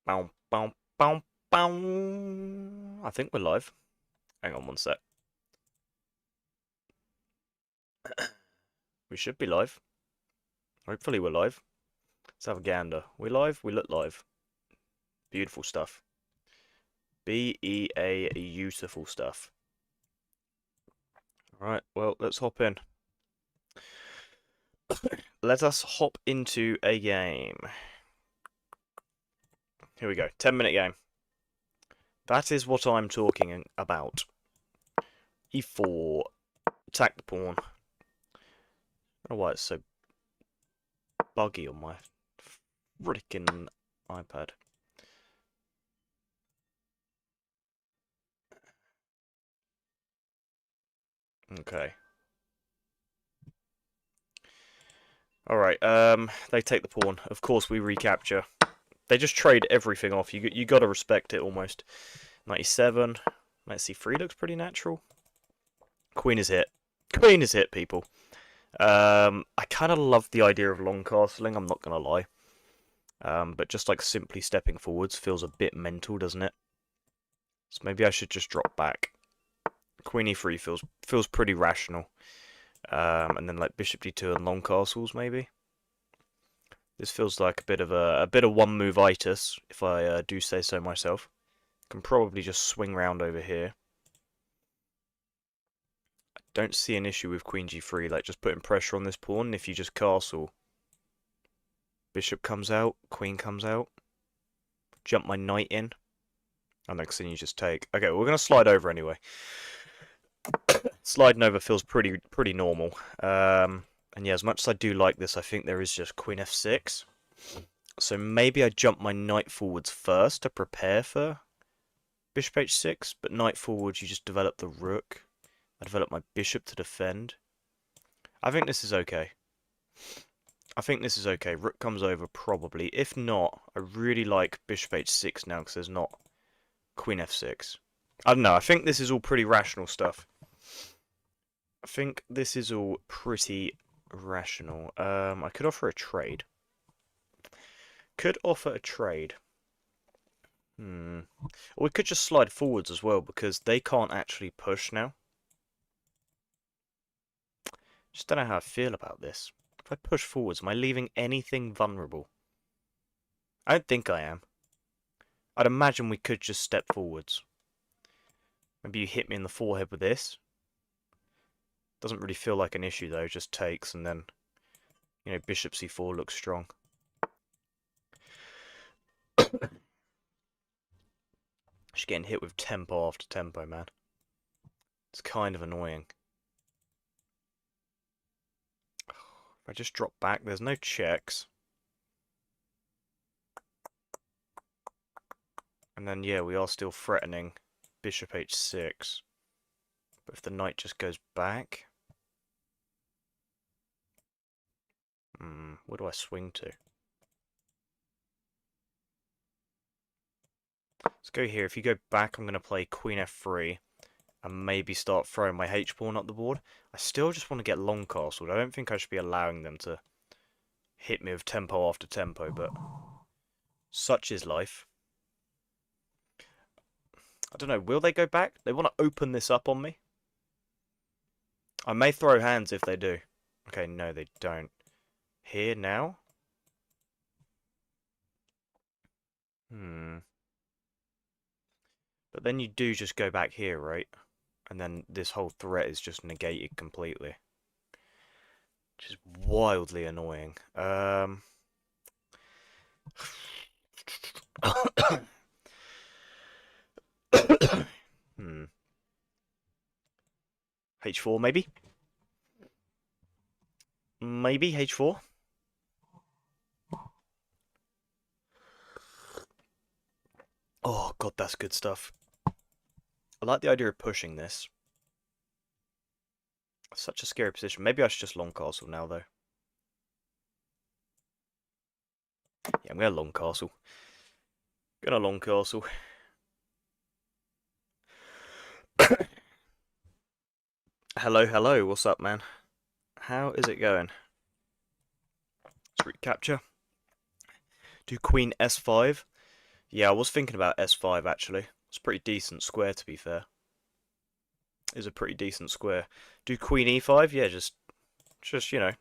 Bow, bow, bow, bow. I think we're live. Hang on one sec. We should be live. Hopefully we're live. Let's have a gander. We live? We look live. Beautiful stuff. B-E-A, beautiful stuff. Alright, well, let's hop in. Let us hop into a game. Here we go. 10-minute game. That is what I'm talking about. E4. Attack the pawn. I don't know why it's so buggy on my freaking iPad. Okay. Alright, they take the pawn. Of course we recapture. They just trade everything off. You gotta respect it almost. 97. Knight c3 looks pretty natural. Queen is hit. Queen is hit, people. I kind of love the idea of long castling, I'm not gonna lie. But just like simply stepping forwards feels a bit mental, doesn't it? So maybe I should just drop back. Queen e3 feels pretty rational. And then like bishop d2 and long castles maybe. This feels like a bit of one move itis, if I do say so myself. Can probably just swing round over here. I don't see an issue with queen g3, like just putting pressure on this pawn. If you just castle, bishop comes out, queen comes out, jump my knight in, and next thing you just take. Okay, well, we're gonna slide over anyway. Sliding over feels pretty normal. And yeah, as much as I do like this, I think there is just queen f6. So maybe I jump my knight forwards first to prepare for bishop h6, but knight forwards you just develop the rook. I develop my bishop to defend. I think this is okay. I think this is okay. Rook comes over probably. If not, I really like bishop h6 now because there's not queen f6. I don't know. I think this is all pretty rational stuff. I think this is all pretty rational. I could offer a trade. Could offer a trade. Or we could just slide forwards as well because they can't actually push now. Just don't know how I feel about this. If I push forwards, am I leaving anything vulnerable? I don't think I am. I'd imagine we could just step forwards. Maybe you hit me in the forehead with this. Doesn't really feel like an issue though, just takes and then, you know, bishop c4 looks strong. Just getting hit with tempo after tempo, man. It's kind of annoying. If I just drop back, there's no checks. And then, yeah, we are still threatening bishop h6. But if the knight just goes back... where do I swing to? Let's go here. If you go back, I'm going to play queen f3 and maybe start throwing my h-pawn up the board. I still just want to get long castled. I don't think I should be allowing them to hit me with tempo after tempo, but such is life. I don't know, will they go back? They want to open this up on me? I may throw hands if they do. Okay, no, they don't. Here now? But then you do just go back here, right? And then this whole threat is just negated completely. Which is wildly annoying. H4 maybe? Maybe H4? Oh god, that's good stuff. I like the idea of pushing this. Such a scary position. Maybe I should just long castle now, though. Yeah, I'm going to long castle. Gonna long castle. Hello, hello. What's up, man? How is it going? Let's recapture. Do queen s5. Yeah, I was thinking about S5 actually. It's a pretty decent square to be fair. It's a pretty decent square. Do Queen E5? Yeah, just you know,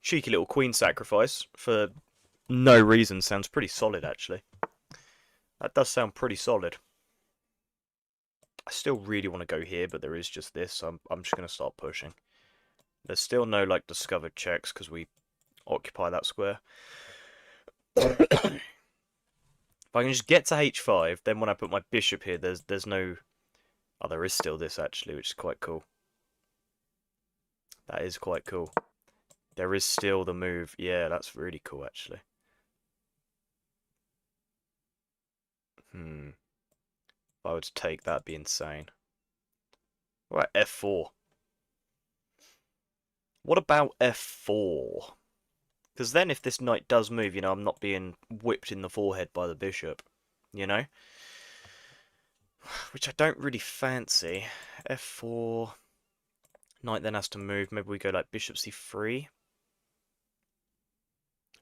cheeky little queen sacrifice for no reason sounds pretty solid actually. That does sound pretty solid. I still really want to go here, but there is just this, so I'm just going to start pushing. There's still no like discovered checks because we occupy that square. If I can just get to h5, then when I put my bishop here, there's no... Oh, there is still this actually, which is quite cool. That is quite cool. There is still the move. Yeah, that's really cool actually. If I were to take that, it'd be insane. What about f4? What about f4? Because then if this knight does move, you know, I'm not being whipped in the forehead by the bishop, you know? Which I don't really fancy. f4. Knight then has to move. Maybe we go like bishop c3.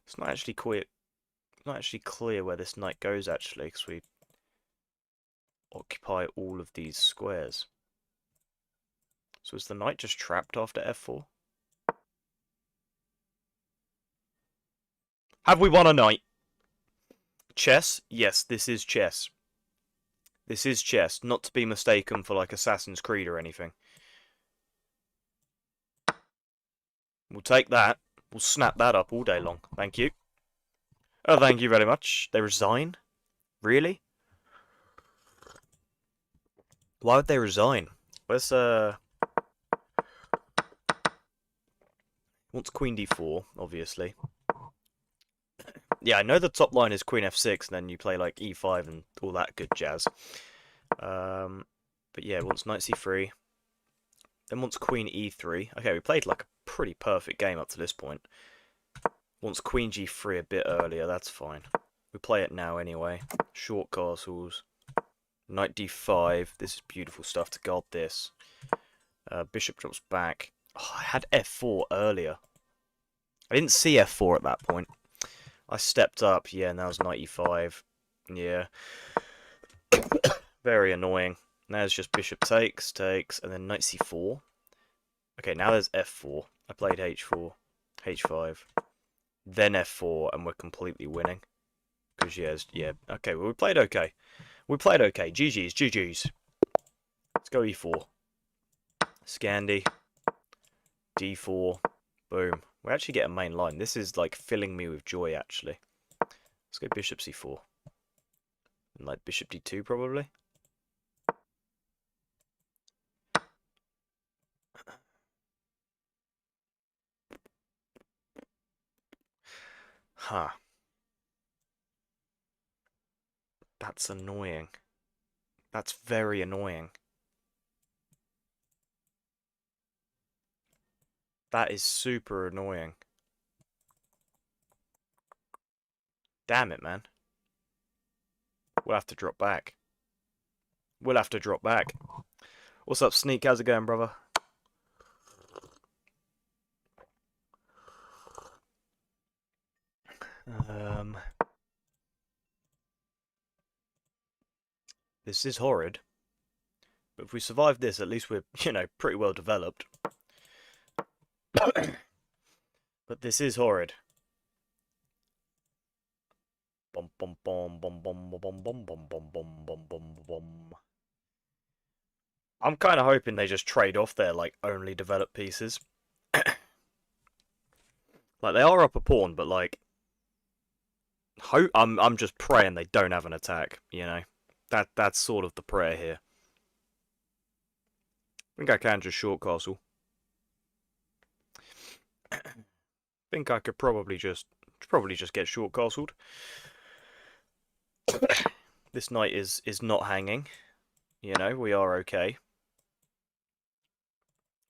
It's not actually clear where this knight goes actually, because we occupy all of these squares. So is the knight just trapped after f4? Have we won a knight? Chess? Yes, this is chess. This is chess, not to be mistaken for like Assassin's Creed or anything. We'll take that. We'll snap that up all day long. Thank you. Oh, thank you very much. They resign? Really? Why would they resign? Where's wants queen d4, obviously. Yeah, I know the top line is queen f6, and then you play like e5 and all that good jazz. But yeah, wants knight c3. Then wants queen e3. Okay, we played like a pretty perfect game up to this point. Wants queen g3 a bit earlier, that's fine. We play it now anyway. Short castles. Knight d5. This is beautiful stuff to guard this. Bishop drops back. Oh, I had f4 earlier. I didn't see f4 at that point. I stepped up. Yeah, now it's knight e5. Yeah. Very annoying. Now it's just bishop takes, and then knight c4. Okay, now there's f4. I played h4, h5, then f4, and we're completely winning. Because, yeah, okay, well, we played okay. We played okay. GG's, GG's. Let's go e4. Scandi. d4. Boom. We actually get a main line. This is, like, filling me with joy, actually. Let's go bishop c4. And, like, bishop d2, probably. Huh. That's annoying. That's very annoying. That is super annoying. Damn it, man. We'll have to drop back. We'll have to drop back. What's up, Sneak? How's it going, brother? This is horrid. But if we survive this, at least we're, you know, pretty well developed. But this is horrid. Bum bum bum bum bum bum bum bum bum bum bum bum bum. I'm kind of hoping they just trade off their like only developed pieces. Like they are up a pawn, but like, I'm just praying they don't have an attack. You know, that's sort of the prayer here. I think I can just short castle. Think I could probably just get short castled. This knight is not hanging. You know, we are okay.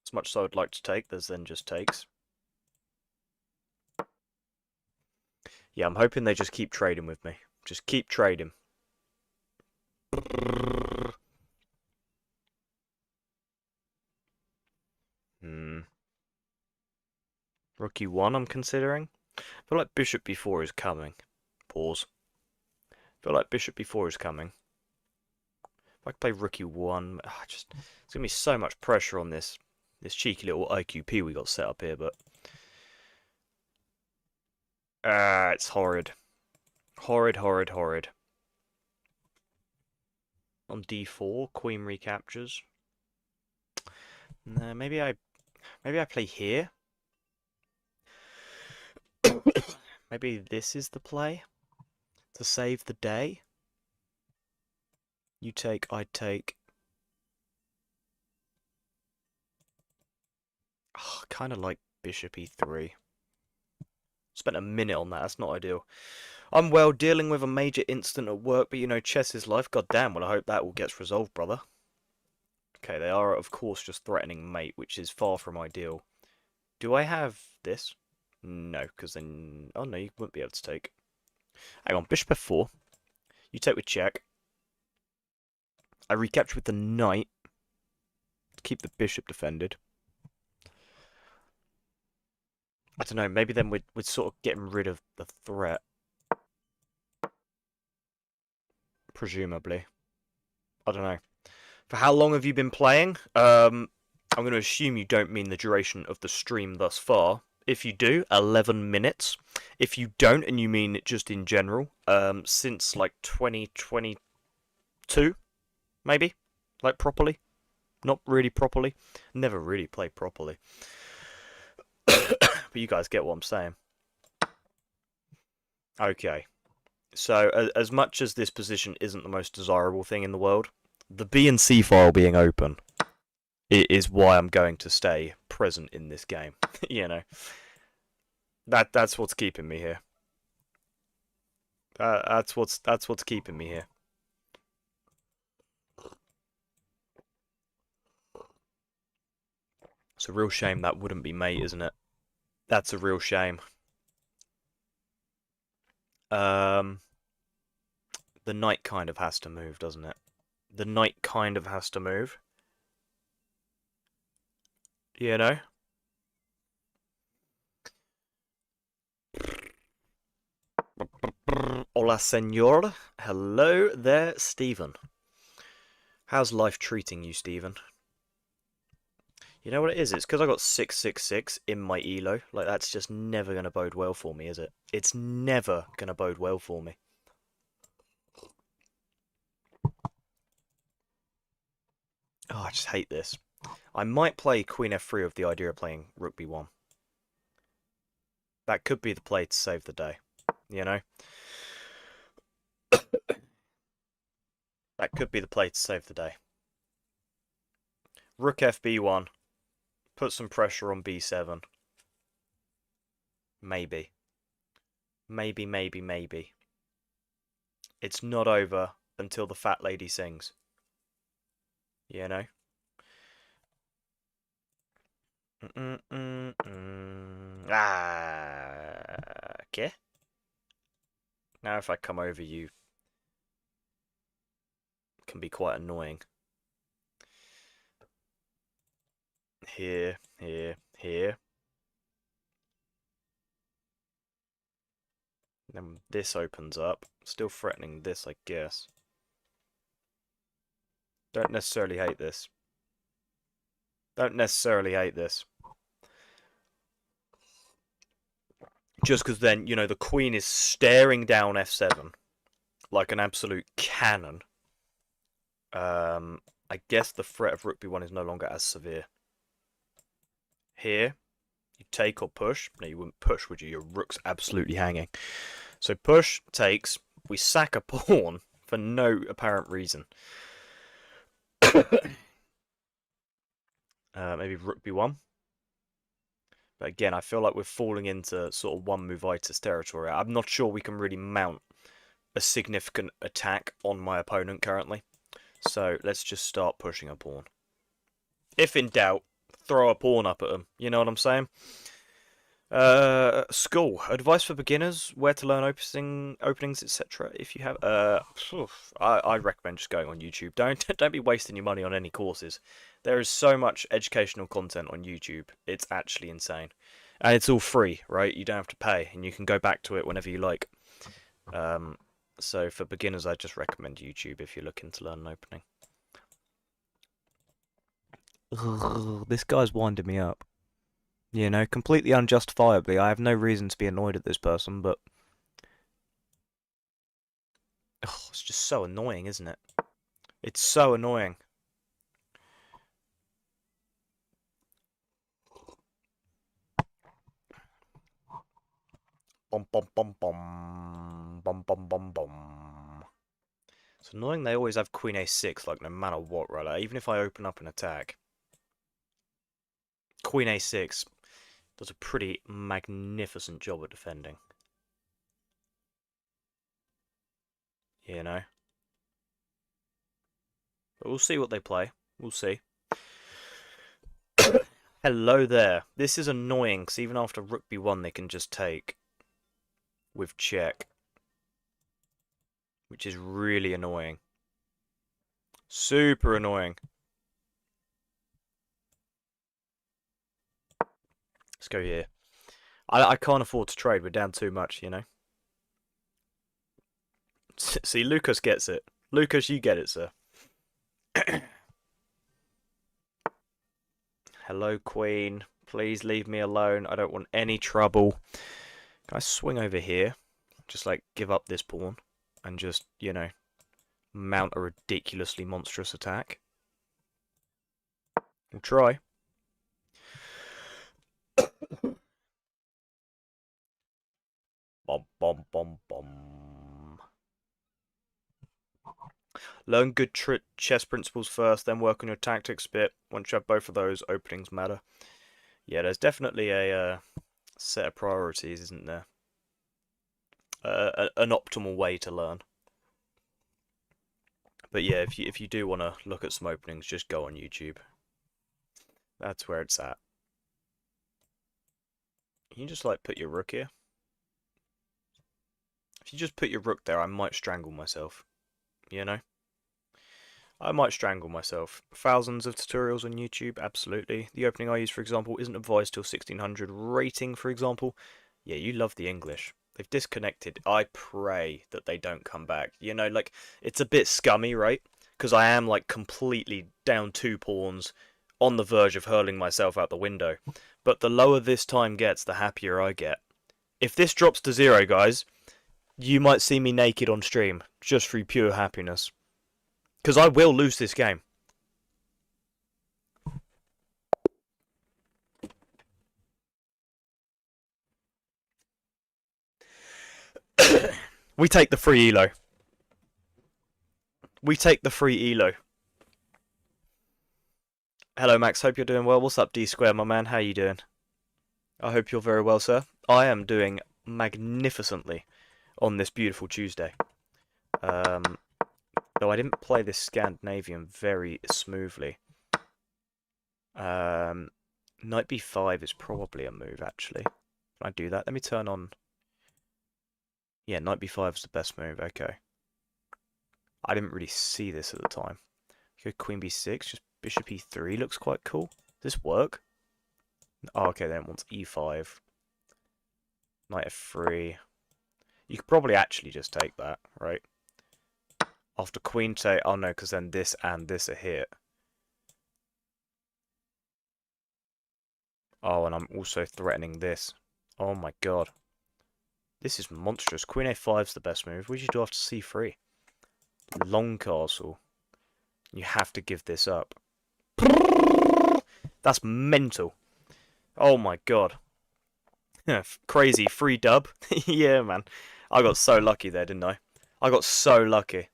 As much as I would like to take, there's then just takes. Yeah, I'm hoping they just keep trading with me. Just keep trading. Rook e1 I'm considering. I feel like bishop b4 is coming. Pause. Feel like bishop b4 is coming. If I could play rook e1, it's gonna be so much pressure on this cheeky little IQP we got set up here, but it's horrid. Horrid, horrid, horrid. On d4, queen recaptures. No, maybe I play here. Maybe this is the play to save the day. You take, I take. Oh, kind of like bishop e3. Spent a minute on that. That's not ideal. I'm well, dealing with a major incident at work, but you know, chess is life. God damn, well, I hope that all gets resolved, brother. Okay, they are, of course, just threatening mate, which is far from ideal. Do I have this? No, because then... Oh, no, you wouldn't be able to take. Hang on, bishop f4. You take with check. I recapture with the knight to keep the bishop defended. I don't know, maybe then we're sort of getting rid of the threat. Presumably. I don't know. For how long have you been playing? I'm going to assume you don't mean the duration of the stream thus far. If you do, 11 minutes. If you don't, and you mean it just in general, since like 2022, maybe? Like properly? Not really properly. Never really played properly. But you guys get what I'm saying. Okay. So, as much as this position isn't the most desirable thing in the world, the B and C file being open is why I'm going to stay present in this game. You know, that's what's keeping me here. That's what's keeping me here. It's a real shame that wouldn't be mate, isn't it? That's a real shame. The knight kind of has to move, doesn't it? The knight kind of has to move. You know? Hola, senor. Hello there, Stephen. How's life treating you, Stephen? You know what it is? It's because I got 666 in my Elo. Like, that's just never going to bode well for me, is it? It's never going to bode well for me. Oh, I just hate this. I might play Queen F3 with the idea of playing Rook B1. That could be the play to save the day, you know? That could be the play to save the day. Rook FB1. Put some pressure on B7. Maybe. Maybe, maybe, maybe. It's not over until the fat lady sings. You know? Okay. Now if I come over, you can be quite annoying. Here, here, here. Then this opens up. Still threatening this, I guess. Don't necessarily hate this. Don't necessarily hate this. Just because then, you know, the queen is staring down f7 like an absolute cannon. I guess the threat of rook b1 is no longer as severe. Here, you take or push. No, you wouldn't push, would you? Your rook's absolutely hanging. So push, takes. We sack a pawn for no apparent reason. Maybe rook b1. But again, I feel like we're falling into sort of one movitis territory. I'm not sure we can really mount a significant attack on my opponent currently. So let's just start pushing a pawn. If in doubt, throw a pawn up at them. You know what I'm saying? School advice for beginners: where to learn openings, etc. If you have, I recommend just going on YouTube. Don't be wasting your money on any courses. There is so much educational content on YouTube. It's actually insane, and it's all free, right? You don't have to pay, and you can go back to it whenever you like. So for beginners, I just recommend YouTube if you're looking to learn an opening. Ugh, this guy's winding me up. You know, completely unjustifiably. I have no reason to be annoyed at this person, but ugh, it's just so annoying, isn't it? It's so annoying. Bum bum bum bum bum bum bum bum. It's annoying they always have Queen A6, like no matter what, right? Like, even if I open up an attack, Queen A6 does a pretty magnificent job at defending. You know? But we'll see what they play. We'll see. Hello there. This is annoying, because even after Rook B1 they can just take with check. Which is really annoying. Super annoying. Let's go here. I can't afford to trade. We're down too much, you know? See, Lucas gets it. Lucas, you get it, sir. Hello, Queen. Please leave me alone. I don't want any trouble. Can I swing over here? Just, like, give up this pawn. And just, you know, mount a ridiculously monstrous attack. We'll try. Bom, bom, bom, bom. Learn good chess principles first, then work on your tactics a bit. Once you have both of those, openings matter. Yeah, there's definitely a set of priorities, isn't there? An optimal way to learn. But yeah, if you do want to look at some openings, just go on YouTube. That's where it's at. Can you just like put your rook here? If you just put your rook there, I might strangle myself. You know? I might strangle myself. Thousands of tutorials on YouTube, absolutely. The opening I use, for example, isn't advised till 1600. Rating, for example. Yeah, you love the English. They've disconnected. I pray that they don't come back. You know, like, it's a bit scummy, right? Because I am, like, completely down 2 pawns, on the verge of hurling myself out the window. But the lower this time gets, the happier I get. If this drops to 0, guys, you might see me naked on stream, just through pure happiness. Because I will lose this game. We take the free Elo. We take the free Elo. Hello, Max. Hope you're doing well. What's up, D Square, my man? How you doing? I hope you're very well, sir. I am doing magnificently on this beautiful Tuesday. Though I didn't play this Scandinavian very smoothly. Knight b5 is probably a move, actually. Can I do that? Let me turn on... Yeah, Knight b5 is the best move. Okay. I didn't really see this at the time. Go Queen b6, just Bishop e3 looks quite cool. Does this work? Oh, okay, then it wants e5. Knight f3. You could probably actually just take that, right? After queen take... Oh, no, because then this and this are here. Oh, and I'm also threatening this. Oh, my God. This is monstrous. Queen a5 is the best move. What do you do after c3? Long castle. You have to give this up. That's mental. Oh my god. Crazy. Free dub. Yeah, man. I got so lucky there, didn't I? I got so lucky.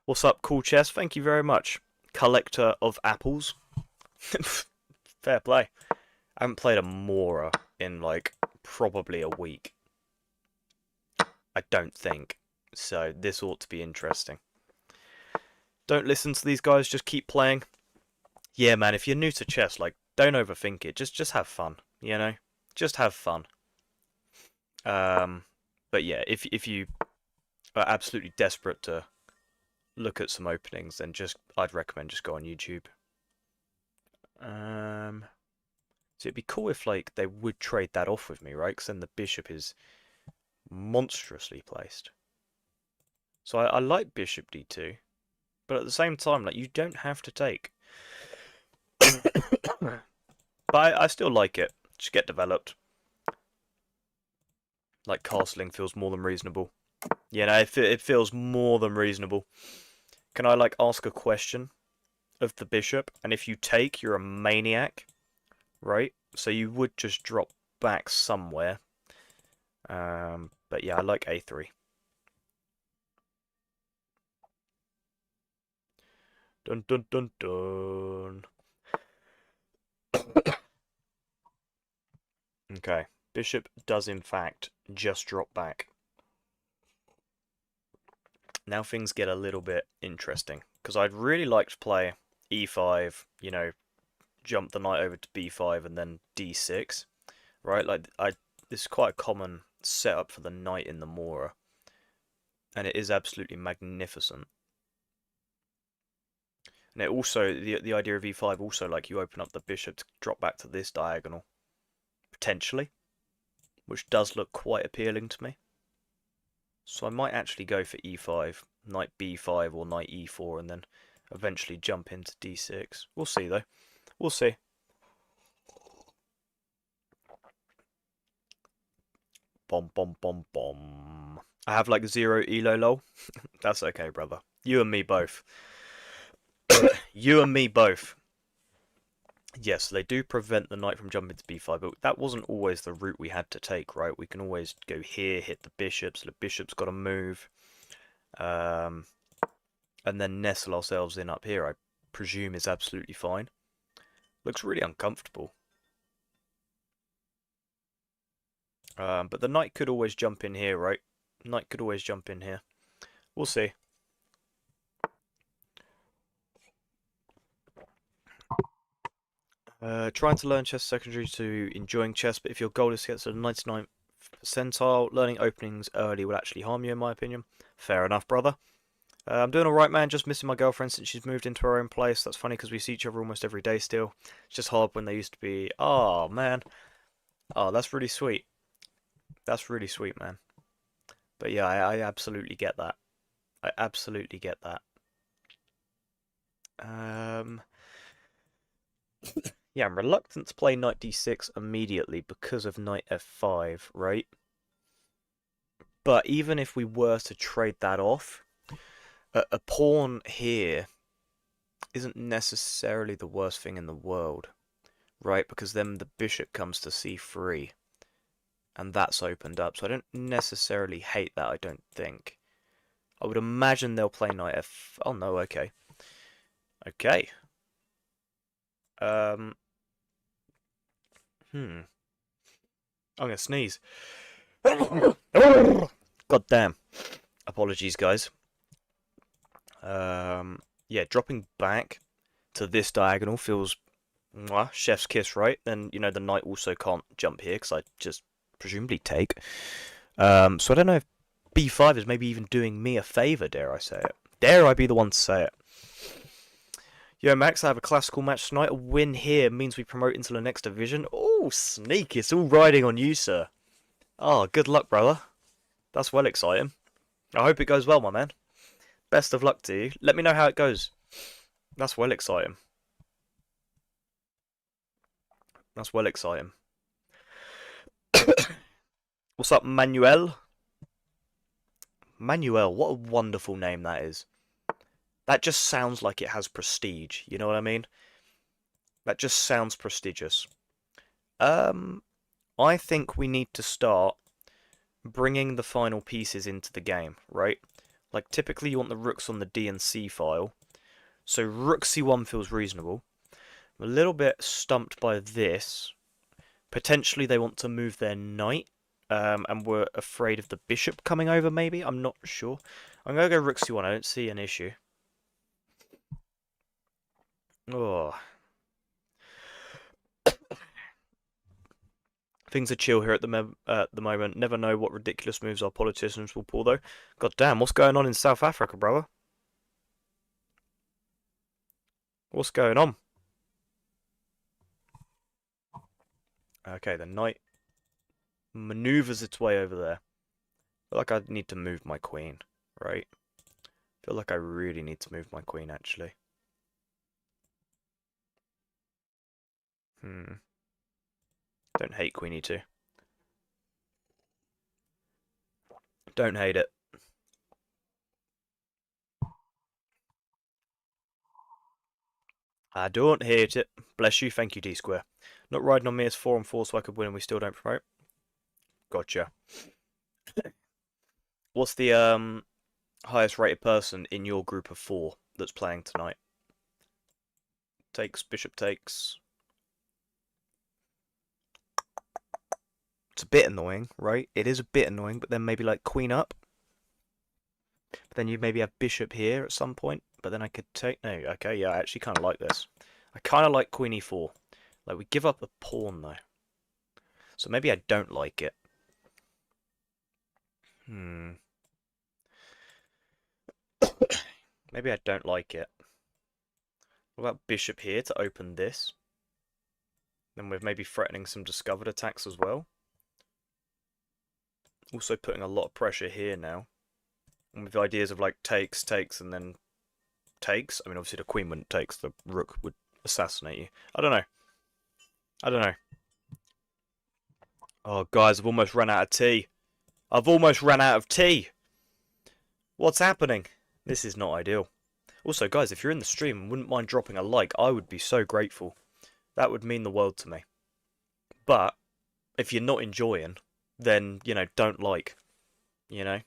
What's up, Cool Chess? Thank you very much. Collector of apples. Fair play. I haven't played a Mora in, like, probably a week. I don't think. So this ought to be interesting. Don't listen to these guys, just keep playing. Yeah, man, if you're new to chess, like, don't overthink it. Just have fun, you know? Just have fun. But yeah, if you are absolutely desperate to look at some openings, then I'd recommend just go on YouTube. So it'd be cool if, like, they would trade that off with me, right? Because then the bishop is Monstrously placed. So I like bishop d2, but at the same time, like, you don't have to take. But I still like it. Just get developed. Like, castling feels more than reasonable. You know, it feels more than reasonable. Can I, like, ask a question of the bishop? And if you take, you're a maniac, right? So you would just drop back somewhere. But yeah, I like a3. Dun dun dun dun. Okay, bishop does in fact just drop back. Now things get a little bit interesting, because I'd really like to play e5, you know, jump the knight over to b5 and then d6, right? Like, this is quite a common setup for the knight in the Mora, and it is absolutely magnificent. And it also, the idea of e5 also, like, you open up the bishop to drop back to this diagonal, potentially, which does look quite appealing to me. So I might actually go for e5, knight b5 or knight e4, and then eventually jump into d6. We'll see, though. We'll see. Bom, bom, bom, bom. I have like 0 elo lol. That's okay, brother. You and me both. You and me both. Yes, they do prevent the knight from jumping to b5, but that wasn't always the route we had to take, right? We can always go here, hit the bishop, so the bishop's got to move. And then nestle ourselves in up here, I presume is absolutely fine. Looks really uncomfortable. But the knight could always jump in here, right? Knight could always jump in here. We'll see. Trying to learn chess secondary to enjoying chess, but if your goal is to get to the 99th percentile, learning openings early will actually harm you, in my opinion. Fair enough, brother. I'm doing alright, man. Just missing my girlfriend since she's moved into her own place. That's funny because we see each other almost every day still. It's just hard when they used to be. Oh, man. Oh, that's really sweet. That's really sweet, man. But yeah, I absolutely get that. I absolutely get that. Yeah, I'm reluctant to play knight d6 immediately because of knight f5, right? But even if we were to trade that off, a pawn here isn't necessarily the worst thing in the world, right? Because then the bishop comes to c3, and that's opened up. So I don't necessarily hate that, I don't think. I would imagine they'll play knight f... Oh, no, okay. Okay. I'm gonna sneeze. God damn. Apologies, guys. Yeah, dropping back to this diagonal feels mwah, chef's kiss, right? Then, you know, the knight also can't jump here because I just presumably take. So I don't know if b5 is maybe even doing me a favour, dare I say it. Dare I be the one to say it. Yo, Max, I have a classical match tonight. A win here means we promote into the next division. Oh, sneak. It's all riding on you, sir. Oh, good luck, brother. That's well exciting. I hope it goes well, my man. Best of luck to you. Let me know how it goes. That's well exciting. That's well exciting. What's up, Manuel? Manuel, what a wonderful name that is. That just sounds like it has prestige, you know what I mean? That just sounds prestigious. I think we need to start bringing the final pieces into the game, right? Like, typically you want the rooks on the D and C file. So rook c1 feels reasonable. I'm a little bit stumped by this. Potentially they want to move their knight. And we're afraid of the bishop coming over, maybe? I'm not sure. I'm going to go rook c1. I don't see an issue. Oh. Things are chill here at the moment. Never know what ridiculous moves our politicians will pull, though. God damn, what's going on in South Africa, brother? What's going on? Okay, the knight maneuvers its way over there. feel like I need to move my queen, right? I feel like I really need to move my queen, actually. Don't hate queen e2. Don't hate it. I don't hate it. Bless you, thank you, D-Square. Not riding on me as 4 and 4 so I could win and we still don't promote. Gotcha. What's the highest rated person in your group of 4 that's playing tonight? Takes, bishop takes. It's a bit annoying, right? It is a bit annoying, but then maybe like queen up. But then you maybe have bishop here at some point. But then I could take... No, okay, yeah, I actually kind of like this. I kind of like queen e4. Like, we give up a pawn, though. So maybe I don't like it. Maybe I don't like it. What about bishop here to open this? Then we're maybe threatening some discovered attacks as well. Also putting a lot of pressure here now. And with the ideas of like takes, takes, and then takes. I mean, obviously the queen wouldn't take, so the rook would assassinate you. I don't know. I don't know. Oh, guys, I've almost run out of tea. I've almost run out of tea. What's happening? This is not ideal. Also, guys, if you're in the stream and wouldn't mind dropping a like, I would be so grateful. That would mean the world to me. But if you're not enjoying, then, you know, don't like. You know?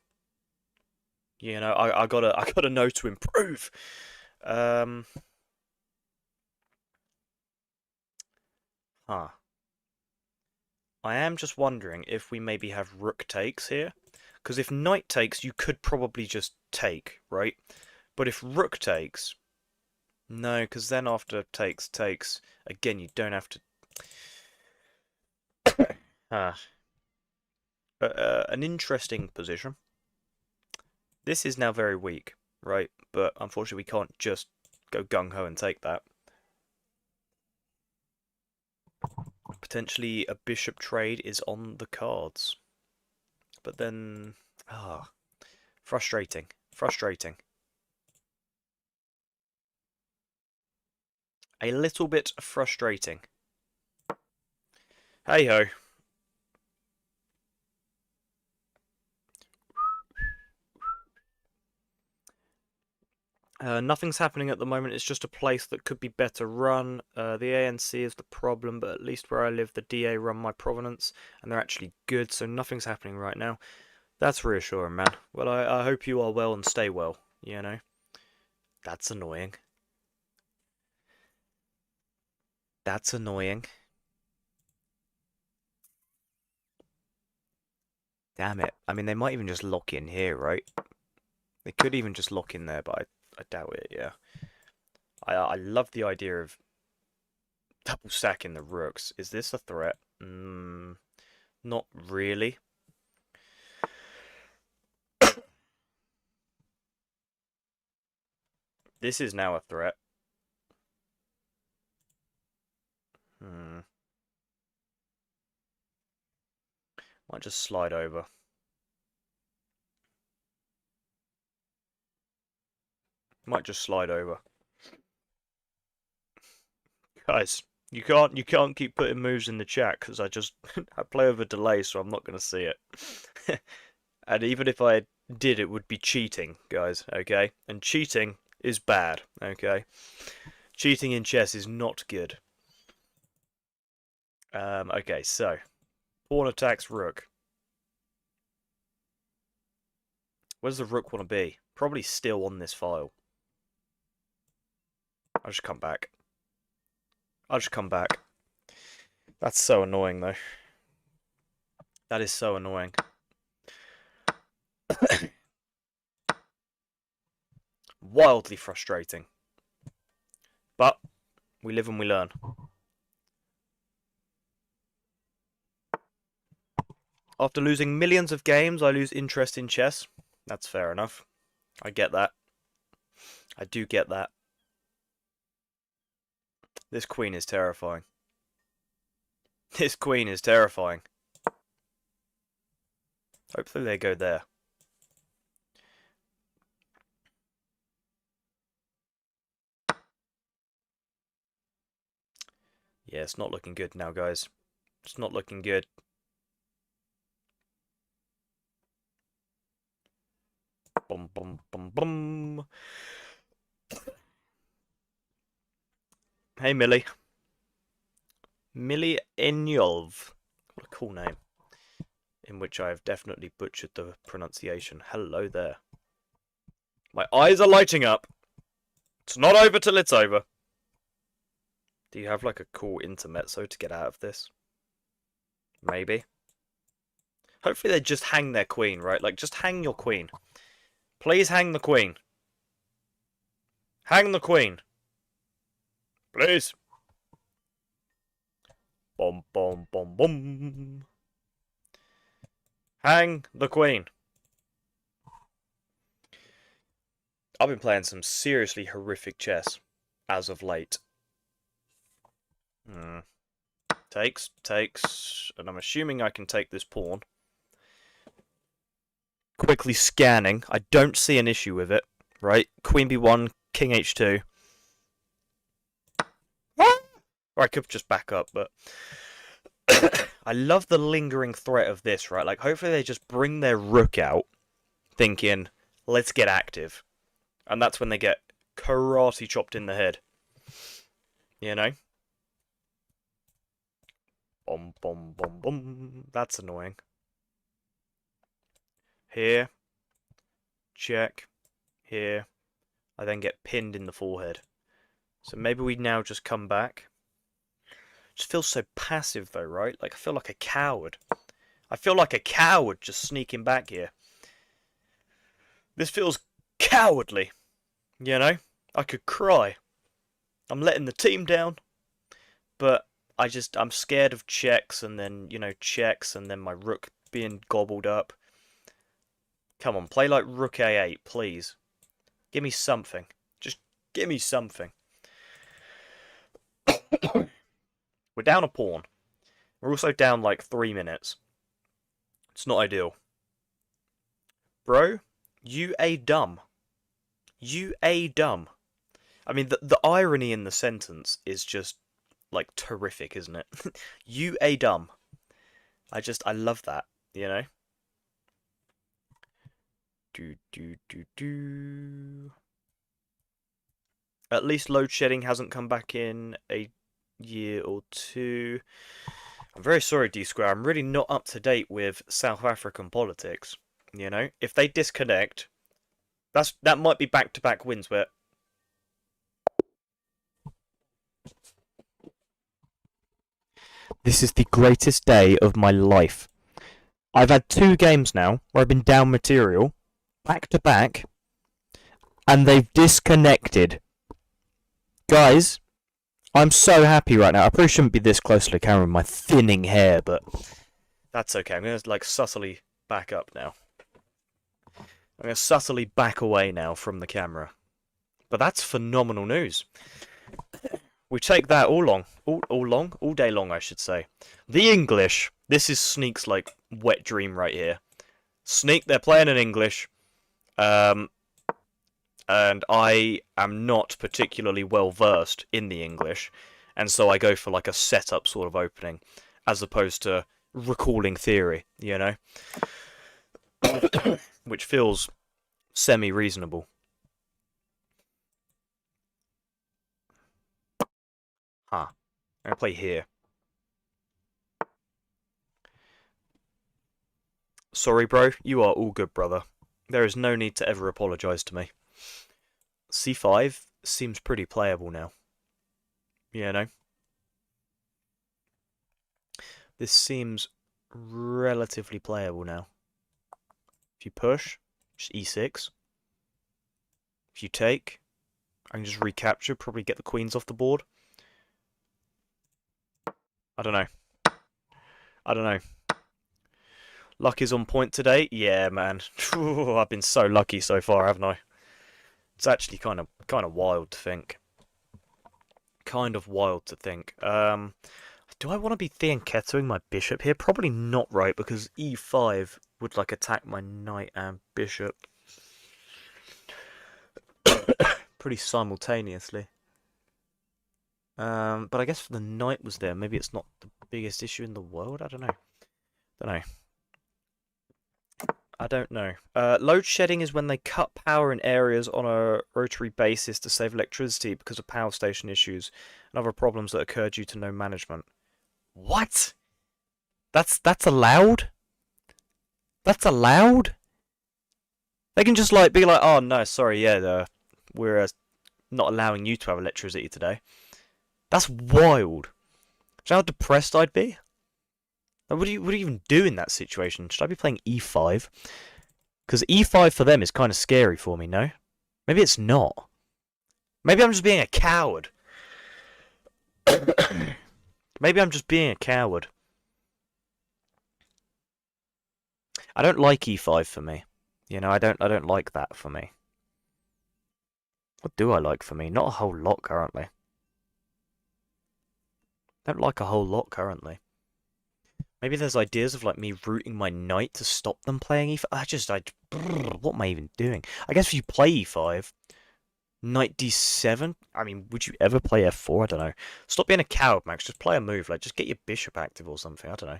You know, I gotta know to improve. Huh. I am just wondering if we maybe have rook takes here. Because if knight takes, you could probably just take, right? But if rook takes... No, because then after takes, takes, again, you don't have to... An interesting position. This is now very weak, right? But unfortunately, we can't just go gung-ho and take that. Potentially a bishop trade is on the cards. But then... frustrating. Frustrating. A little bit frustrating. Hey-ho. Nothing's happening at the moment. It's just a place that could be better run. The ANC is the problem, but at least where I live, the DA run my provenance, and they're actually good, so nothing's happening right now. That's reassuring, man. Well, I hope you are well and stay well, you know? That's annoying. That's annoying. Damn it. I mean, they might even just lock in here, right? They could even just lock in there, but I doubt it, yeah. I love the idea of double stacking the rooks. Is this a threat? Not really. This is now a threat. Might just slide over. Might just slide over. Guys, you can't keep putting moves in the chat because I play over delay, so I'm not gonna see it. And even if I did, it would be cheating, guys. Okay, and cheating is bad. Okay, cheating in chess is not good. Okay, so pawn attacks rook. Where does the rook want to be? Probably still on this file. I'll just come back. I'll just come back. That's so annoying, though. That is so annoying. Wildly frustrating. But we live and we learn. After losing millions of games, I lose interest in chess. That's fair enough. I get that. I do get that. This queen is terrifying. This queen is terrifying. Hopefully they go there. Yeah, it's not looking good now, guys. It's not looking good. Bum, bum, bum, bum. Hey, Millie. Millie Enyolv. What a cool name. In which I have definitely butchered the pronunciation. Hello there. My eyes are lighting up. It's not over till it's over. Do you have like a cool intermezzo to get out of this? Maybe. Hopefully they just hang their queen, right? Like, just hang your queen. Please hang the queen. Hang the queen. Please. Bom, bom, bom, bom. Hang the queen. I've been playing some seriously horrific chess as of late. Takes, and I'm assuming I can take this pawn. Quickly scanning. I don't see an issue with it, right? Queen b1, king h2. Or I could just back up, but I love the lingering threat of this, right? Like, hopefully they just bring their rook out, thinking, let's get active. And that's when they get karate chopped in the head. You know? Bom, bom, bom, bom. That's annoying. Here. Check. Here. I then get pinned in the forehead. So maybe we now just come back. Just feels so passive though, right? Like, I feel like a coward. I feel like a coward just sneaking back here. This feels cowardly. You know? I could cry. I'm letting the team down. But I'm scared of checks and then, checks and then my rook being gobbled up. Come on, play like rook a8, please. Give me something. Just give me something. We're down a pawn. We're also down like 3 minutes. It's not ideal. Bro, you a dumb. You a dumb. I mean, the irony in the sentence is just, like, terrific, isn't it? You a dumb. I love that, you know? At least load shedding hasn't come back in a year or two. I'm very sorry, D Square. I'm really not up to date with South African politics. You know, if they disconnect, that might be back-to-back wins. Where this is the greatest day of my life. I've had 2 games now where I've been down material, back to back, and they've disconnected. Guys, I'm so happy right now. I probably shouldn't be this close to the camera with my thinning hair, but that's okay. I'm going to, like, subtly back up now. I'm going to subtly back away now from the camera. But that's phenomenal news. We take that all day long, I should say. The English. This is Sneak's, like, wet dream right here. Sneak, they're playing in English. And I am not particularly well versed in the English, and so I go for like a setup sort of opening, as opposed to recalling theory, you know, which feels semi-reasonable. Huh. I'm gonna play here. Sorry, bro. You are all good, brother. There is no need to ever apologise to me. C5 seems pretty playable now. You know? This seems relatively playable now. If you push, just e6. If you take, I can just recapture, probably get the queens off the board. I don't know. I don't know. Luck is on point today. Yeah, man. I've been so lucky so far, haven't I? It's actually kind of wild to think. Kind of wild to think. Do I want to be Theanketoing my bishop here? Probably not, right? Because e5 would like attack my knight and bishop pretty simultaneously. But I guess the knight was there. Maybe it's not the biggest issue in the world. I don't know. Don't know. I don't know. Load shedding is when they cut power in areas on a rotary basis to save electricity because of power station issues and other problems that occur due to no management. What? That's allowed? That's allowed? They can just like be like, oh no, sorry, yeah, we're not allowing you to have electricity today. That's wild. Do you know how depressed I'd be? Like, what do you even do in that situation? Should I be playing e5? Because e5 for them is kind of scary for me, no? Maybe it's not. Maybe I'm just being a coward. Maybe I'm just being a coward. I don't like e5 for me. You know, I don't like that for me. What do I like for me? Not a whole lot currently. Don't like a whole lot currently. Maybe there's ideas of like me rooting my knight to stop them playing e5. What am I even doing? I guess if you play e5, knight d7. I mean, would you ever play f4? I don't know. Stop being a coward, Max. Just play a move. Like, just get your bishop active or something. I don't know.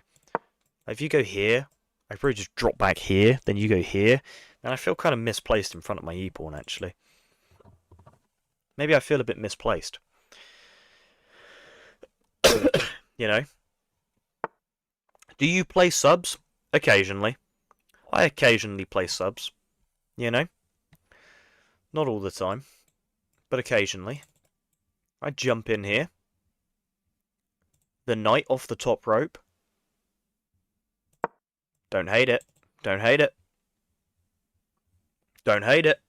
Like, if you go here, I probably just drop back here. Then you go here, and I feel kind of misplaced in front of my e-pawn actually. Maybe I feel a bit misplaced. You know. Do you play subs? Occasionally. I occasionally play subs. You know? Not all the time. But occasionally. I jump in here. The knight off the top rope. Don't hate it. Don't hate it. Don't hate it.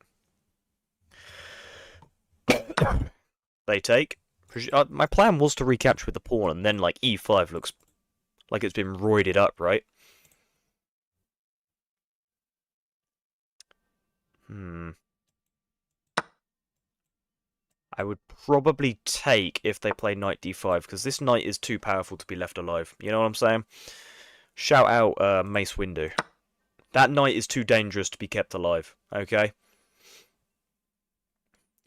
They take. My plan was to recapture with the pawn, and then like e5 looks like it's been roided up, right? I would probably take if they play knight d5, because this knight is too powerful to be left alive. You know what I'm saying? Shout out Mace Windu. That knight is too dangerous to be kept alive, okay?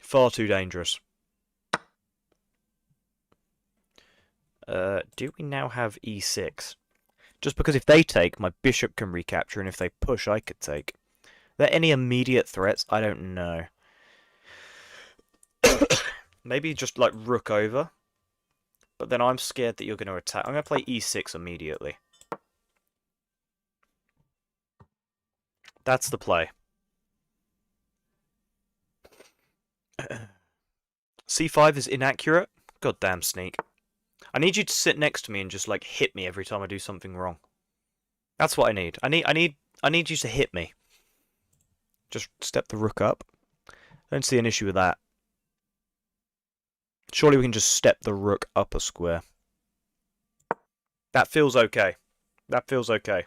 Far too dangerous. Do we now have e6? Just because if they take, my bishop can recapture, and if they push, I could take. Are there any immediate threats? I don't know. Maybe just like rook over. But then I'm scared that you're going to attack. I'm going to play e6 immediately. That's the play. c5 is inaccurate? Goddamn sneak. I need you to sit next to me and just like hit me every time I do something wrong. That's what I need. I need you to hit me. Just step the rook up. Don't see an issue with that. Surely we can just step the rook up a square. That feels okay. That feels okay.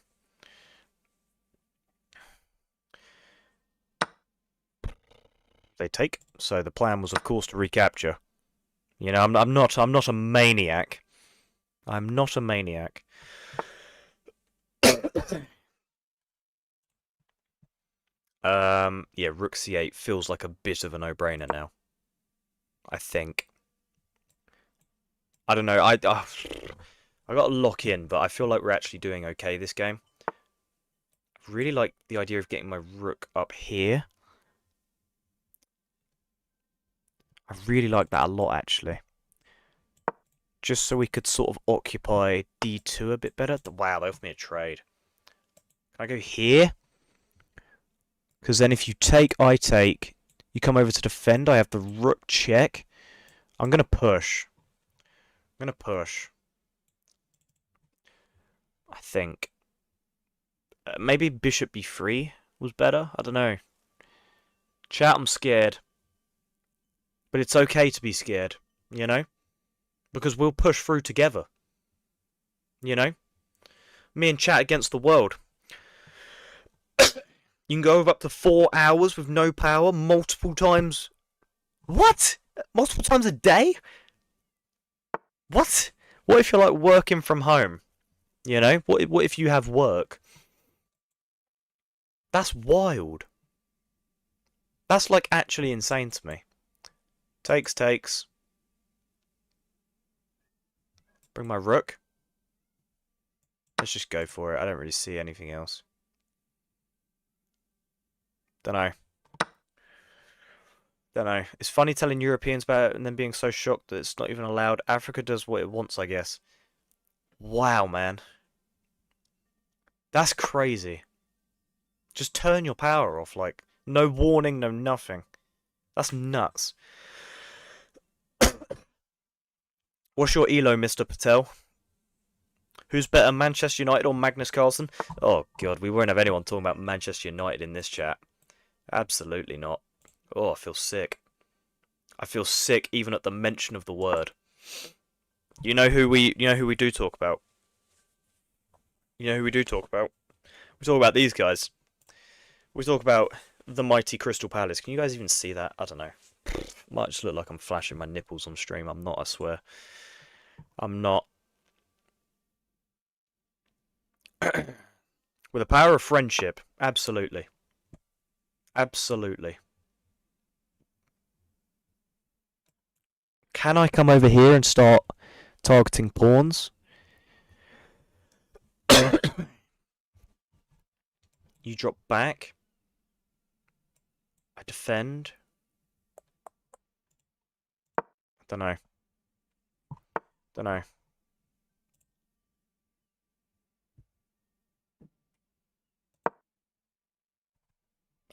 They take. So the plan was, of course, to recapture. You know, I'm not a maniac. I'm not a maniac. Yeah, rook c8 feels like a bit of a no-brainer now. I think. I don't know. I got to lock in, but I feel like we're actually doing okay this game. I really like the idea of getting my rook up here. I really like that a lot, actually. Just so we could sort of occupy d2 a bit better. Wow, they offered me a trade. Can I go here? Because then if you take, I take. You come over to defend. I have the rook check. I'm going to push. I'm going to push. I think. Maybe bishop b3 was better? I don't know. Chat, I'm scared. But it's okay to be scared, you know? Because we'll push through together. You know? Me and chat against the world. You can go over up to 4 hours with no power multiple times. What? Multiple times a day? What? What if you're like working from home? You know? What if you have work? That's wild. That's like actually insane to me. Takes. Bring my rook. Let's just go for it. I don't really see anything else. Dunno. Dunno. It's funny telling Europeans about it and then being so shocked that it's not even allowed. Africa does what it wants, I guess. Wow, man. That's crazy. Just turn your power off, like, no warning, no nothing. That's nuts. What's your elo, Mr. Patel? Who's better, Manchester United or Magnus Carlsen? Oh, God, we won't have anyone talking about Manchester United in this chat. Absolutely not. Oh, I feel sick. I feel sick even at the mention of the word. You know who we do talk about? You know who we do talk about? We talk about these guys. We talk about the mighty Crystal Palace. Can you guys even see that? I don't know. Might just look like I'm flashing my nipples on stream. I'm not, I swear. I'm not. With the power of friendship, absolutely. Absolutely. Can I come over here and start targeting pawns? You drop back. I defend. Dunno. Dunno.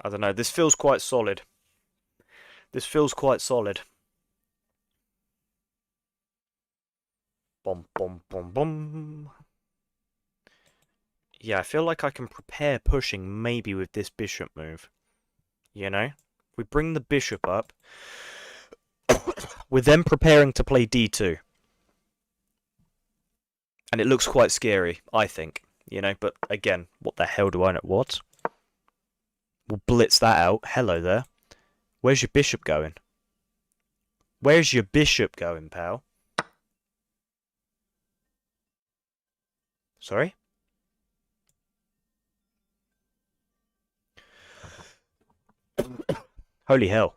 I don't know. This feels quite solid. This feels quite solid. Bom, bom, bom, bom. Yeah, I feel like I can prepare pushing maybe with this bishop move. You know? We bring the bishop up. We're then preparing to play d2. And it looks quite scary, I think. You know, but again, what the hell do I know? What? We'll blitz that out. Hello there. Where's your bishop going? Where's your bishop going, pal? Sorry? Holy hell.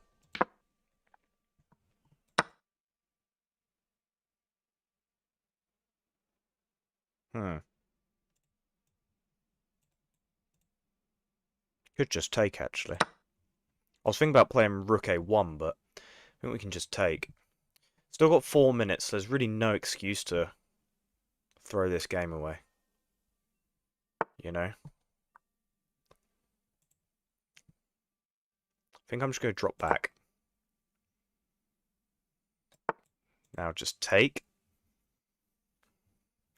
Could just take, actually. I was thinking about playing rook a1, but I think we can just take. Still got 4 minutes, so there's really no excuse to throw this game away. You know? I think I'm just going to drop back. Now just take.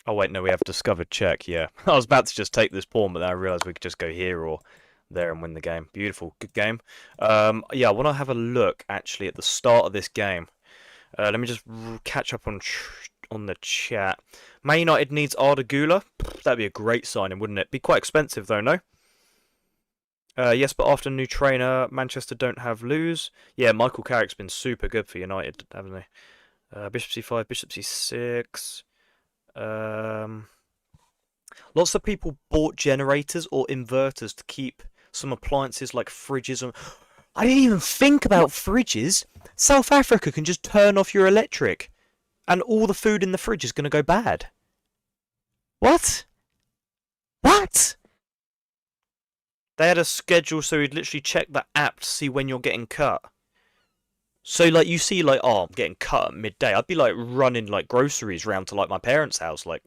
Oh wait, no, we have discovered check, yeah. I was about to just take this pawn, but then I realised we could just go here or there and win the game. Beautiful, good game. Yeah, I want to have a look, actually, at the start of this game. Let me just catch up on the chat. Man United needs Arda Güler. That'd be a great signing, wouldn't it? Be quite expensive, though, no? Yes, but after new trainer, Manchester don't have lose. Yeah, Michael Carrick's been super good for United, haven't they? Bishop c5, bishop c6. Lots of people bought generators or inverters to keep some appliances like fridges. And I didn't even think about fridges. South Africa can just turn off your electric, and all the food in the fridge is going to go bad. What? What? They had a schedule so you'd literally check the app to see when you're getting cut. So, like, you see, like, oh, I'm getting cut at midday. I'd be, like, running, like, groceries round to, like, my parents' house. Like,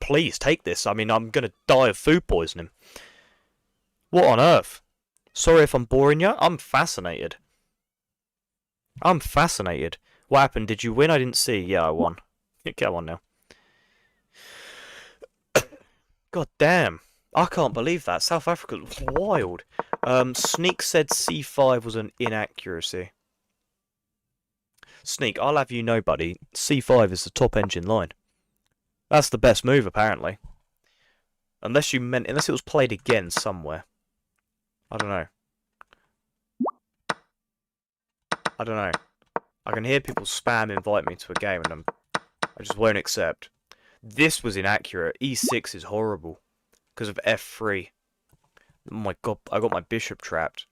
please, take this. I mean, I'm going to die of food poisoning. What on earth? Sorry if I'm boring you. I'm fascinated. I'm fascinated. What happened? Did you win? I didn't see. Yeah, I won. Come on now. God damn. I can't believe that. South Africa's wild. Sneak said c5 was an inaccuracy. Sneak, I'll have you know, buddy, c5 is the top engine line. That's the best move, apparently. Unless it was played again somewhere. I don't know. I don't know. I can hear people spam invite me to a game and I just won't accept. This was inaccurate. e6 is horrible. Because of f3. Oh my god, I got my bishop trapped.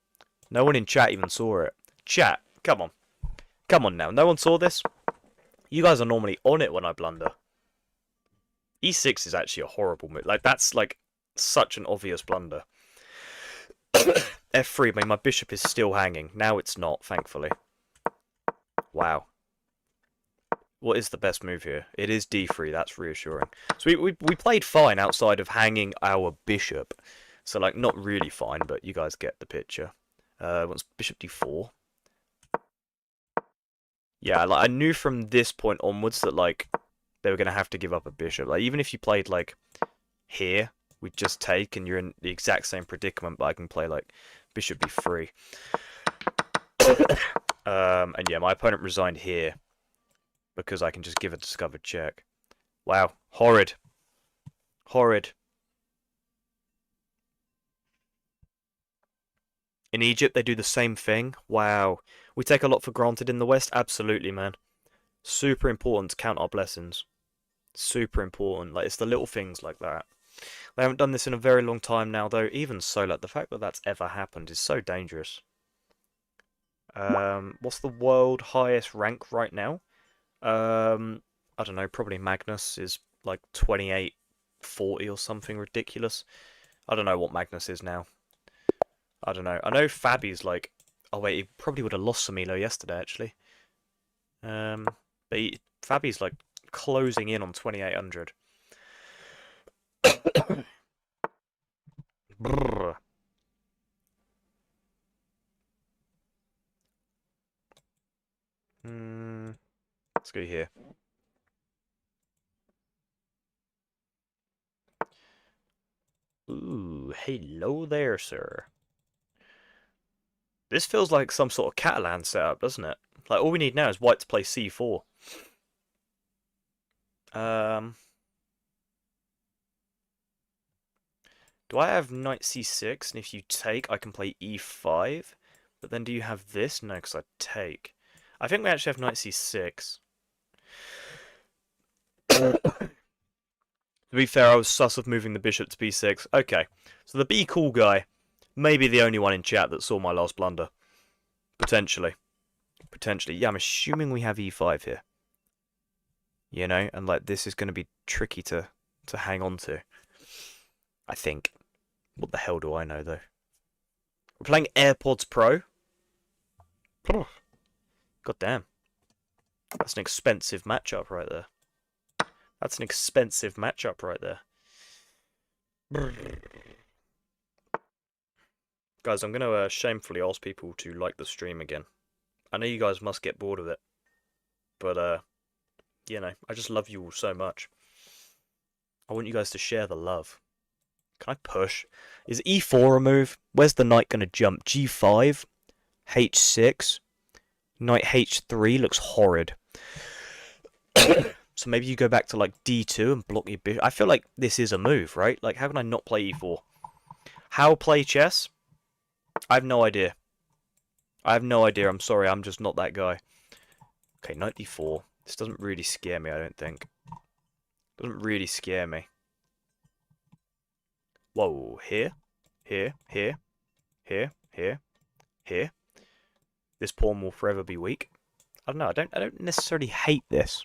No one in chat even saw it. Chat, come on. Come on now, no one saw this? You guys are normally on it when I blunder. E6 is actually a horrible move. Like, that's, like, such an obvious blunder. F3, I mean, my bishop is still hanging. Now it's not, thankfully. Wow. What is the best move here? It is d3, that's reassuring. So we played fine outside of hanging our bishop. So, like, not really fine, but you guys get the picture. Once bishop d4. Yeah, like, I knew from this point onwards that, like, they were going to have to give up a bishop. Like, even if you played, like, here, we just take, and you're in the exact same predicament, but I can play, like, bishop b3. And yeah, my opponent resigned here because I can just give a discovered check. Wow, horrid. Horrid. In Egypt, they do the same thing. Wow. We take a lot for granted in the West. Absolutely, man. Super important to count our blessings. Super important. Like, it's the little things like that. They haven't done this in a very long time now, though. Even so, like, the fact that that's ever happened is so dangerous. What's the world highest rank right now? I don't know, probably Magnus is like 2840 or something ridiculous. I don't know what Magnus is now. I don't know. I know Fabi's like... Oh wait, he probably would have lost some Elo yesterday, actually. But Fabi's like closing in on 2800. Brrr. Let's go here. Ooh, hello there, sir. This feels like some sort of Catalan setup, doesn't it? Like, all we need now is white to play c4. Do I have knight c6? And if you take, I can play e5. But then do you have this? No, because I take. I think we actually have knight c6. To be fair, I was sus of moving the bishop to b6. Okay, so the be cool guy may be the only one in chat that saw my last blunder. Potentially. Potentially. Yeah, I'm assuming we have e5 here. You know, and like this is going to be tricky to hang on to. I think. What the hell do I know, though? We're playing AirPods Pro. God damn. That's an expensive matchup right there. That's an expensive matchup right there. Guys, I'm going to shamefully ask people to like the stream again. I know you guys must get bored of it. But, you know, I just love you all so much. I want you guys to share the love. Can I push? Is e4 a move? Where's the knight going to jump? g5? h6? Knight h3 looks horrid. So maybe you go back to like d2 and block your bishop. I feel like this is a move, right? Like, how can I not play e4? How play chess? I have no idea. I have no idea. I'm sorry. I'm just not that guy. Okay, knight d4. This doesn't really scare me, I don't think. Doesn't really scare me. Whoa, here, here, here, here, here, here. This pawn will forever be weak. I don't know. I don't necessarily hate this.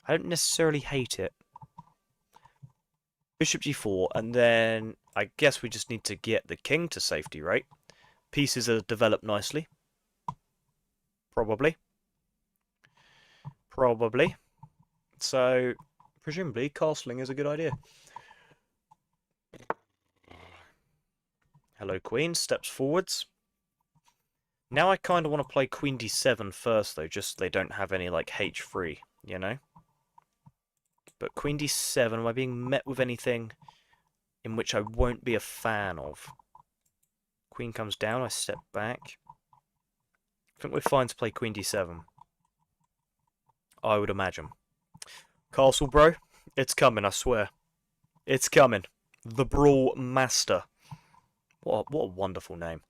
I don't necessarily hate it. Bishop g4, and then I guess we just need to get the king to safety, right? Pieces are developed nicely. Probably. Probably. So, presumably, castling is a good idea. Hello, queen. Steps forwards. Now I kind of want to play queen d7 first, though, just so they don't have any, like, h3, you know? But queen d7, am I being met with anything in which I won't be a fan of? Queen comes down, I step back. I think we're fine to play queen d7. I would imagine. Castle, bro. It's coming, I swear. It's coming. The Brawl Master. What a wonderful name.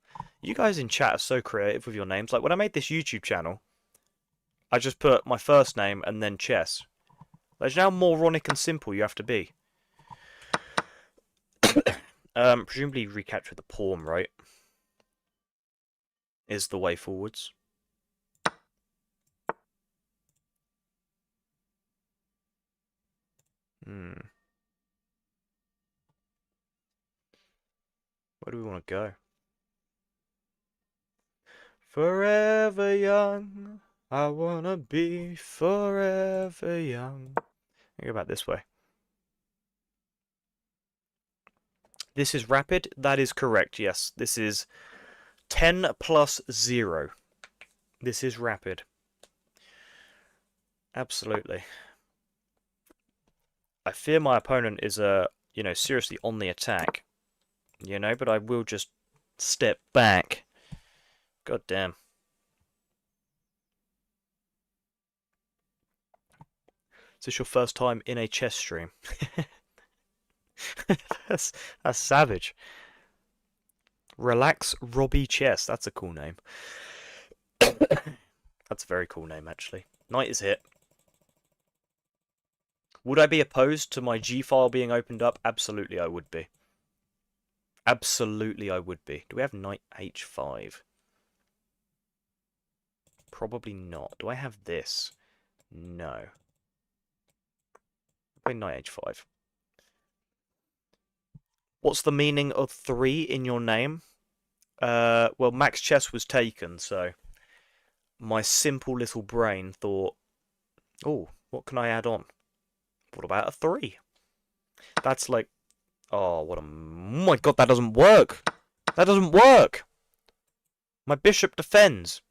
You guys in chat are so creative with your names. Like, when I made this YouTube channel, I just put my first name and then chess. That's how moronic and simple you have to be. Presumably recapture the pawn, right? Is the way forwards. Hmm. Where do we want to go? Forever young. I wanna be forever young. I go back this way. This is rapid. That is correct. Yes, this is 10 plus 0. This is rapid. Absolutely. I fear my opponent is seriously on the attack. But I will just step back. God damn. Is this your first time in a chess stream? that's savage. Relax Robbie Chess. That's a cool name. That's a very cool name, actually. Knight is hit. Would I be opposed to my G file being opened up? Absolutely, I would be. Absolutely, I would be. Do we have Knight H5? Probably not. Do I have this? No. Play Knight H5. What's the meaning of 3 in your name? Well, Max Chess was taken, so my simple little brain thought, oh, what can I add on? What about a 3? That's like, oh, oh my god, that doesn't work! That doesn't work! My bishop defends.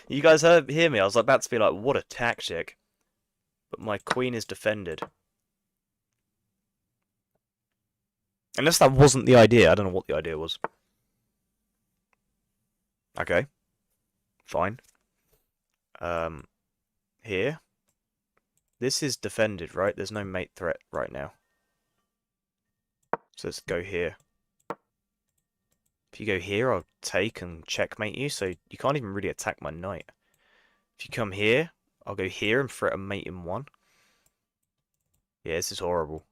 You guys hear me? I was about to be like, what a tactic. But my queen is defended. Unless that wasn't the idea. I don't know what the idea was. Okay. Fine. Here. This is defended, right? There's no mate threat right now. So let's go here. If you go here, I'll take and checkmate you, so you can't even really attack my knight. If you come here, I'll go here and threat a mate in 1. Yeah, this is horrible.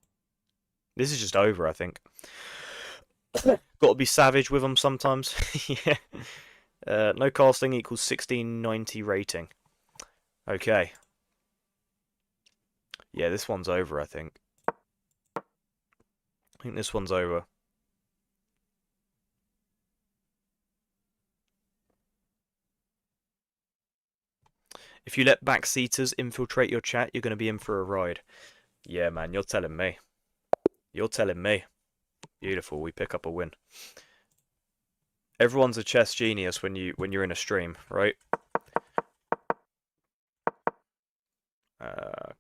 This is just over, I think. Got to be savage with them sometimes. Yeah. No casting equals 1690 rating. Okay. Yeah, this one's over, I think. I think this one's over. If you let backseaters infiltrate your chat, you're going to be in for a ride. Yeah, man, you're telling me. You're telling me. Beautiful, we pick up a win. Everyone's a chess genius when you're in a stream, right?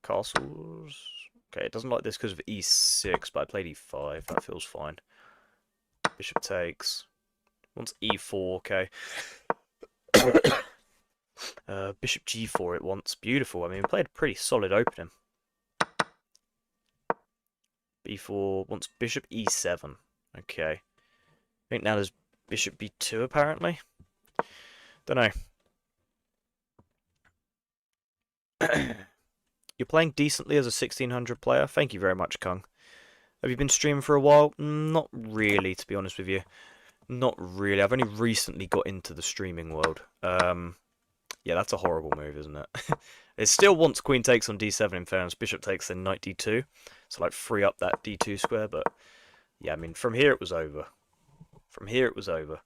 Castles. Okay, it doesn't like this because of e6, but I played e5. That feels fine. Bishop takes. Wants e4. Okay. Bishop g4 it wants. Beautiful. I mean, we played a pretty solid opening. b4 wants bishop e7. Okay. I think now there's bishop b2 apparently. Don't know. You're playing decently as a 1600 player. Thank you very much, Kung. Have you been streaming for a while? Not really, to be honest with you. Not really. I've only recently got into the streaming world. Yeah, that's a horrible move, isn't it? It still wants queen takes on d7 in fairness. Bishop takes then knight d2. So, like, free up that d2 square. But, yeah, I mean, from here it was over. From here it was over.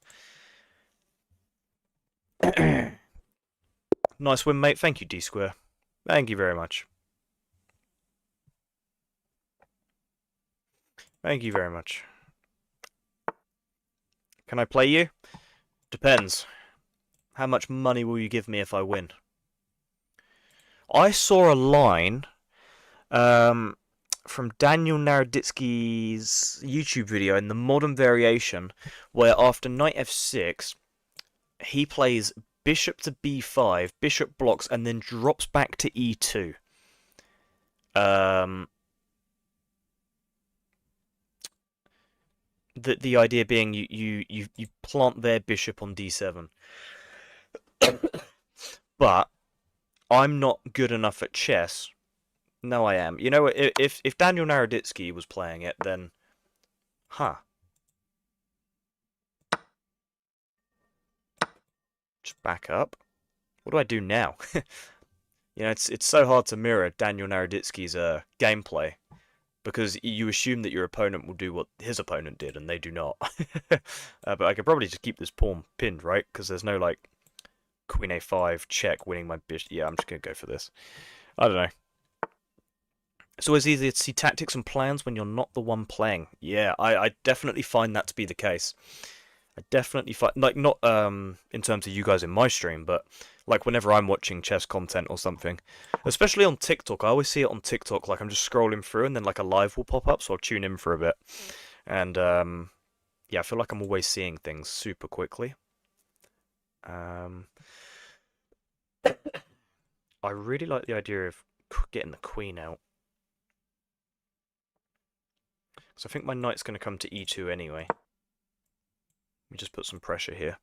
Nice win, mate. Thank you, d-square. Thank you very much. Thank you very much. Can I play you? Depends. How much money will you give me if I win? I saw a line from Daniel Naroditsky's YouTube video in the modern variation where after knight f6 he plays bishop to b5, bishop blocks, and then drops back to e2. The idea being you plant their bishop on d7. But I'm not good enough at chess. No, I am. You know, if Daniel Naroditsky was playing it, then, huh? Just back up. What do I do now? You know, it's so hard to mirror Daniel Naroditsky's gameplay because you assume that your opponent will do what his opponent did, and they do not. But I could probably just keep this pawn pinned, right? Because there's no like Queen A5 check winning my bishop. Yeah, I'm just gonna go for this. I don't know. It's always easier to see tactics and plans when you're not the one playing. Yeah, I definitely find that to be the case. I definitely find, like, not in terms of you guys in my stream, but like whenever I'm watching chess content or something, especially on TikTok, I always see it on TikTok. Like I'm just scrolling through, and then like a live will pop up, so I'll tune in for a bit. And yeah, I feel like I'm always seeing things super quickly. Um, I really like the idea of getting the queen out. So I think my knight's going to come to e2 anyway. Let me just put some pressure here.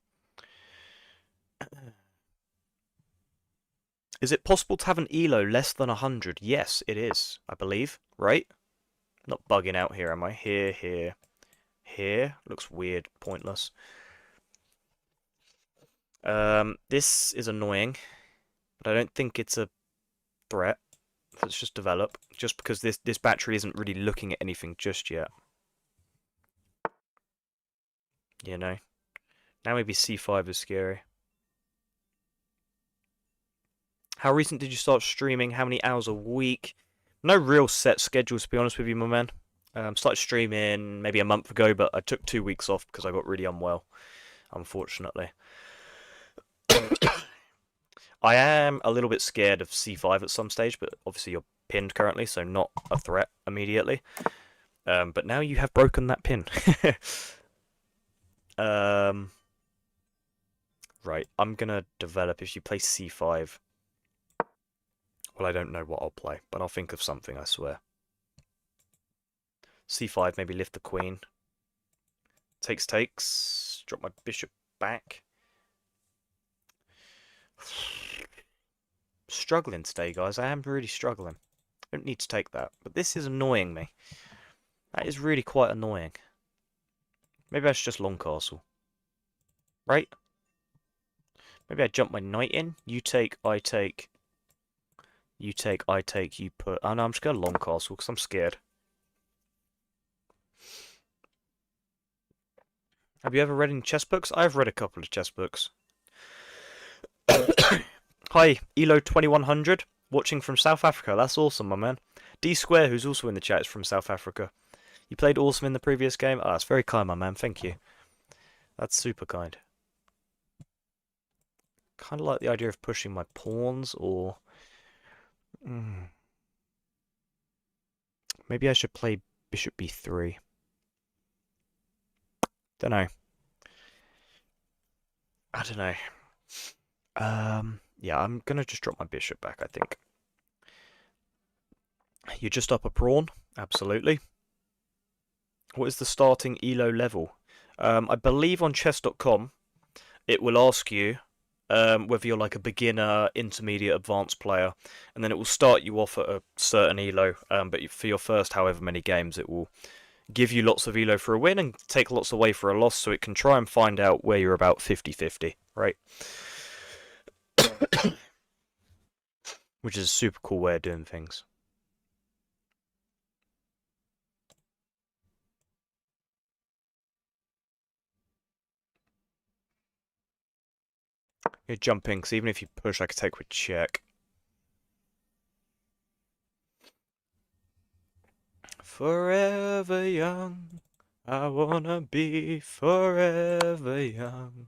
Is it possible to have an elo less than 100? Yes, it is, I believe, right? Not bugging out here, am I? Here, here, here. Looks weird, pointless. This is annoying, but I don't think it's a threat. Let's just develop, just because this battery isn't really looking at anything just yet. You know? Now maybe c5 is scary. How recent did you start streaming? How many hours a week? No real set schedule, to be honest with you, my man. Started streaming maybe a month ago, but I took 2 weeks off because I got really unwell, unfortunately. I am a little bit scared of c5 at some stage, but obviously you're pinned currently, so not a threat immediately. But now you have broken that pin. Right, I'm gonna develop if you play c5. Well, I don't know what I'll play, but I'll think of something, I swear. c5, maybe lift the queen. Takes, takes. Drop my bishop back. Struggling today, guys. I am really struggling. I don't need to take that, but this is annoying me. That is really quite annoying. Maybe I should just long castle. Right? Maybe I jump my knight in. You take, I take. You take, I take, you put... Oh no, I'm just going to long castle because I'm scared. Have you ever read any chess books? I've read a couple of chess books. Hi, Elo 2100, watching from South Africa. That's awesome, my man. D Square, who's also in the chat, is from South Africa. You played awesome in the previous game. Ah, that's very kind, my man. Thank you. That's super kind. Kind of like the idea of pushing my pawns, or... Maybe I should play bishop b3. Don't know. I don't know. Yeah, I'm gonna just drop my bishop back, I think. You're just up a pawn? Absolutely. What is the starting ELO level? I believe on chess.com it will ask you whether you're like a beginner, intermediate, advanced player, and then it will start you off at a certain ELO, but for your first however many games it will give you lots of ELO for a win and take lots away for a loss, so it can try and find out where you're about 50-50, right? Which is a super cool way of doing things. You're jumping, because even if you push, I could take with check. Forever young, I wanna be forever young.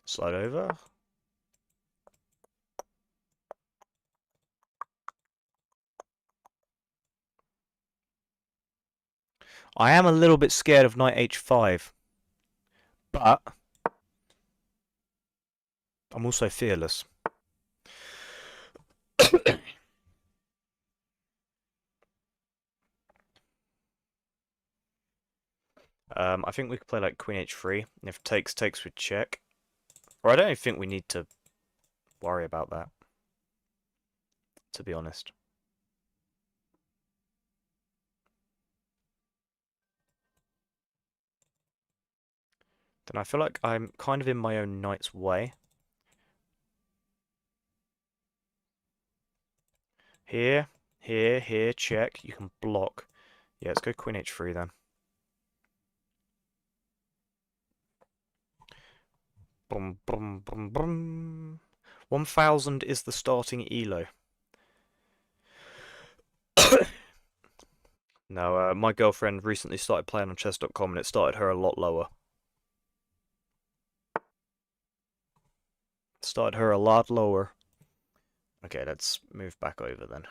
Slide over. I am a little bit scared of knight h5, but I'm also fearless. I think we could play like queen h3, and if takes, takes with check. Or I don't even think we need to worry about that, to be honest. Then I feel like I'm kind of in my own knight's way. Here, here, check. You can block. Yeah, let's go queen h3 then. Boom, boom, boom, boom. 1,000 is the starting elo. No, my girlfriend recently started playing on chess.com and it started her a lot lower. Started her a lot lower. Okay, let's move back over then.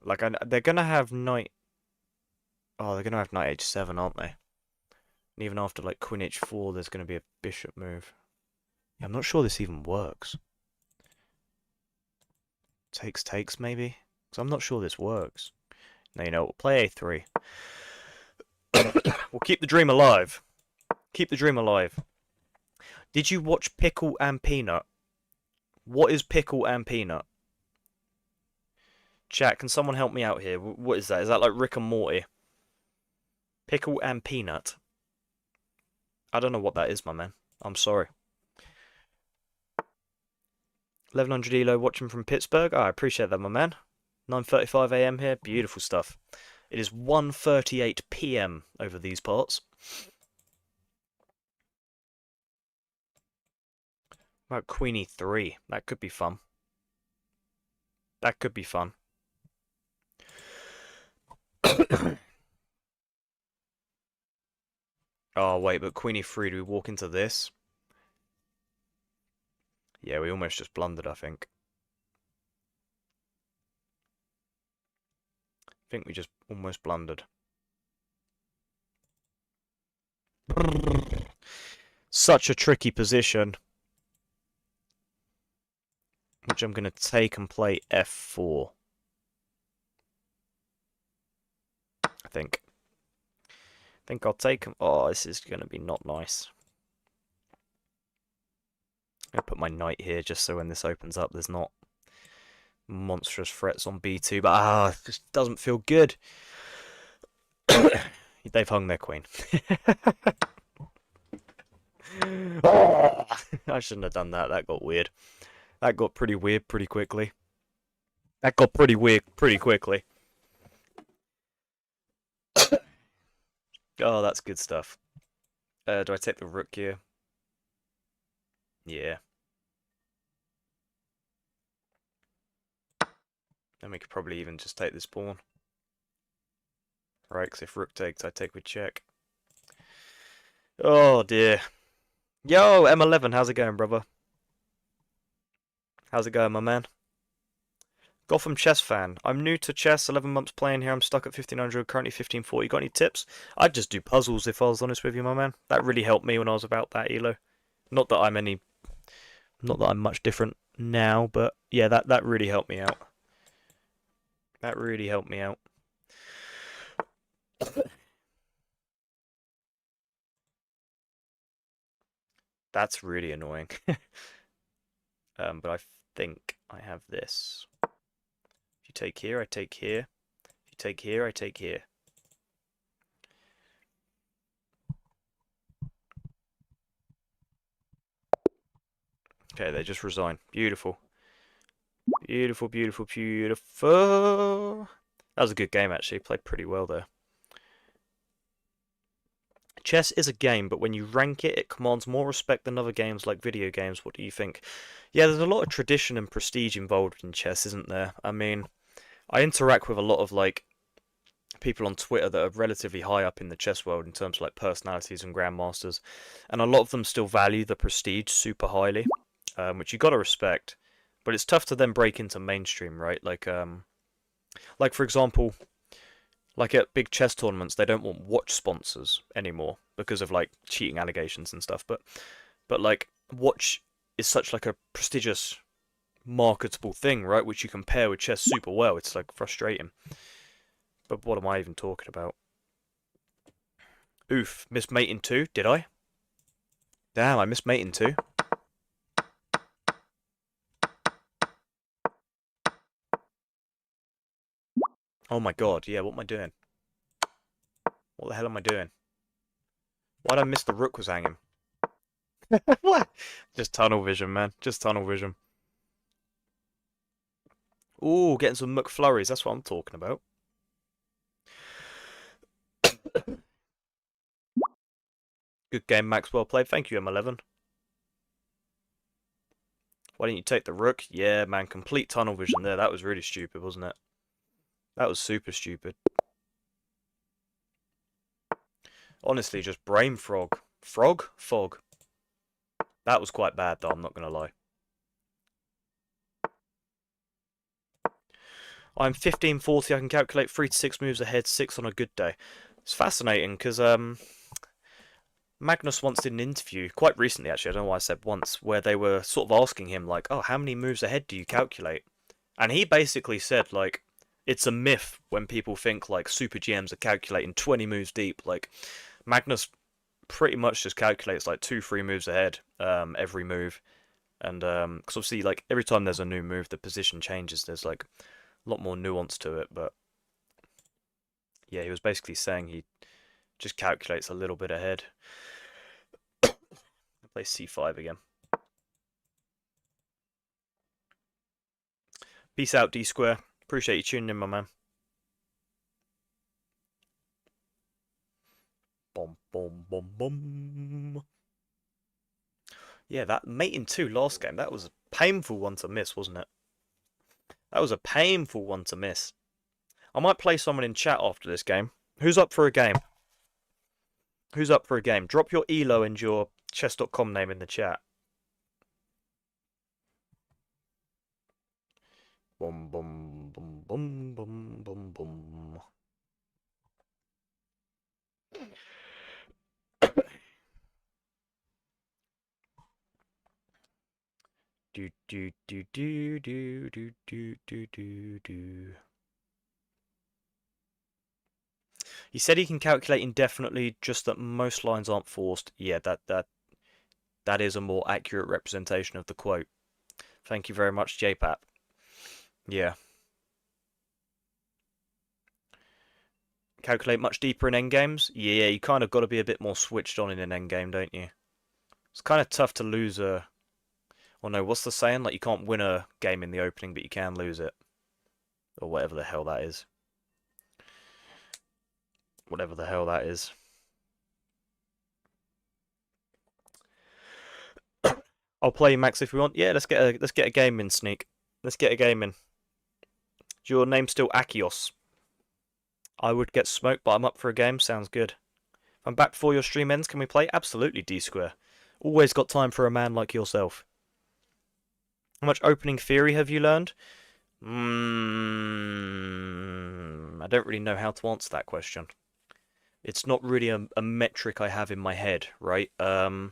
Like, they're gonna have knight... Oh, they're gonna have knight h7, aren't they? And even after, like, queen h4, there's gonna be a bishop move. Yeah, I'm not sure this even works. Takes, maybe? Because I'm not sure this works. No, you know, we'll play a3. We'll keep the dream alive. Keep the dream alive. Did you watch Pickle and Peanut? What is Pickle and Peanut? Chat, can someone help me out here? What is that? Is that like Rick and Morty? Pickle and Peanut. I don't know what that is, my man. I'm sorry. 1100 Elo watching from Pittsburgh. I appreciate that, my man. 9:35 AM here. Beautiful stuff. It is 1:38 PM over these parts. About Queen E3. That could be fun. That could be fun. Oh, wait, but Queen E3, do we walk into this? Yeah, we almost just blundered, I think. I think we just almost blundered. Such a tricky position. Which I'm going to take and play f4. I think I'll take him. Oh, this is going to be not nice. I'm going to put my knight here just so when this opens up, there's not monstrous threats on b2. But, it just doesn't feel good. They've hung their queen. Oh, I shouldn't have done that. That got weird. That got pretty weird pretty quickly. That got pretty weird pretty quickly. Oh, that's good stuff. Do I take the rook here? Yeah. Then we could probably even just take this pawn. Right, because if rook takes, I take with check. Oh, dear. Yo, M11, how's it going, brother? How's it going, my man? Gotham Chess fan. I'm new to chess, 11 months playing here. I'm stuck at 1500, currently 1540. Got any tips? I'd just do puzzles if I was honest with you, my man. That really helped me when I was about that elo. Not that I'm much different now, but yeah, that really helped me out. That really helped me out. That's really annoying. But I think I have this. If you take here, I take here. If you take here, I take here. Okay, they just resign. Beautiful. Beautiful, beautiful, beautiful. That was a good game, actually. Played pretty well there. Chess is a game, but when you rank it, it commands more respect than other games like video games. What do you think? Yeah, there's a lot of tradition and prestige involved in chess, isn't there? I mean, I interact with a lot of, like, people on Twitter that are relatively high up in the chess world in terms of, like, personalities and grandmasters, and a lot of them still value the prestige super highly, which you got to respect. But it's tough to then break into mainstream, right? Like for example, like at big chess tournaments, they don't want watch sponsors anymore because of like cheating allegations and stuff. But like watch is such like a prestigious, marketable thing, right? Which you can pair with chess super well. It's like frustrating. But what am I even talking about? Oof, missed mating too, did I? Damn, I missed mating too. Oh my god, yeah, what am I doing? What the hell am I doing? Why'd I miss the rook was hanging? What? Just tunnel vision, man. Just tunnel vision. Ooh, getting some McFlurries. That's what I'm talking about. Good game, Max. Well played. Thank you, M11. Why didn't you take the rook? Yeah, man. Complete tunnel vision there. That was really stupid, wasn't it? That was super stupid. Honestly, just brain frog. Frog? Fog. That was quite bad, though. I'm not going to lie. I'm 1540. I can calculate 3 to 6 moves ahead, 6 on a good day. It's fascinating because Magnus once did an interview, quite recently actually, I don't know why I said once, where they were sort of asking him, like, oh, how many moves ahead do you calculate? And he basically said, like, it's a myth when people think, like, super GMs are calculating 20 moves deep. Like, Magnus pretty much just calculates, like, 2, 3 moves ahead every move. And, because obviously, like, every time there's a new move, the position changes. There's, like, a lot more nuance to it, but yeah, he was basically saying he just calculates a little bit ahead. Play c5 again. Peace out, D Square. Appreciate you tuning in, my man. Boom, boom, boom, boom. Yeah, that mating 2 last game, that was a painful one to miss, wasn't it? That was a painful one to miss. I might play someone in chat after this game. Who's up for a game? Who's up for a game? Drop your Elo and your chess.com name in the chat. Boom, boom, boom, boom, boom, boom, boom. Do do do do do do do do do do. He said he can calculate indefinitely, just that most lines aren't forced. Yeah, that is a more accurate representation of the quote. Thank you very much, JPAP. Yeah. Calculate much deeper in endgames? Yeah, you kind of got to be a bit more switched on in an endgame, don't you? It's kind of tough to lose a... Or no, what's the saying? Like, you can't win a game in the opening, but you can lose it. Or whatever the hell that is. Whatever the hell that is. I'll play you, Max, if we want. Yeah, let's get a game in, Sneak. Let's get a game in. Is your name still Akios? I would get smoked, but I'm up for a game. Sounds good. If I'm back before your stream ends, can we play? Absolutely, D Square. Always got time for a man like yourself. How much opening theory have you learned? I don't really know how to answer that question. It's not really a metric I have in my head, right? But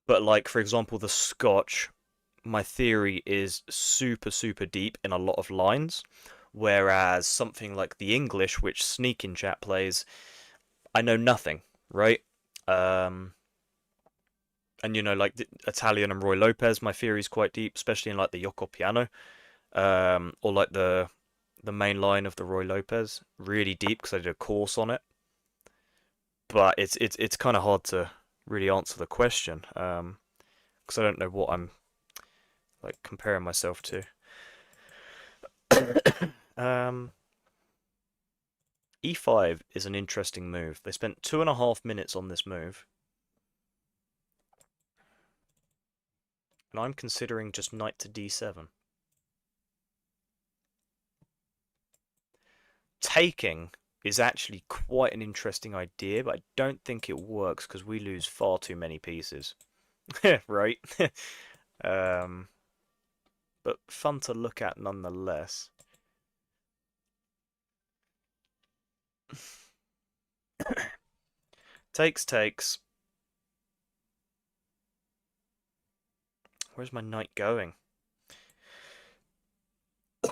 like, for example, the Scotch, my theory is super, super deep in a lot of lines, whereas something like the English, which Sneak in chat plays, I know nothing, right? Um, and you know, like the Italian and Roy Lopez, my theory is quite deep, especially in like the Yocco piano, or like the main line of the Roy Lopez, really deep because I did a course on it. But it's kind of hard to really answer the question, because I don't know what I'm like comparing myself to. E5 is an interesting move. They spent 2.5 minutes on this move. And I'm considering just knight to d7. Taking is actually quite an interesting idea, but I don't think it works because we lose far too many pieces. Right? um, but fun to look at nonetheless. Takes. Where's my knight going? I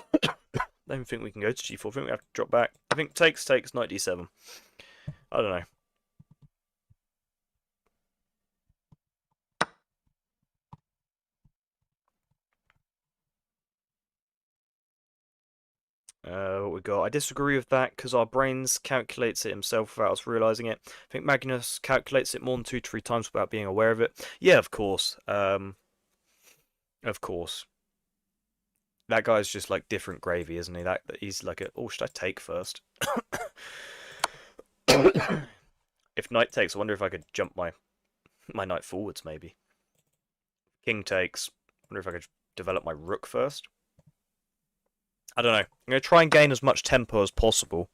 don't think we can go to g4. I think we have to drop back. I think takes, knight d7. I don't know. What we got? I disagree with that because our brains calculates it himself without us realizing it. I think Magnus calculates it more than 2 to 3 times without being aware of it. Yeah, of course. Of course. That guy's just like different gravy, isn't he? That he's like a. Oh, should I take first? If knight takes, I wonder if I could jump my knight forwards. Maybe king takes. I wonder if I could develop my rook first. I don't know. I'm gonna try and gain as much tempo as possible.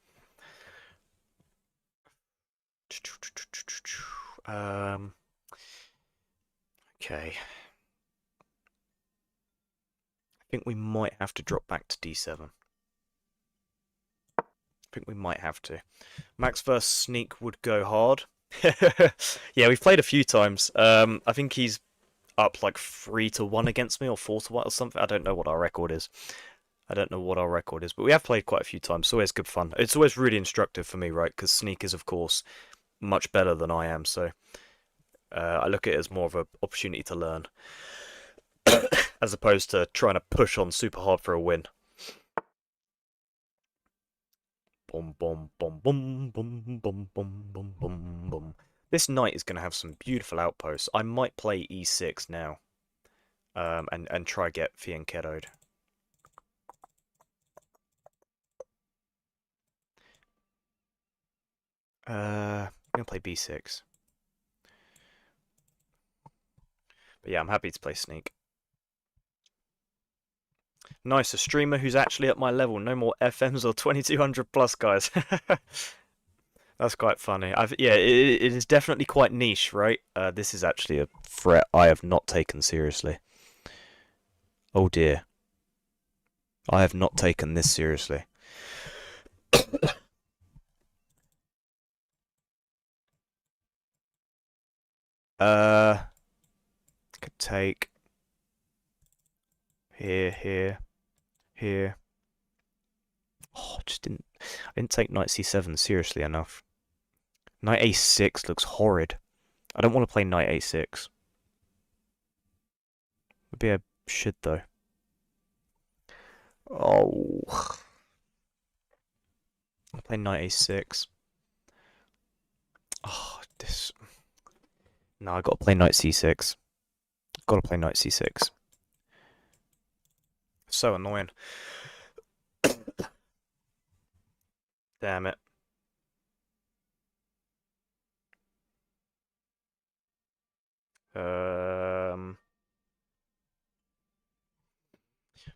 Okay. I think we might have to drop back to d7. I think we might have to. Max versus Sneak would go hard. Yeah, we've played a few times. I think he's up like 3-1 against me or 4-1 or something. I don't know what our record is. But we have played quite a few times. It's always good fun. It's always really instructive for me, right? Because Sneak is, of course, much better than I am. So I look at it as more of an opportunity to learn, as opposed to trying to push on super hard for a win. Boom, boom, boom, boom, boom, boom, boom, boom, boom, boom. This knight is going to have some beautiful outposts. I might play e6 now, and try get fianchettoed. I'm gonna play b6. But yeah, I'm happy to play Sneak. Nice, a streamer who's actually at my level. No more FMs or 2200 plus guys. That's quite funny. Yeah, it is definitely quite niche, right? This is actually a threat I have not taken seriously. Oh dear. I have not taken this seriously. Could take here, here, here. Oh, I didn't take knight c7 seriously enough. Knight a6 looks horrid. I don't want to play knight a6. Maybe I should though. Oh, I'll play knight a6. Oh, this. No, I gotta play knight c6. Gotta play knight c6. So annoying. Damn it.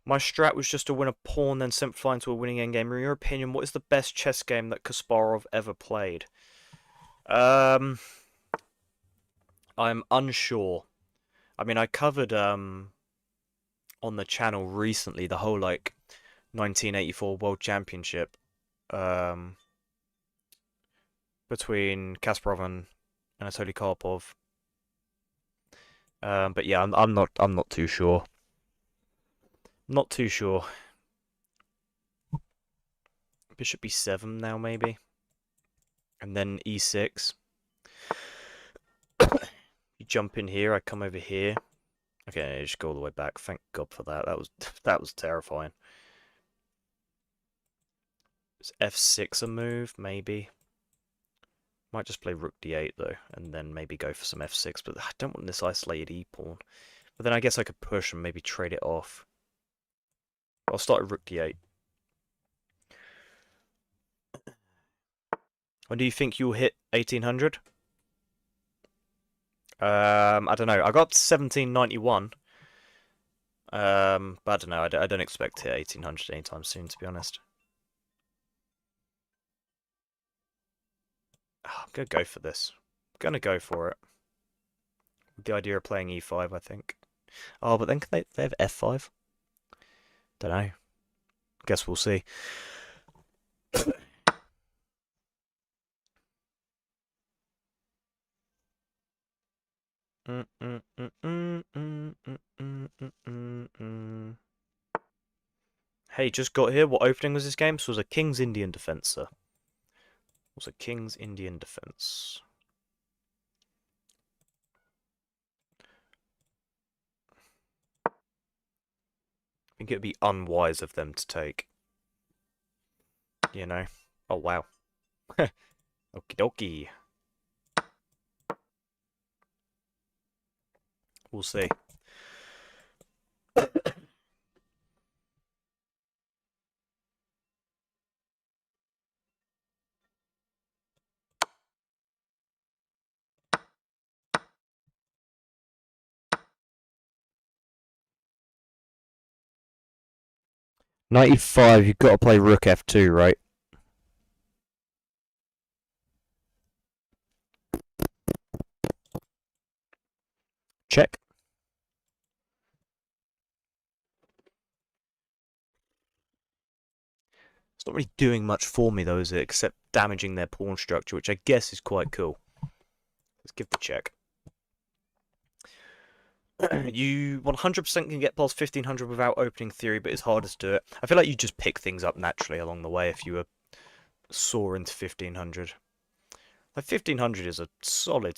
My strat was just to win a pawn, then simplify into a winning endgame. In your opinion, what is the best chess game that Kasparov ever played? I'm unsure. I mean, I covered on the channel recently the whole like 1984 World Championship between Kasparov and Anatoly Karpov. But yeah, I'm not too sure. Not too sure. Bishop b7 now maybe, and then e6. You jump in here, I come over here. Okay, I just go all the way back. Thank God for that. That was terrifying. Is f6 a move? Maybe. Might just play rook d8 though, and then maybe go for some f6. But I don't want this isolated e pawn. But then I guess I could push and maybe trade it off. I'll start at rook d8. When do you think you'll hit 1800? I don't know. I got up to 1791. But I don't know. I don't expect to hit 1800 anytime soon, to be honest. Oh, I'm gonna go for this. I'm gonna go for it. With the idea of playing e5, I think. Oh, but then can they have f5? Don't know. Guess we'll see. Hey, just got here. What opening was this game? This was a King's Indian Defence, sir. It was a King's Indian Defence. I think it would be unwise of them to take. you know. Oh, wow. Okie dokie. We'll see. Knight e5, you've got to play rook f2, right? Check. It's not really doing much for me, though, is it? Except damaging their pawn structure, which I guess is quite cool. Let's give the check. You 100% can get past 1500 without opening theory, but it's harder to do it. I feel like you just pick things up naturally along the way if you were soar into 1500. Like 1500 is a solid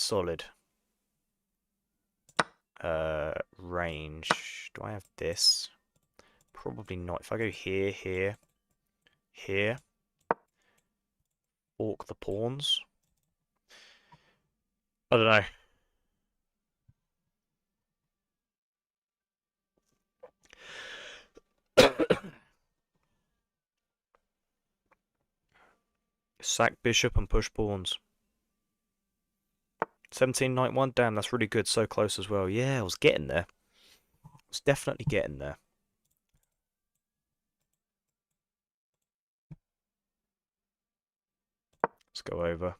range. Do I have this? Probably not. If I go here, here, fork the pawns. I don't know. Sack bishop and push pawns. 17 knight 1. Damn, that's really good. So close as well. Yeah, I was getting there. I was definitely getting there. Let's go over.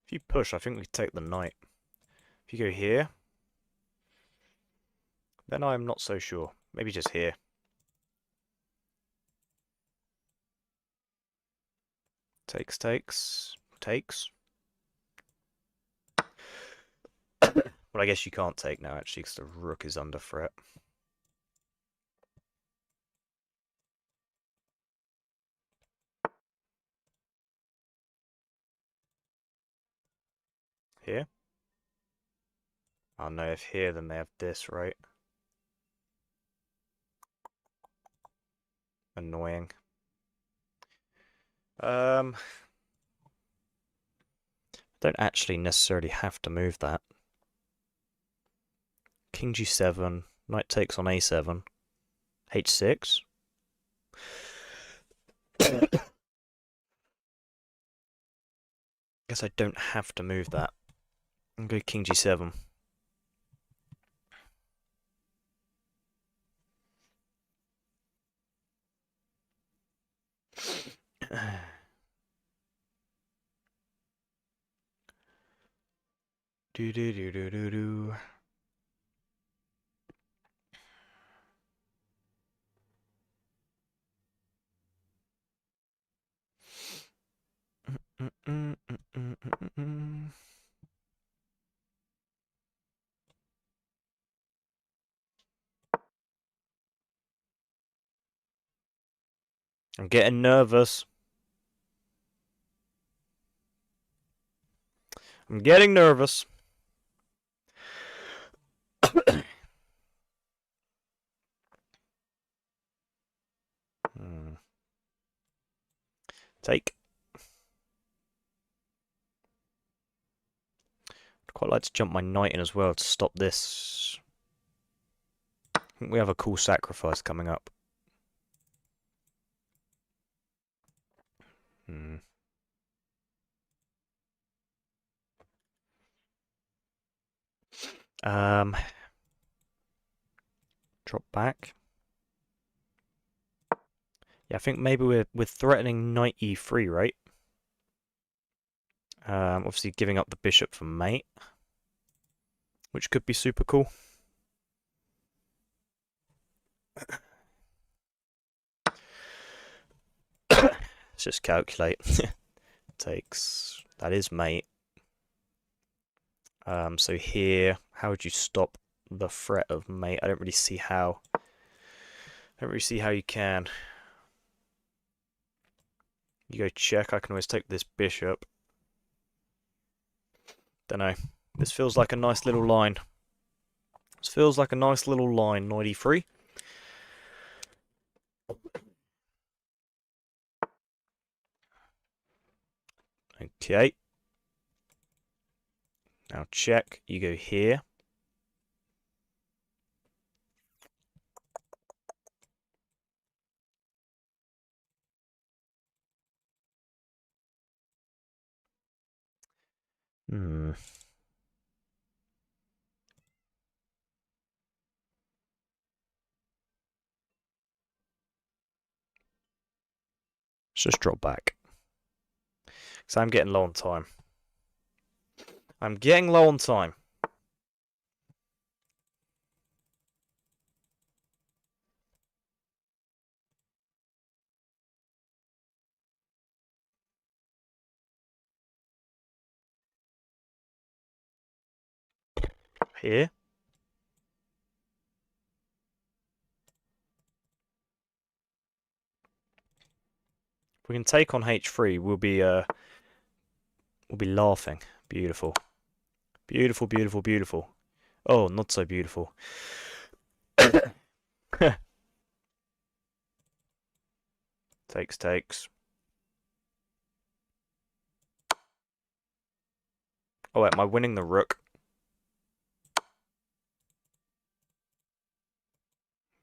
If you push, I think we take the knight. If you go here, then I'm not so sure. Maybe just here. Takes. Well, I guess you can't take now, actually, because the rook is under threat. Here? Oh no, if here, then they have this, right? Annoying. Don't actually necessarily have to move that. King g7, knight takes on a7, h6. Guess I don't have to move that. I'm going to go king g7. Do do do do do do. I'm getting nervous. I'm getting nervous. Take. I'd quite like to jump my knight in as well to stop this. I think we have a cool sacrifice coming up. Drop back. Yeah, I think maybe we're threatening knight e3, right? Obviously giving up the bishop for mate, which could be super cool. Let's just calculate. Takes. That is mate. So here, how would you stop the threat of mate? I don't really see how. I don't really see how you can. You go check. I can always take this bishop. Don't know. This feels like a nice little line. This feels like a nice little line, knight e3. Okay. Now check. You go here. Hmm. Let's just drop back. So I'm getting low on time. I'm getting low on time. Here. If we can take on h3, we'll be laughing. Beautiful. Beautiful, beautiful, beautiful. Oh, not so beautiful. Takes. Oh wait, am I winning the rook?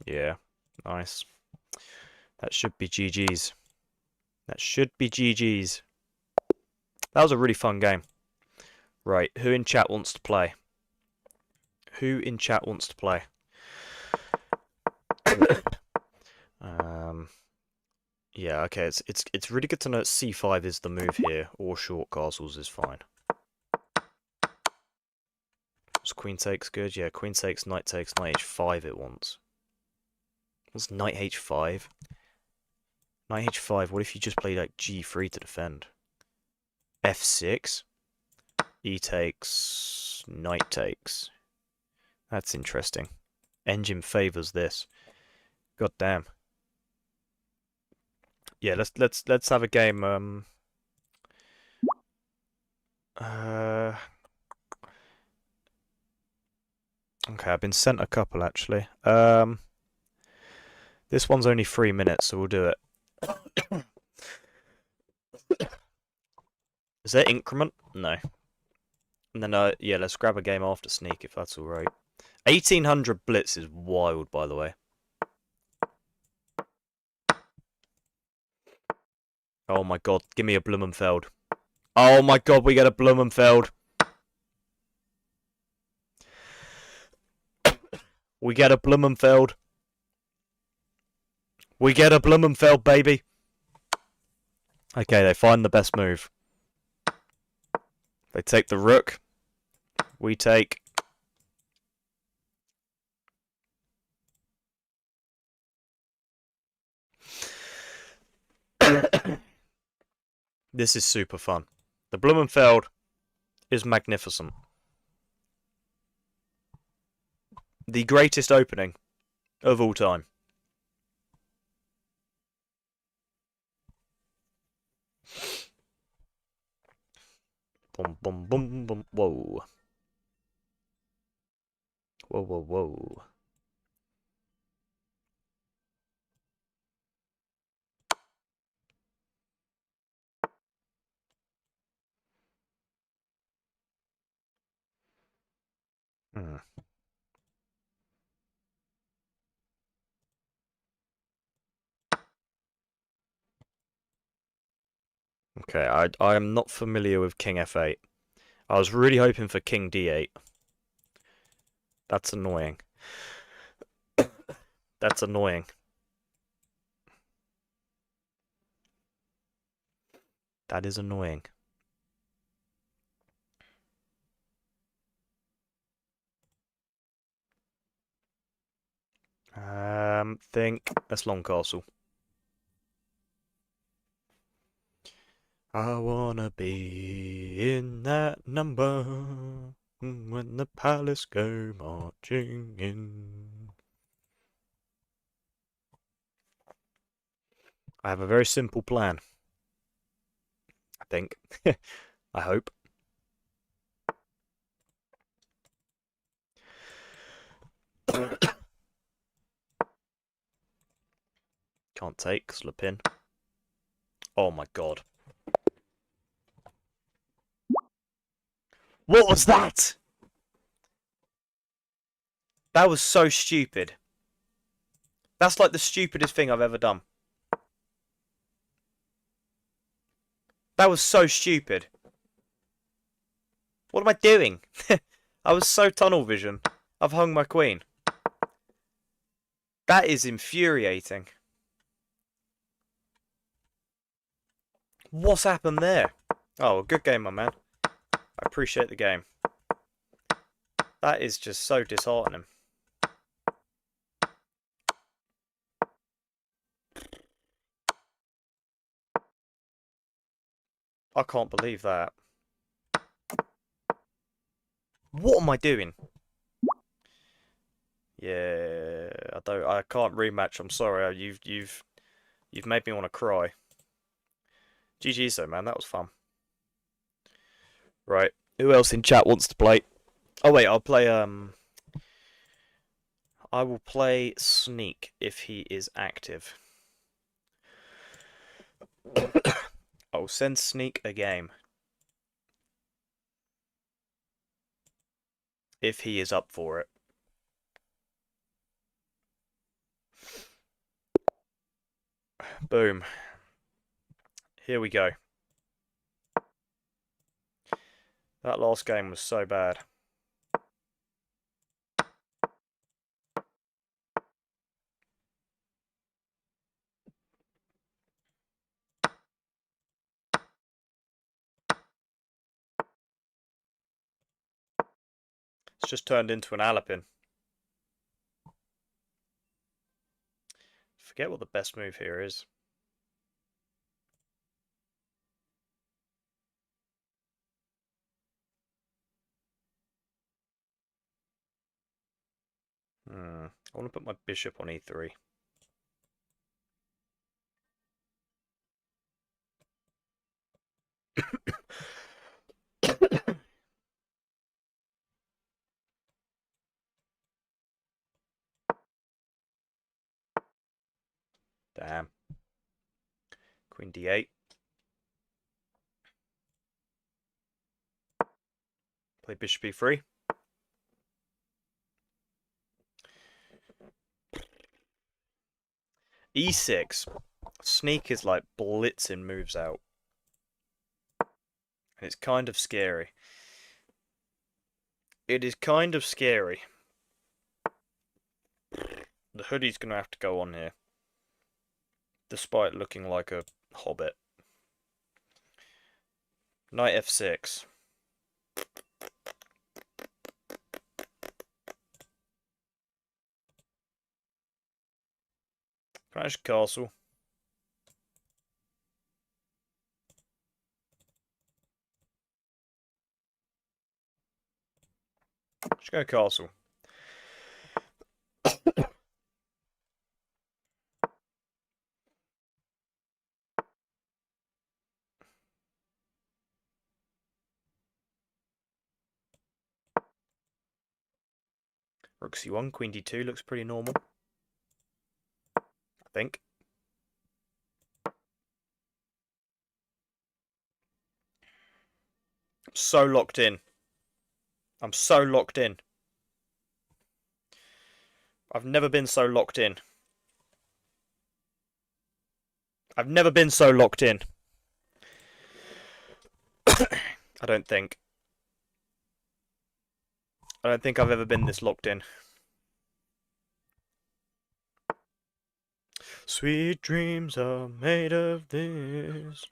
Yeah. Nice. That should be GG's. That should be GG's. That was a really fun game. Right, who in chat wants to play? Who in chat wants to play? Yeah, okay, it's really good to know that c5 is the move here, or short castles is fine. Was queen takes good? Yeah, queen takes, knight h5 it wants. What's knight h5? Knight h5, what if you just play like g3 to defend? f6? E takes, knight takes. That's interesting. Engine favours this. God damn. Yeah, let's have a game. Okay, I've been sent a couple actually. This one's only 3 minutes, so we'll do it. Is there increment? No. And then yeah, let's grab a game after sneak if that's all right. 1800 blitz is wild, by the way. Oh my god, give me a Blumenfeld. Oh my god, we get a Blumenfeld. We get a Blumenfeld. We get a Blumenfeld, baby. Okay, they find the best move. They take the rook. We take... This is super fun. The Blumenfeld is magnificent. The greatest opening of all time. Boom, boom, boom, boom. Whoa. Whoa, whoa, whoa. Hmm. Okay, I am not familiar with King f8. I was really hoping for King d8. That's annoying. That's annoying. That is annoying. Think that's long castle. I wanna be in that number when the palace go marching in. I have a very simple plan. I think. I hope. Can't take, slip in. Oh my god. What was that? That was so stupid. That's like the stupidest thing I've ever done. That was so stupid. What am I doing? I was so tunnel vision. I've hung my queen. That is infuriating. What's happened there? Oh, good game, my man. I appreciate the game. That is just so disheartening. I can't believe that. What am I doing? Yeah, I can't rematch. I'm sorry. You've made me want to cry. GG's though, man. That was fun. Right. Who else in chat wants to play? Oh wait, I will play Sneak if he is active. I'll send Sneak a game. If he is up for it. Boom. Here we go. That last game was so bad. It's just turned into an Alapin. Forget what the best move here is. I want to put my bishop on e3. Damn. Queen d8. Play bishop e3. e6. Sneak is like blitzing moves out. And it's kind of scary. It is kind of scary. The hoodie's going to have to go on here. Despite looking like a hobbit. Knight f6. Crash castle. Just go castle. Rook c1, queen d2 looks pretty normal. I think. I'm so locked in. I'm so locked in. I've never been so locked in. I've never been so locked in. I don't think. I don't think I've ever been this locked in. Sweet dreams are made of this.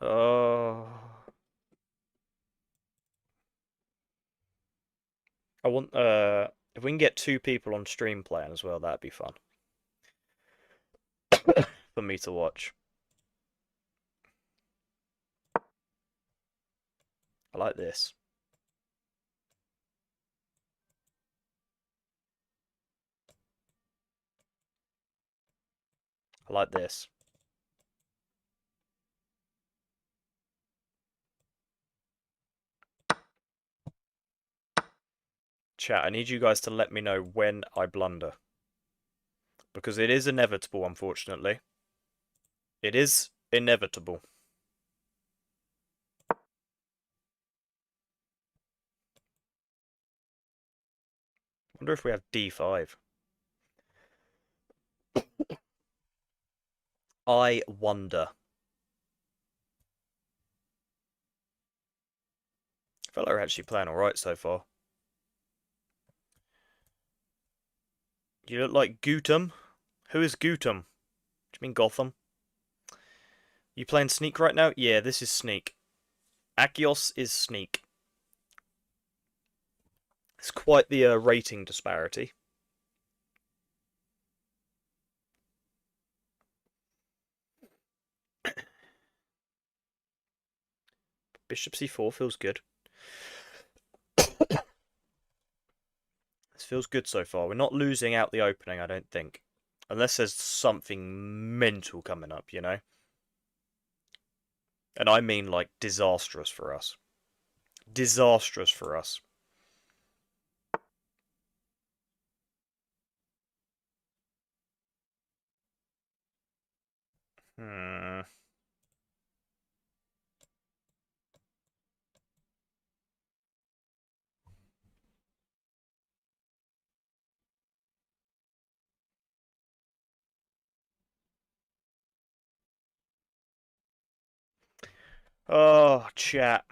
Oh. I want if we can get 2 people on stream playing as well, that'd be fun. For me to watch. I like this. I like this. Chat, I need you guys to let me know when I blunder. Because it is inevitable, unfortunately. It is inevitable. Wonder if we have d5. I wonder. I feel like we're actually playing alright so far. You look like Gutam. Who is Gutam? Do you mean Gotham? You playing Sneak right now? Yeah, this is Sneak. Agios is Sneak. It's quite the rating disparity. Bishop c4 feels good. This feels good so far. We're not losing out the opening, I don't think. Unless there's something mental coming up, you know? And I mean, like, disastrous for us. Disastrous for us. Hmm. Oh, chat.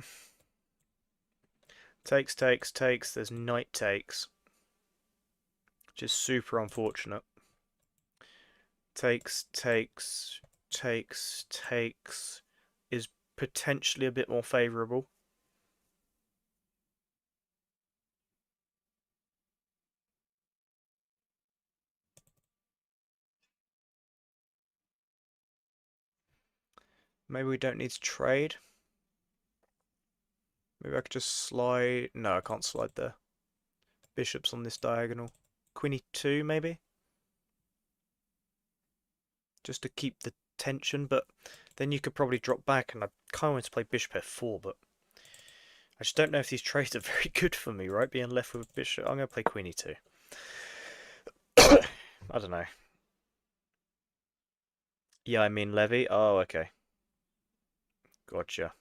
Takes, takes, takes. There's knight takes. Which is super unfortunate. Takes, takes, takes, takes is potentially a bit more favourable. Maybe we don't need to trade. Maybe I could just slide. No, I can't slide there. Bishop's on this diagonal. Queen e2, maybe? Just to keep the tension, but then you could probably drop back, and I kind of want to play bishop f4, but I just don't know if these trades are very good for me, right? Being left with bishop. I'm going to play queen e2. I don't know. Yeah, I mean Levy. Oh, okay. Gotcha.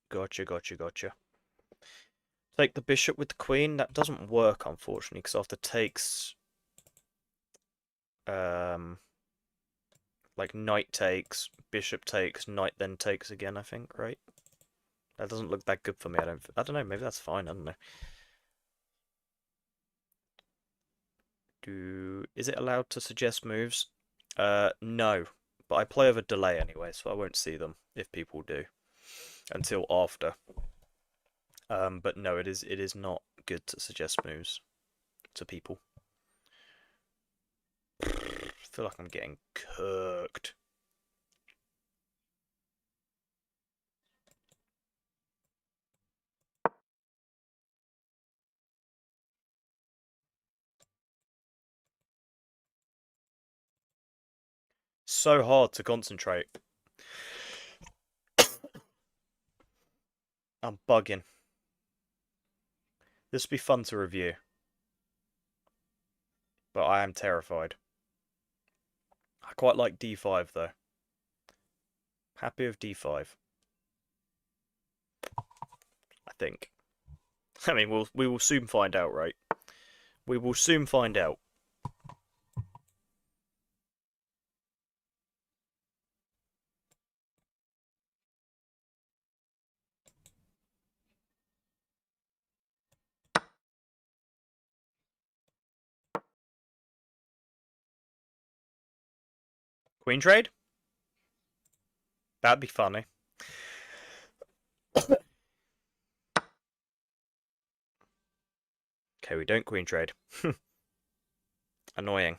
Gotcha, gotcha, gotcha. Take the bishop with the queen. That doesn't work, unfortunately, because after takes... like knight takes, bishop takes, knight then takes again, I think, right? That doesn't look that good for me. I don't know, maybe that's fine, I don't know. Is it allowed to suggest moves? No. But I play over delay anyway, so I won't see them if people do. Until after. But no, it is not good to suggest moves to people. I feel like I'm getting cooked. So hard to concentrate. I'm bugging. This would be fun to review. But I am terrified. I quite like d5 though. Happy with d5. I think. I mean, we will soon find out, right? We will soon find out. Queen trade? That'd be funny. Okay, we don't queen trade. Annoying.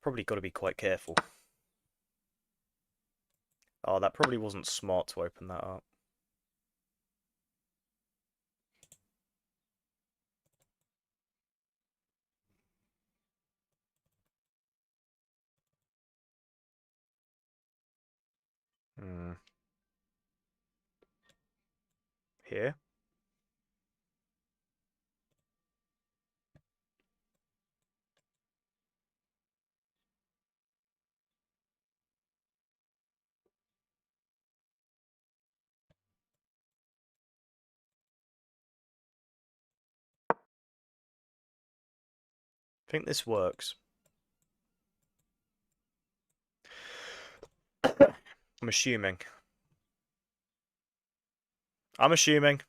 Probably got to be quite careful. Oh, that probably wasn't smart to open that up. Hmm. Here. I think this works. I'm assuming. I'm assuming.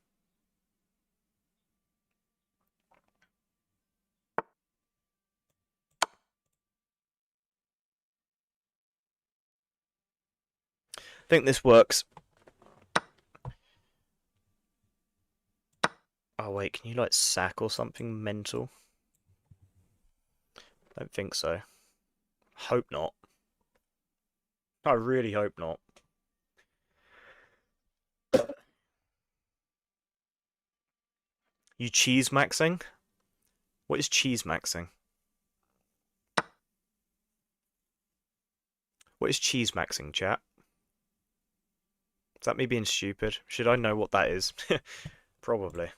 I think this works. Oh wait, can you like sack or something mental? Don't think so. Hope not. I really hope not. You cheese maxing? What is cheese maxing? What is cheese maxing, chat? Is that me being stupid? Should I know what that is? Probably.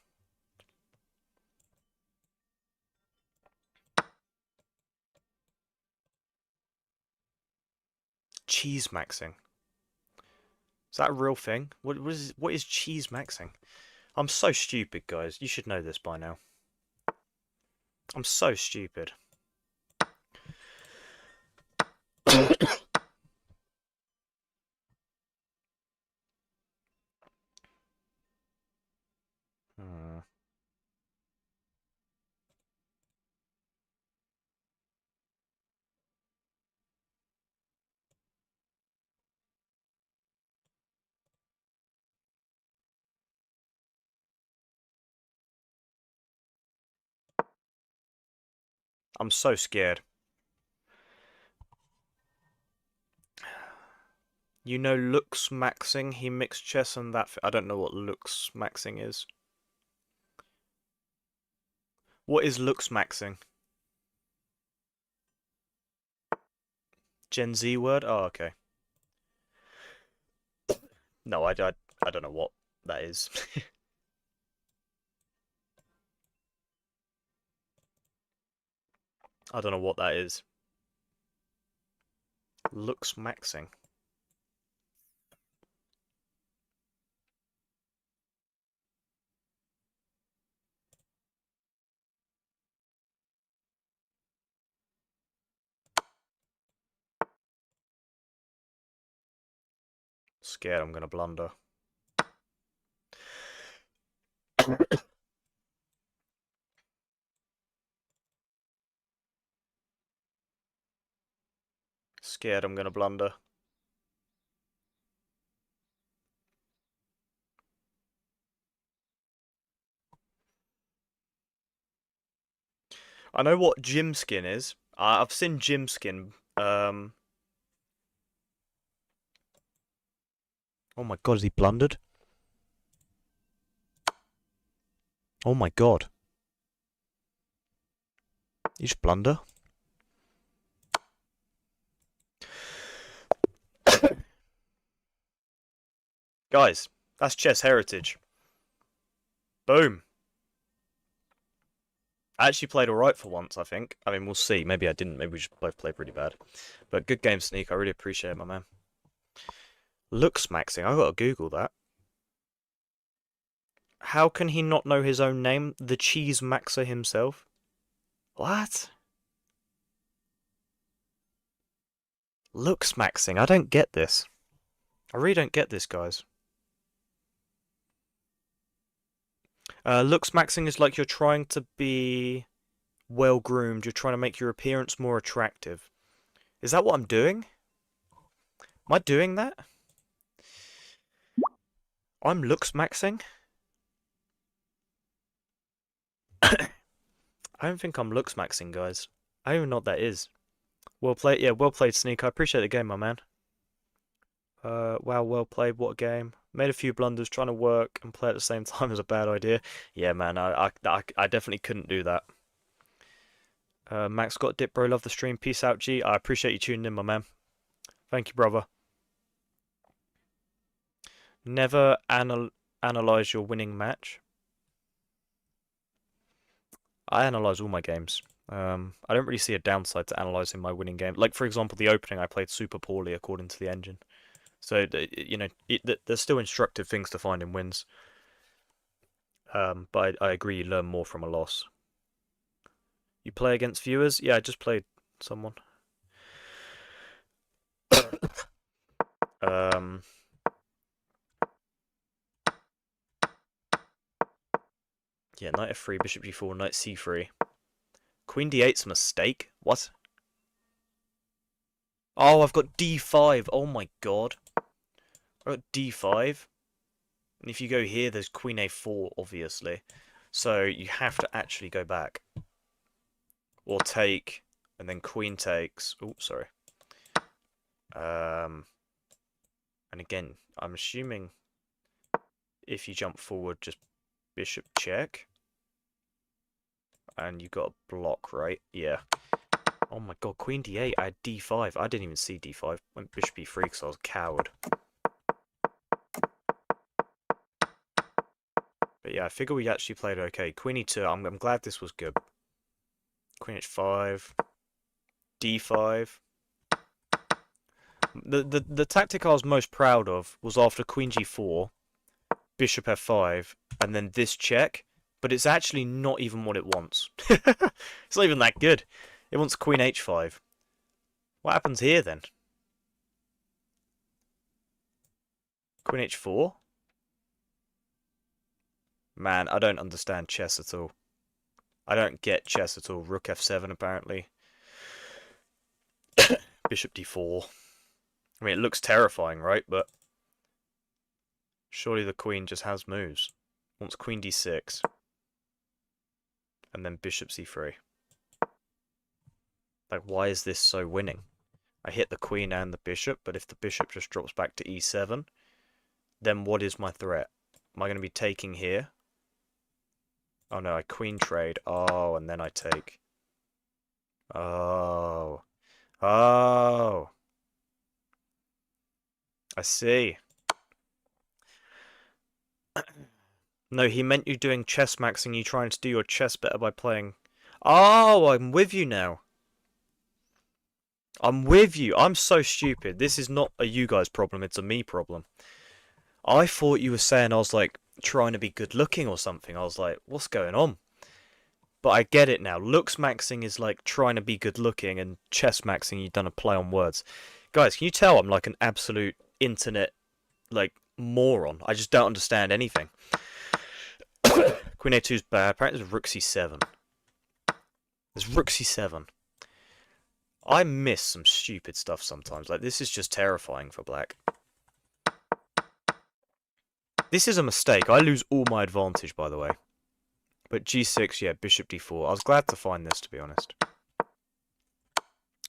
Cheese maxing. Is that a real thing? What is cheese maxing? I'm so stupid, guys. You should know this by now. I'm so stupid. Hmm. I'm so scared. You know looks maxing? He mixed chess and that. I don't know what looks maxing is. What is looks maxing? Gen Z word? Oh, okay. No, I don't know what that is. I don't know what that is. Looks maxing. Scared I'm gonna blunder. Scared I'm gonna blunder. I know what gym skin is. I've seen gym skin. Oh my god, has he blundered? Oh my god. You just blunder? Guys, that's chess heritage. Boom. I actually played alright for once, I think. I mean, we'll see. Maybe I didn't. Maybe we just both played pretty bad. But good game, Sneak. I really appreciate it, my man. Looks maxing. I gotta Google that. How can he not know his own name? The cheese maxer himself? What? Looks maxing. I don't get this. I really don't get this, guys. Looks maxing is like you're trying to be well groomed. You're trying to make your appearance more attractive. Is that what I'm doing? Am I doing that? I'm looks maxing? I don't think I'm looks maxing, guys. I don't even know what that is. Well played. Yeah, well played, Sneak. I appreciate the game, my man. Wow, well played. What a game. Made a few blunders. Trying to work and play at the same time is a bad idea. Yeah, man. I definitely couldn't do that. Max got dip, bro. Love the stream. Peace out, G. I appreciate you tuning in, my man. Thank you, brother. Never anal. analyze your winning match? I analyze all my games. I don't really see a downside to analyzing my winning game. Like, for example, the opening I played super poorly according to the engine. So, you know, there's still instructive things to find in wins. But I agree, you learn more from a loss. You play against viewers? Yeah, I just played someone. Um, yeah, knight f3, bishop g4, knight c3. Queen d8's a mistake? What? Oh, I've got d5. Oh my god. I've got d5. And if you go here, there's queen a4, obviously. So you have to actually go back. Or take, and then queen takes. Oh, sorry. And again, I'm assuming if you jump forward, just bishop check. And you got a block, right? Yeah. Oh my god, queen d8, I had d5. I didn't even see d5. Went bishop e3 because I was a coward. But yeah, I figure we actually played okay. Queen e2, I'm glad this was good. Queen h5, d5. The tactic I was most proud of was after queen g4, bishop f5, and then this check. But it's actually not even what it wants. It's not even that good. It wants queen h5. What happens here then? Queen h4? Man, I don't understand chess at all. I don't get chess at all. Rook f7 apparently. Bishop d4. I mean, it looks terrifying, right? But surely the queen just has moves. Wants queen d6. And then bishop c3. Like, why is this so winning? I hit the queen and the bishop, but if the bishop just drops back to e7, then what is my threat? Am I going to be taking here? Oh no, I queen trade. Oh, and then I take. Oh. Oh. I see. No, he meant you doing chess maxing, you trying to do your chess better by playing. Oh, I'm with you now. I'm with you. I'm so stupid. This is not a you guys problem, it's a me problem. I thought you were saying I was like trying to be good looking or something. I was like, what's going on? But I get it now. Looks maxing is like trying to be good looking, and chess maxing, you've done a play on words. Guys, can you tell I'm like an absolute internet like moron? I just don't understand anything. Queen a2 is bad. Apparently there's rook c7. There's rook c7. I miss some stupid stuff sometimes. Like, this is just terrifying for black. This is a mistake. I lose all my advantage, by the way. But g6, yeah, bishop d4. I was glad to find this, to be honest.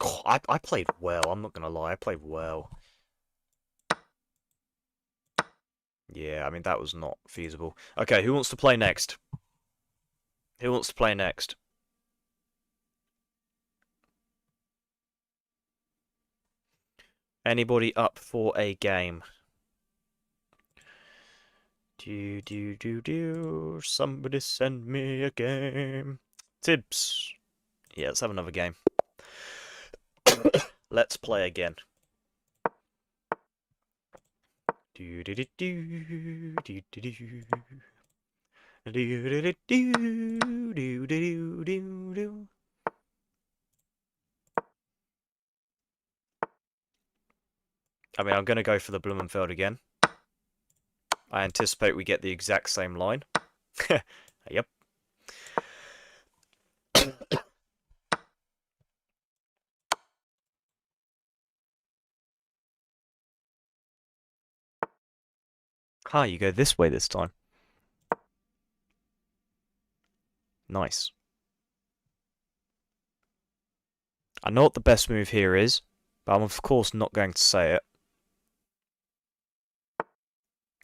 Oh, I played well. I'm not going to lie. I played well. Yeah, I mean, that was not feasible. Okay, who wants to play next? Who wants to play next? Anybody up for a game? Do. Somebody send me a game. Tibbs. Yeah, let's have another game. Let's play again. I mean, I'm going to go for the Blumenfeld again. I anticipate we get the exact same line. Yep. Ah, you go this way this time. Nice. I know what the best move here is, but I'm of course not going to say it.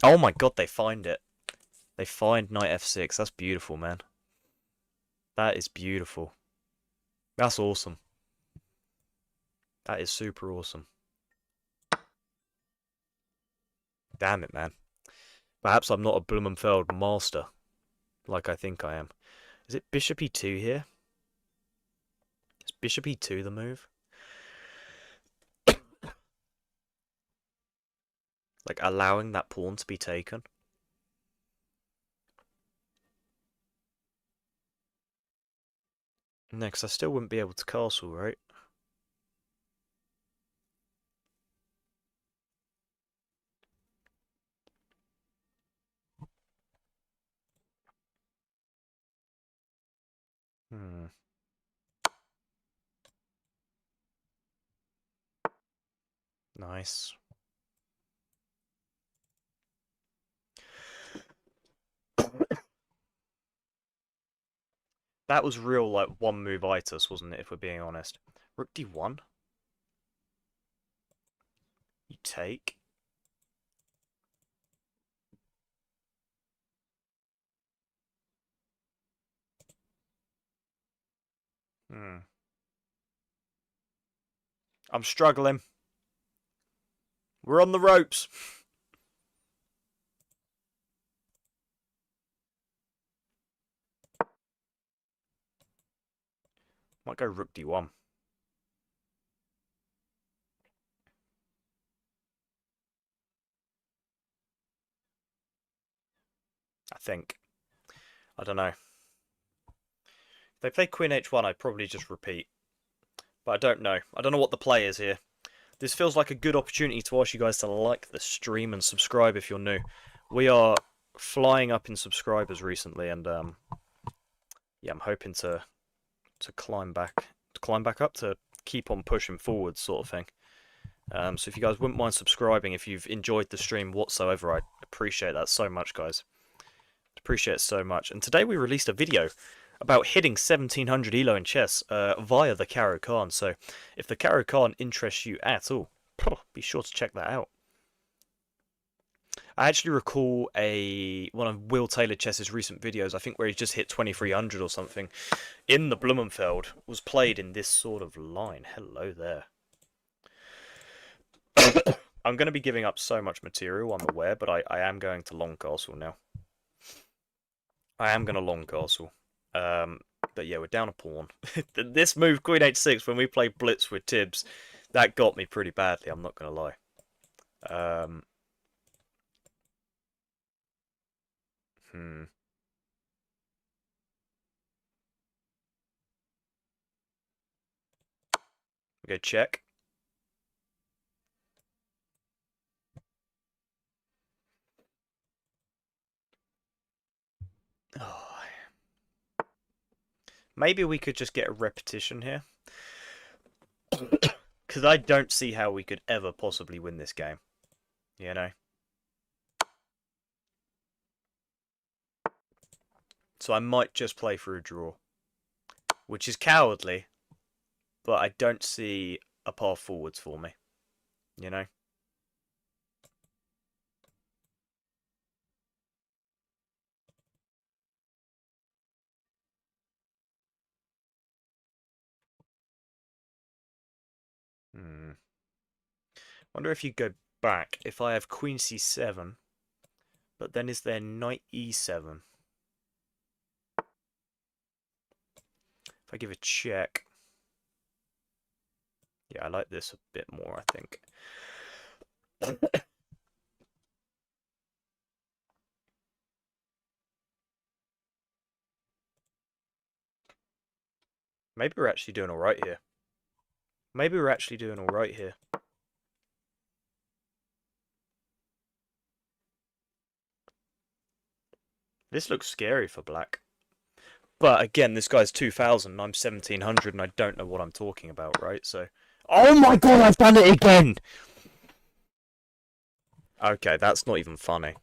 Oh my god, they find it. They find knight f6. That's beautiful, man. That is beautiful. That's awesome. That is super awesome. Damn it, man. Perhaps I'm not a Blumenfeld master, like I think I am. Is it bishop e2 here? Is bishop e2 the move? Like, allowing that pawn to be taken? Next, I still wouldn't be able to castle, right? Hmm. Nice. That was real, like, one move itis, wasn't it, if we're being honest? Rook d1? You take? Hmm. I'm struggling. We're on the ropes. Might go rook d1. I think. I don't know. If they play queen h1, I'd probably just repeat. But I don't know. I don't know what the play is here. This feels like a good opportunity to ask you guys to like the stream and subscribe if you're new. We are flying up in subscribers recently, and yeah, I'm hoping to climb back up to keep on pushing forward, sort of thing. So if you guys wouldn't mind subscribing, if you've enjoyed the stream whatsoever, I'd appreciate that so much, guys. Appreciate it so much. And today we released a video about hitting 1700 Elo in chess via the Caro-Kann. So if the Caro-Kann interests you at all, be sure to check that out. I actually recall one of Will Taylor Chess's recent videos, I think where he just hit 2300 or something, in the Blumenfeld, was played in this sort of line. Hello there. I'm going to be giving up so much material, I'm aware, but I am going to long castle now. I am going to long castle. But yeah, we're down a pawn. This move, queen h6, when we played blitz with Tibbs, that got me pretty badly, I'm not going to lie. Hmm. We go check. Oh. Maybe we could just get a repetition here. Because I don't see how we could ever possibly win this game. You know? So I might just play for a draw. Which is cowardly. But I don't see a path forwards for me. You know? Hmm. Wonder if you go back. If I have queen c7. But then is there knight e7? If I give a check. Yeah, I like this a bit more, I think. Maybe we're actually doing alright here. Maybe we're actually doing alright here. This looks scary for black. But again, this guy's 2000 and I'm 1700 and I don't know what I'm talking about, right? So. Oh my god, I've done it again! Okay, that's not even funny.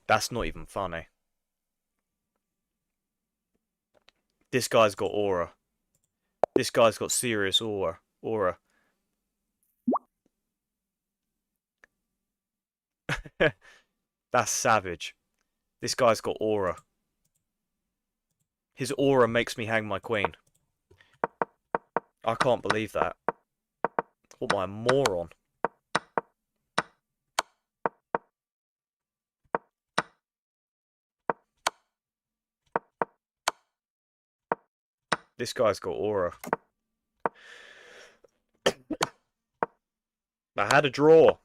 That's not even funny. This guy's got aura. This guy's got serious aura. That's savage. This guy's got aura. His aura makes me hang my queen. I can't believe that. What am I, a moron? This guy's got aura. I had a draw.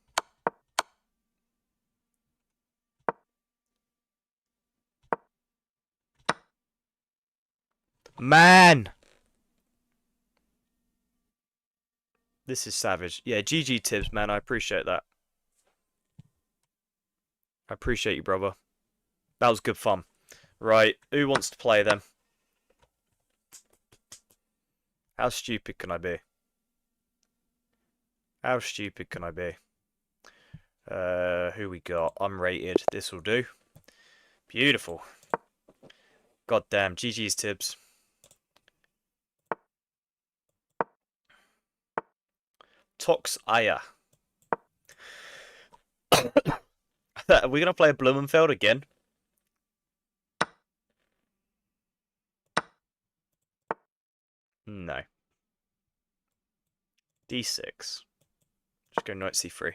Man! This is savage. Yeah, GG Tibbs, man. I appreciate that. I appreciate you, brother. That was good fun. Right, who wants to play then? How stupid can I be? How stupid can I be? Who we got? Unrated. This will do. Beautiful. Goddamn. GG's Tibbs. Tox Aya. Are we going to play a Blumenfeld again? No. D6. Just go knight c3.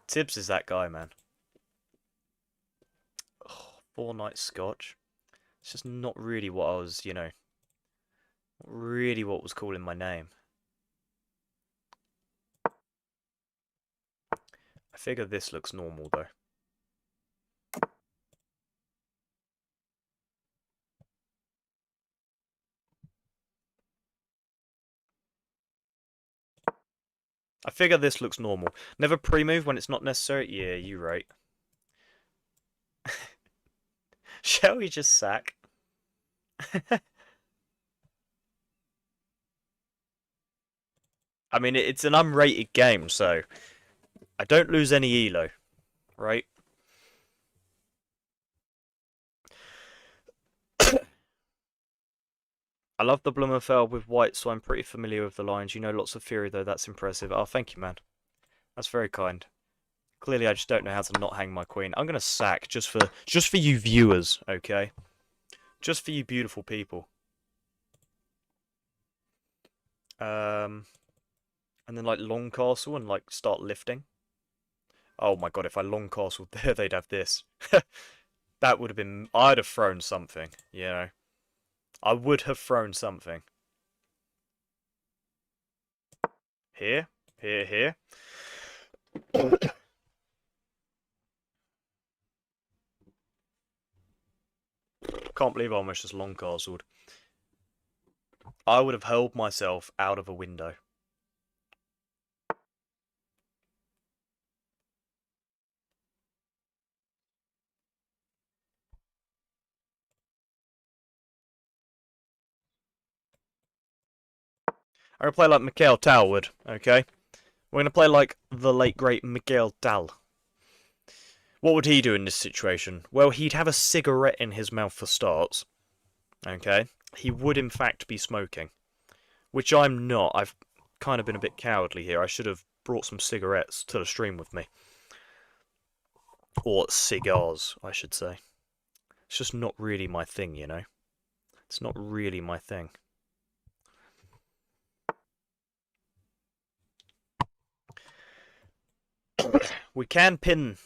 Tibbs is that guy, man. Oh, 4 knight Scotch. It's just not really what I was, not really what was calling my name. I figure this looks normal, though. I figure this looks normal. Never pre-move when it's not necessary? Yeah, you're right. Shall we just sack? I mean, it's an unrated game, so I don't lose any elo, right? I love the Blumenfeld with white, so I'm pretty familiar with the lines. You know lots of theory, though. That's impressive. Oh, thank you, man. That's very kind. Clearly, I just don't know how to not hang my queen. I'm gonna sack just for you viewers, okay? Just for you beautiful people. And then like long castle and like start lifting. Oh my god, if I long castled there, they'd have this. That would have been... I'd have thrown something, you know. I would have thrown something. Here, here, here. Can't believe I almost just long castled. I would have hurled myself out of a window. I'm going to play like Mikhail Tal would, okay? We're going to play like the late great Mikhail Tal. What would he do in this situation? Well, he'd have a cigarette in his mouth for starts. Okay? He would in fact be smoking. Which I'm not. I've kind of been a bit cowardly here. I should have brought some cigarettes to the stream with me. Or cigars, I should say. It's just not really my thing, you know? It's not really my thing. We can pin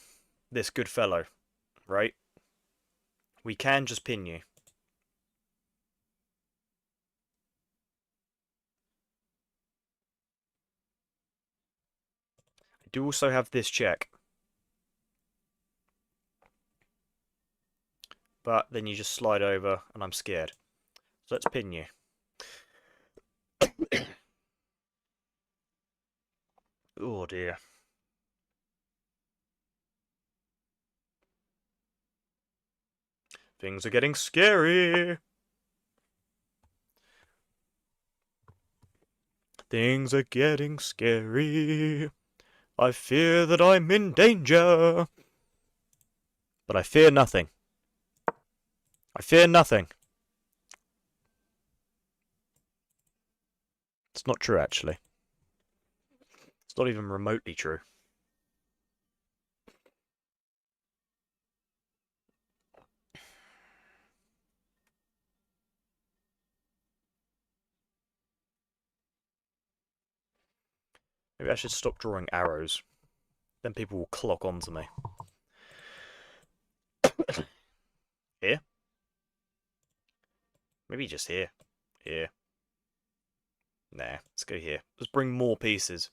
this good fellow, right? We can just pin you. I do also have this check. But then you just slide over and I'm scared. So let's pin you. Oh dear. Things are getting scary. Things are getting scary. I fear that I'm in danger. But I fear nothing. I fear nothing. It's not true, actually. It's not even remotely true. Maybe I should stop drawing arrows. Then people will clock onto me. Here. Maybe just here. Here. Nah, let's go here. Let's bring more pieces.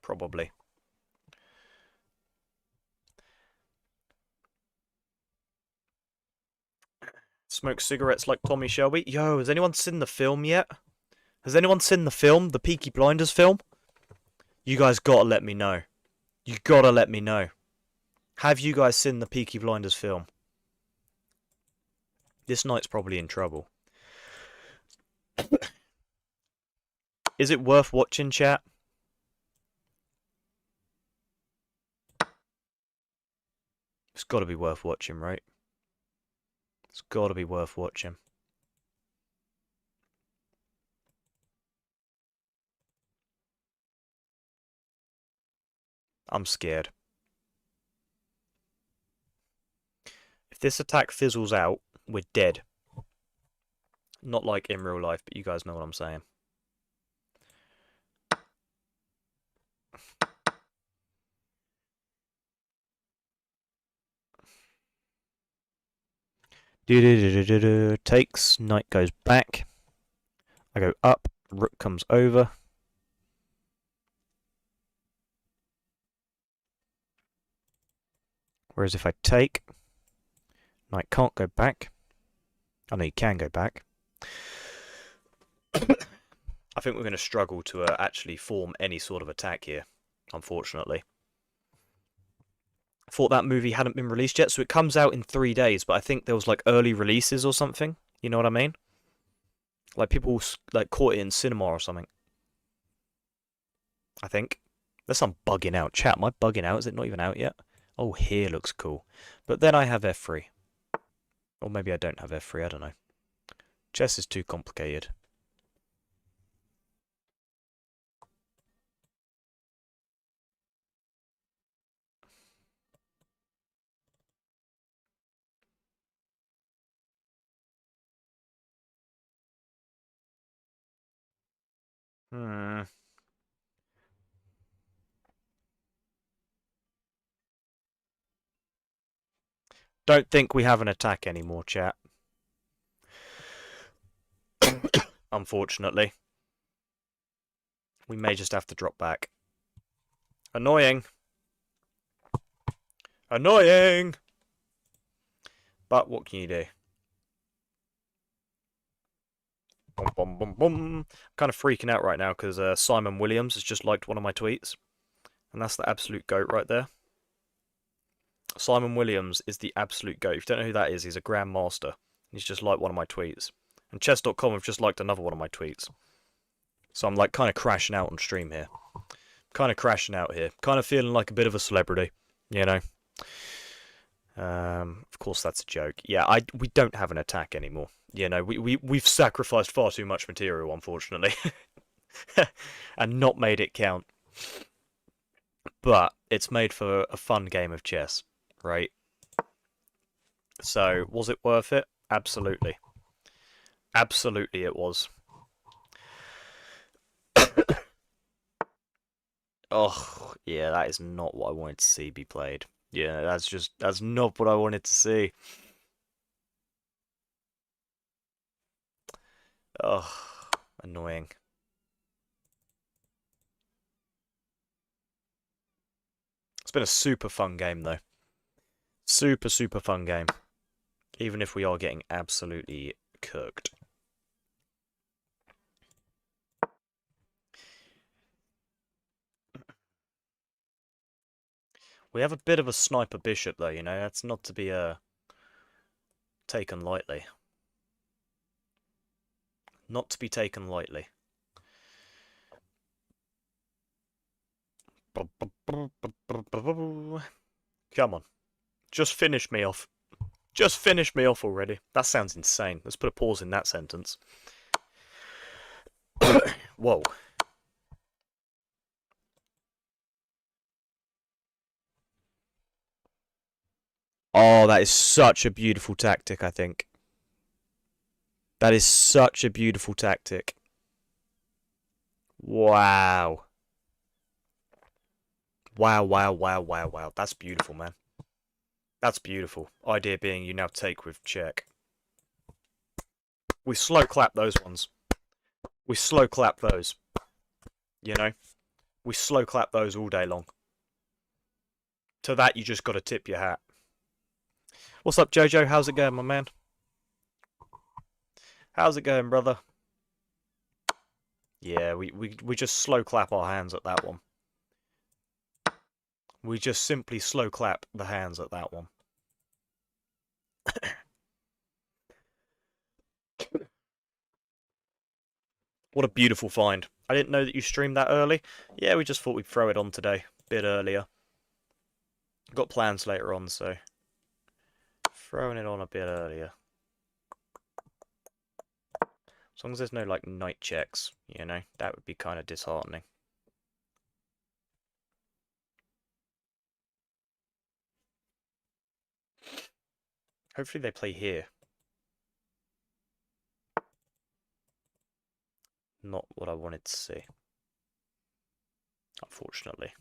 Probably. Smoke cigarettes like Tommy Shelby. Yo, has anyone seen the film yet? Has anyone seen the film? The Peaky Blinders film? You guys gotta let me know. You gotta let me know. Have you guys seen the Peaky Blinders film? This knight's probably in trouble. Is it worth watching, chat? It's gotta be worth watching, right? It's gotta be worth watching. I'm scared. If this attack fizzles out, we're dead. Not like in real life, but you guys know what I'm saying. Takes, knight goes back. I go up, rook comes over. Whereas if I take, knight can't go back. I know you can go back. I think we're going to struggle to actually form any sort of attack here, unfortunately. I thought that movie hadn't been released yet, so it comes out in 3 days, but I think there was like early releases or something. You know what I mean? Like people like caught it in cinema or something. I think. Unless I'm bugging out. Chat, am I bugging out? Is it not even out yet? Oh, here looks cool. But then I have F3. Or maybe I don't have F3, I don't know. Chess is too complicated. Hmm. Don't think we have an attack anymore, chat. Unfortunately. We may just have to drop back. Annoying. Annoying! But what can you do? Boom, boom, boom, boom. I'm kind of freaking out right now because Simon Williams has just liked one of my tweets. And that's the absolute GOAT right there. Simon Williams is the absolute GOAT. If you don't know who that is, he's a grandmaster. He's just liked one of my tweets. And chess.com have just liked another one of my tweets. So I'm like kind of crashing out on stream here. Kind of crashing out here. Kind of feeling like a bit of a celebrity, you know. Of course that's a joke. Yeah, we don't have an attack anymore. You know, we've sacrificed far too much material, unfortunately. And not made it count. But it's made for a fun game of chess, right? So, was it worth it? Absolutely. Absolutely it was. Oh, yeah, that is not what I wanted to see be played. Yeah, that's not what I wanted to see. Oh, annoying. It's been a super fun game, though. Super, super fun game. Even if we are getting absolutely cooked. We have a bit of a sniper bishop, though, you know? That's not to be taken lightly. Not to be taken lightly. Come on. Just finish me off. Just finish me off already. That sounds insane. Let's put a pause in that sentence. Whoa. Oh, that is such a beautiful tactic, I think. That is such a beautiful tactic. Wow. Wow, wow, wow, wow, wow. That's beautiful, man. That's beautiful. Idea being you now take with check. We slow clap those ones. We slow clap those. You know? We slow clap those all day long. To that, you just got to tip your hat. What's up, Jojo? How's it going, my man? How's it going, brother? Yeah, we just slow clap our hands at that one. We just simply slow clap the hands at that one. What a beautiful find. I didn't know that you streamed that early. Yeah, we just thought we'd throw it on today. A bit earlier. Got plans later on, so... throwing it on a bit earlier. As long as there's no, like, night checks, you know? That would be kind of disheartening. Hopefully they play here. Not what I wanted to see. Unfortunately.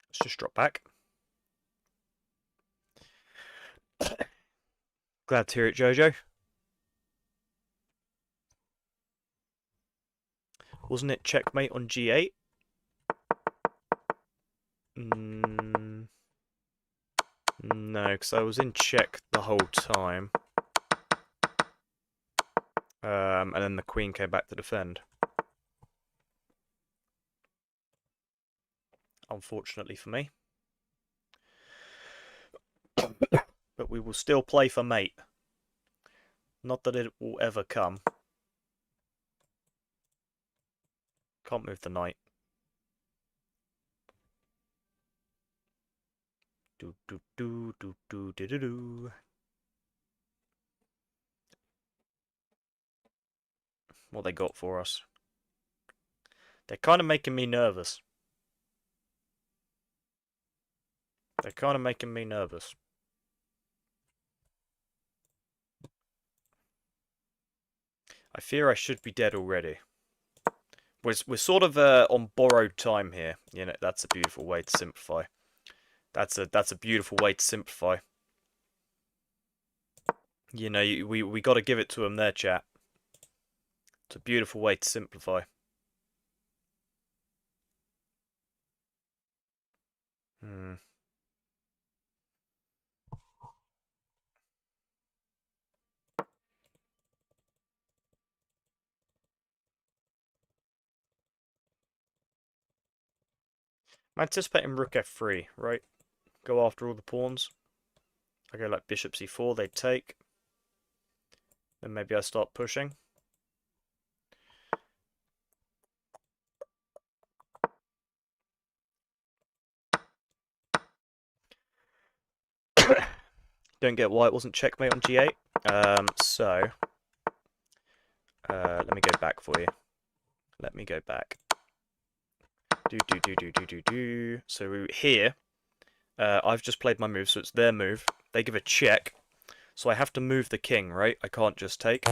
Let's just drop back. Glad to hear it, Jojo. Wasn't it checkmate on g8? No, because I was in check the whole time. And then the queen came back to defend. Unfortunately for me. But we will still play for mate. Not that it will ever come. Can't move the knight. Do do do do do do do do. What they got for us? They're kind of making me nervous. They're kind of making me nervous. I fear I should be dead already. We're sort of on borrowed time here. You know, that's a beautiful way to simplify. That's a beautiful way to simplify. You know, we got to give it to them there, chat. It's a beautiful way to simplify. I'm anticipating rook f3, right? Go after all the pawns. I go like bishop c4, they take. Then maybe I start pushing. Don't get why it wasn't checkmate on g8. Let me go back for you. Let me go back. So here, I've just played my move, so it's their move. They give a check, so I have to move the king, right? I can't just take.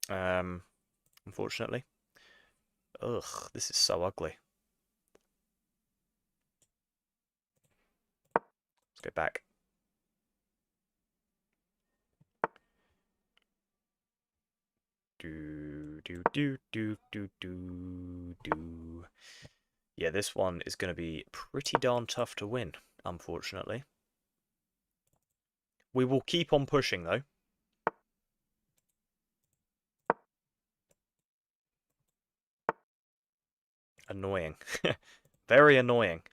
Unfortunately. Ugh, this is so ugly. Let's go back. Yeah, this one is going to be pretty darn tough to win, unfortunately. We will keep on pushing, though. Annoying. Very annoying.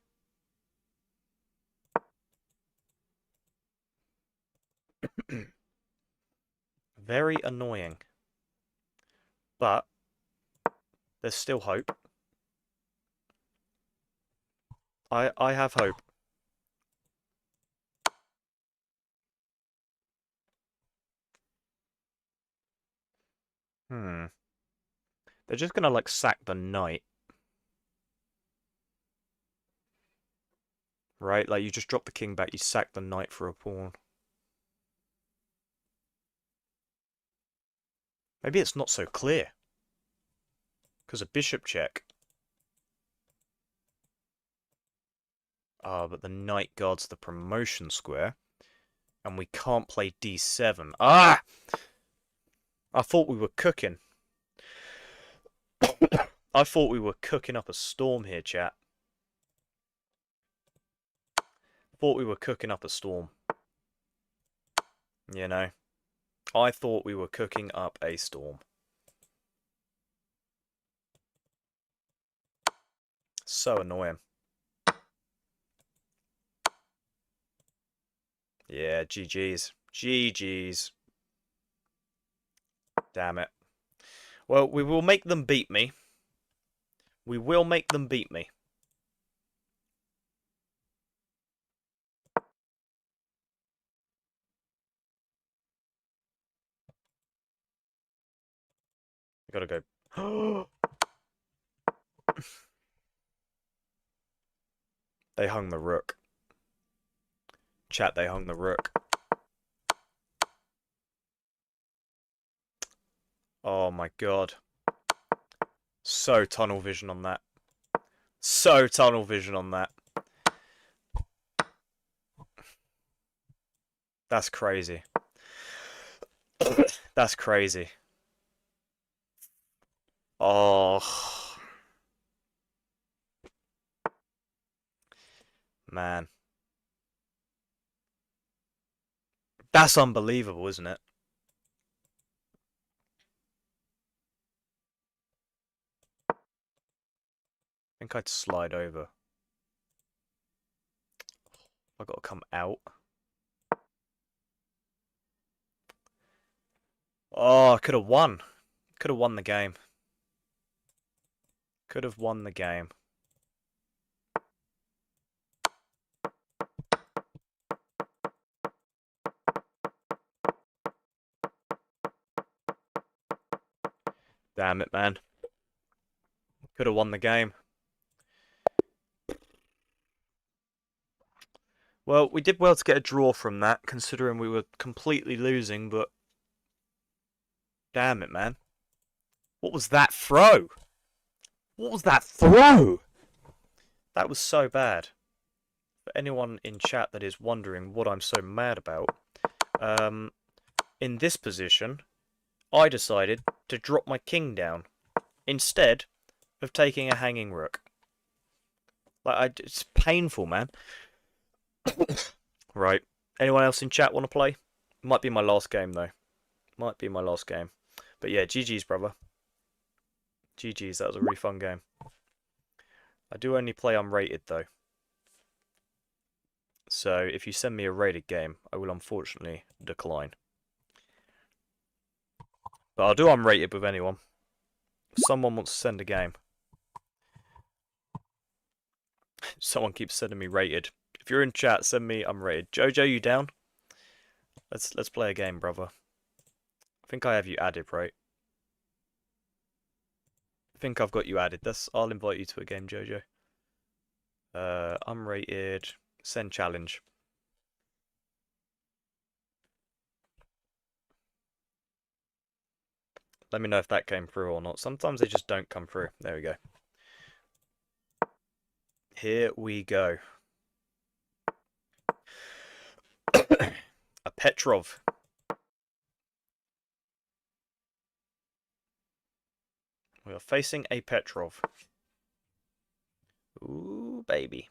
Very annoying. But there's still hope. I have hope. They're just gonna like sack the knight. right? Like, you just drop the king back, you sack the knight for a pawn. Maybe it's not so clear. Because a bishop check. Ah, but the knight guards the promotion square. And we can't play d7. Ah! I thought we were cooking. I thought we were cooking up a storm here, chat. Thought we were cooking up a storm. You know? I thought we were cooking up a storm. So annoying. Yeah, GG's. GG's. Damn it. Well, we will make them beat me. We will make them beat me. I gotta go. They hung the rook. Chat, they hung the rook. Oh my god. So tunnel vision on that. So tunnel vision on that. That's crazy. That's crazy. Oh. Man. That's unbelievable, isn't it? I think I'd slide over. I gotta come out. Oh, I could have won. Could have won the game. Could have won the game. Damn it, man. Could have won the game. Well, we did well to get a draw from that, considering we were completely losing, but... Damn it, man. What was that throw? What was that throw? That was so bad. For anyone in chat that is wondering what I'm so mad about, in this position, I decided to drop my king down instead of taking a hanging rook. Like, it's painful, man. Right. Anyone else in chat want to play? Might be my last game, though. Might be my last game. But yeah, GG's, brother. GG's, that was a really fun game. I do only play unrated, though. So if you send me a rated game, I will unfortunately decline. But I'll do unrated with anyone. If someone wants to send a game. Someone keeps sending me rated. If you're in chat, send me unrated. Jojo, you down? Let's play a game, brother. I think I have you added, right? I think I've got you added. I'll invite you to a game, Jojo. Unrated. Send challenge. Let me know if that came through or not. Sometimes they just don't come through. There we go. Here we go. A Petrov. We are facing a Petrov. Ooh, baby.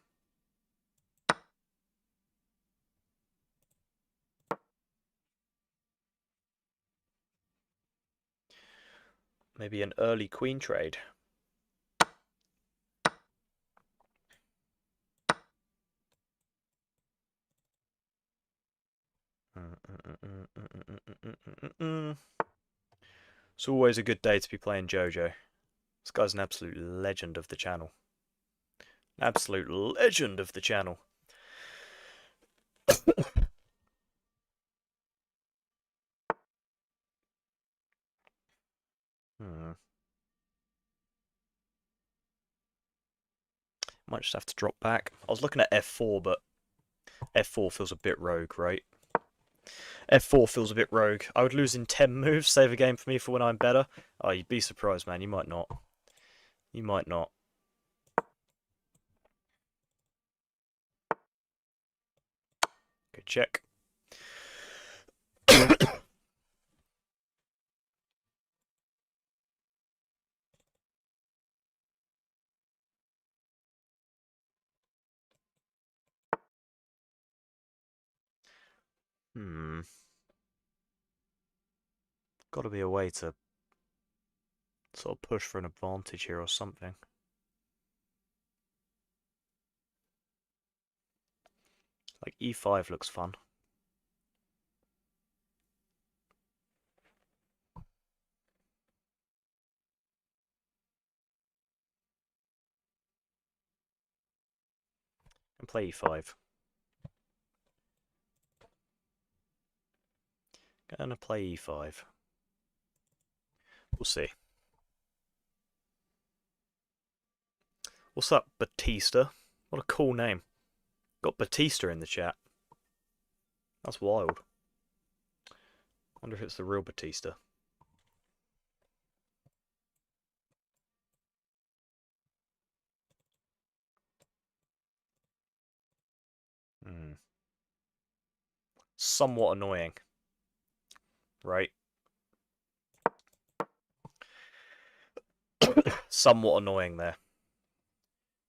Maybe an early queen trade. It's always a good day to be playing Jojo. This guy's an absolute legend of the channel. An absolute legend of the channel. Might just have to drop back. I was looking at f4, but f4 feels a bit rogue, right? f4 feels a bit rogue. I would lose in 10 moves, save a game for me for when I'm better. Oh, you'd be surprised, man. You might not. You might not. Good check. Got to be a way to sort of push for an advantage here or something. Like e5 looks fun. And play e5. Gonna play e5. We'll see. What's up, Batista? What a cool name. Got Batista in the chat. That's wild. Wonder if it's the real Batista. Somewhat annoying. Right? Somewhat annoying there.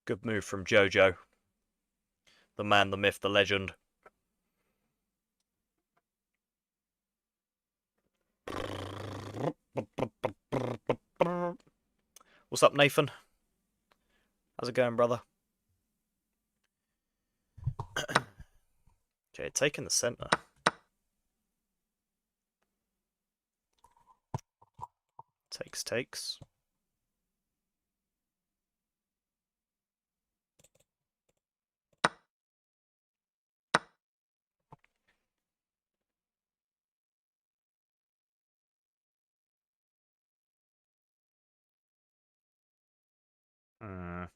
Good move from Jojo. The man, the myth, the legend. What's up, Nathan? How's it going, brother? Okay, taking the center. Takes. I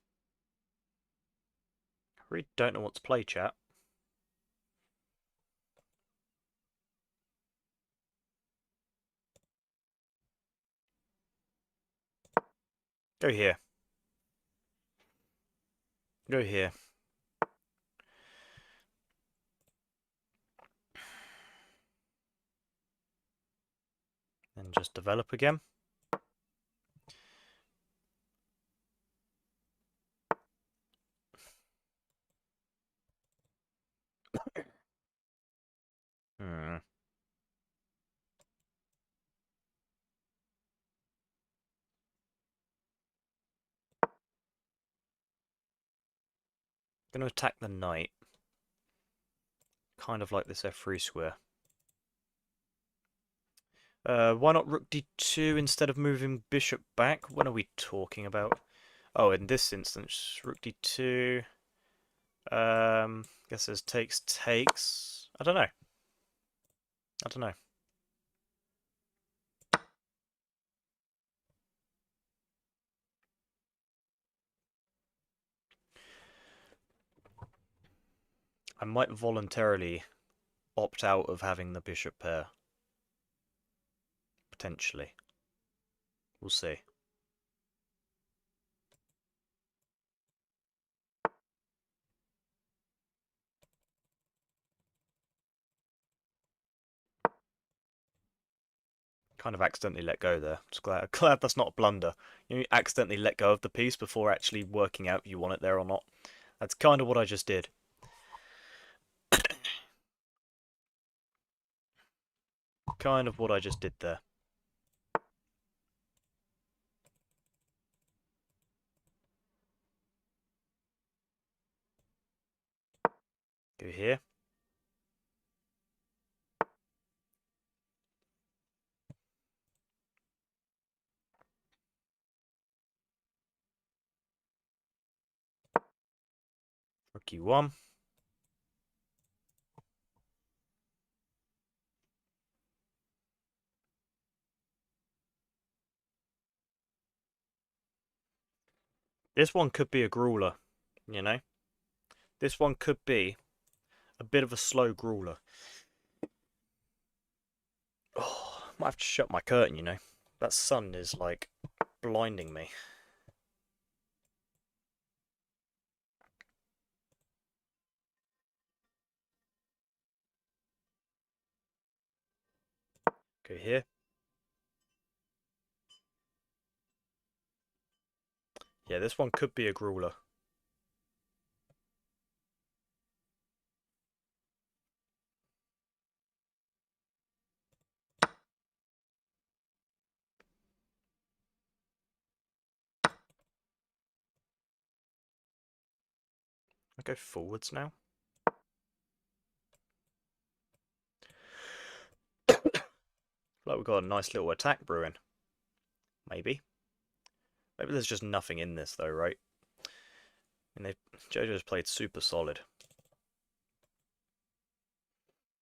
really don't know what to play, chat. Go here. Go here. And just develop again. Gonna attack the knight. Kind of like this f3 square. Why not rook d2 instead of moving bishop back? What are we talking about? Oh, in this instance, rook d2. Guess there's takes. I don't know. I might voluntarily opt out of having the bishop pair. Potentially. We'll see. Kind of accidentally let go there. Just glad that's not a blunder. You accidentally let go of the piece before actually working out if you want it there or not. That's kind of what I just did. Kind of what I just did there. Go here. Rook e1. This one could be a grueler. You know? This one could be a bit of a slow grueler. Oh, I might have to shut my curtain, you know? That sun is, like, blinding me. Go here. Yeah, this one could be a grueler. I go forwards now. Like we've got a nice little attack brewing. Maybe. Maybe there's just nothing in this though, right? I mean, JoJo's played super solid.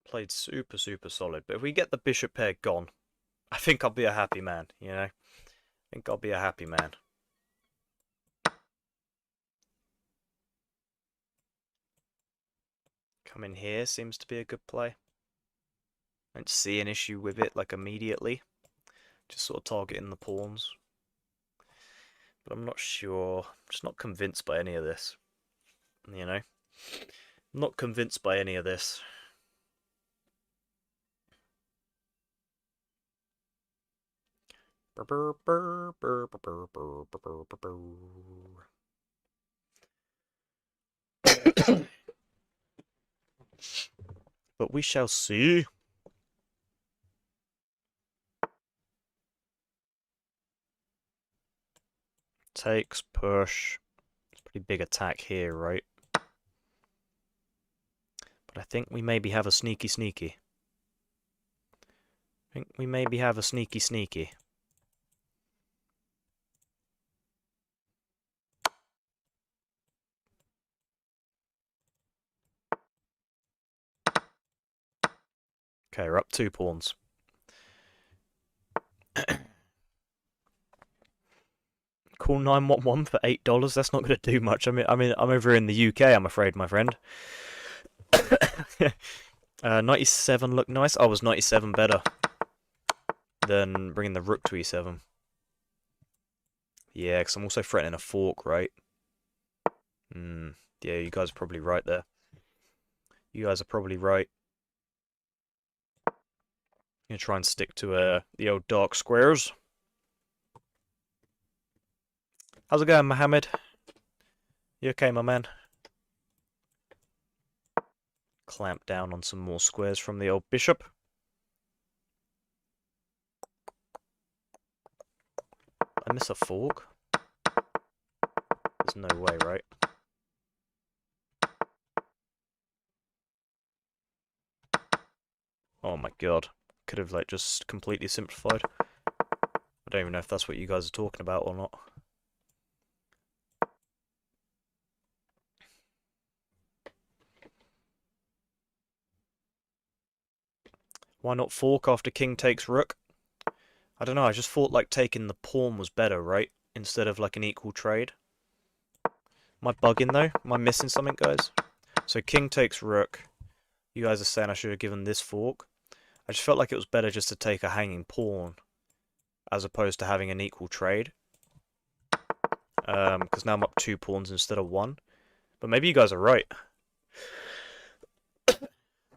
Played super, super solid. But if we get the bishop pair gone, I think I'll be a happy man, you know? I think I'll be a happy man. Come in here seems to be a good play. I don't see an issue with it, like, immediately. Just sort of targeting the pawns. But I'm not sure. I'm just not convinced by any of this. You know? I'm not convinced by any of this. But we shall see. Takes, push. It's a pretty big attack here, right? But I think we maybe have a sneaky sneaky. I think we maybe have a sneaky sneaky. Okay, we're up 2 pawns. Call 911 for $8. That's not going to do much. I'm over in the UK. I'm afraid, my friend. 97 look nice. I was 97 better than bringing the rook to e7. Yeah, because I'm also threatening a fork, right? Yeah, you guys are probably right there. You guys are probably right. I'm gonna try and stick to the old dark squares. How's it going, Mohammed? You okay, my man? Clamp down on some more squares from the old bishop. I miss a fork? There's no way, right? Oh my god. Could have, like, just completely simplified. I don't even know if that's what you guys are talking about or not. Why not fork after king takes rook? I don't know, I just thought, like, taking the pawn was better, right? Instead of, like, an equal trade. Am I bugging, though? Am I missing something, guys? So king takes rook. You guys are saying I should have given this fork. I just felt like it was better just to take a hanging pawn as opposed to having an equal trade. Because now I'm up 2 pawns instead of 1. But maybe you guys are right.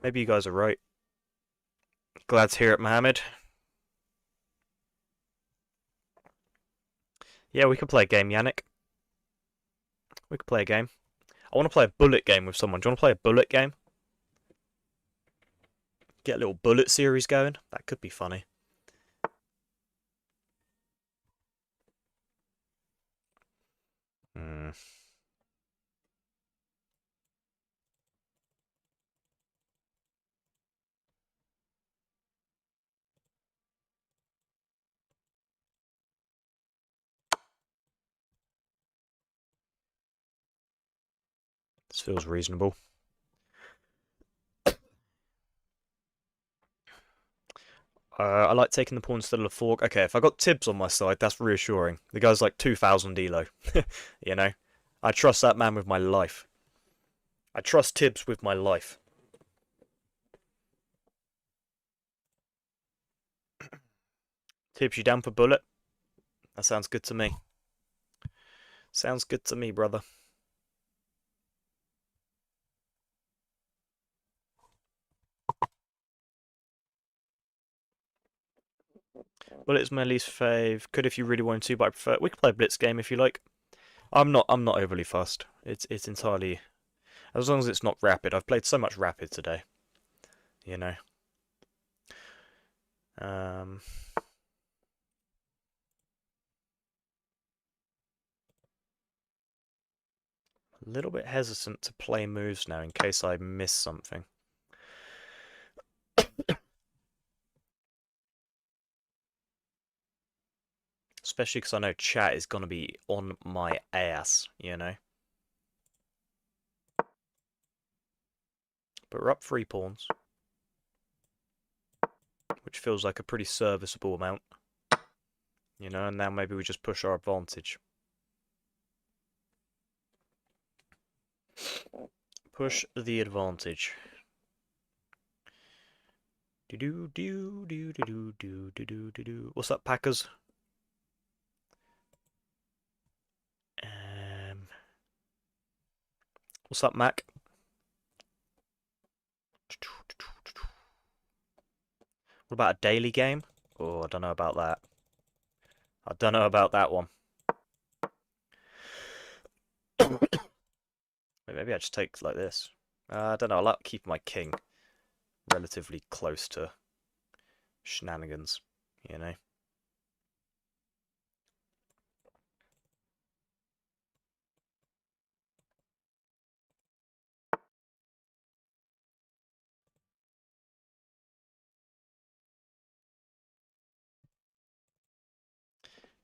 Maybe you guys are right. Glad to hear it, Mohammed. Yeah, we could play a game, Yannick. We could play a game. I want to play a bullet game with someone. Do you want to play a bullet game? Get a little bullet series going? That could be funny. Hmm. This feels reasonable. I like taking the pawn instead of the fork. Okay, if I got Tibbs on my side, that's reassuring. The guy's like 2,000 elo. You know? I trust that man with my life. I trust Tibbs with my life. Tibbs, you down for bullet? That sounds good to me. Sounds good to me, brother. Bullet's my least fave. Could if you really wanted to, but I prefer. We could play a blitz game if you like. I'm not. I'm not overly fussed. It's entirely as long as it's not rapid. I've played so much rapid today. You know. Um. A little bit hesitant to play moves now in case I miss something. Especially because I know chat is going to be on my ass, you know. But we're up 3 pawns, which feels like a pretty serviceable amount. You know, and now maybe we just push our advantage. Push the advantage. What's up, Packers? What's up, Mac? What about a daily game? Oh, I don't know about that. I don't know about that one. Maybe I just take like this. I don't know. I like keeping my king relatively close to shenanigans, you know.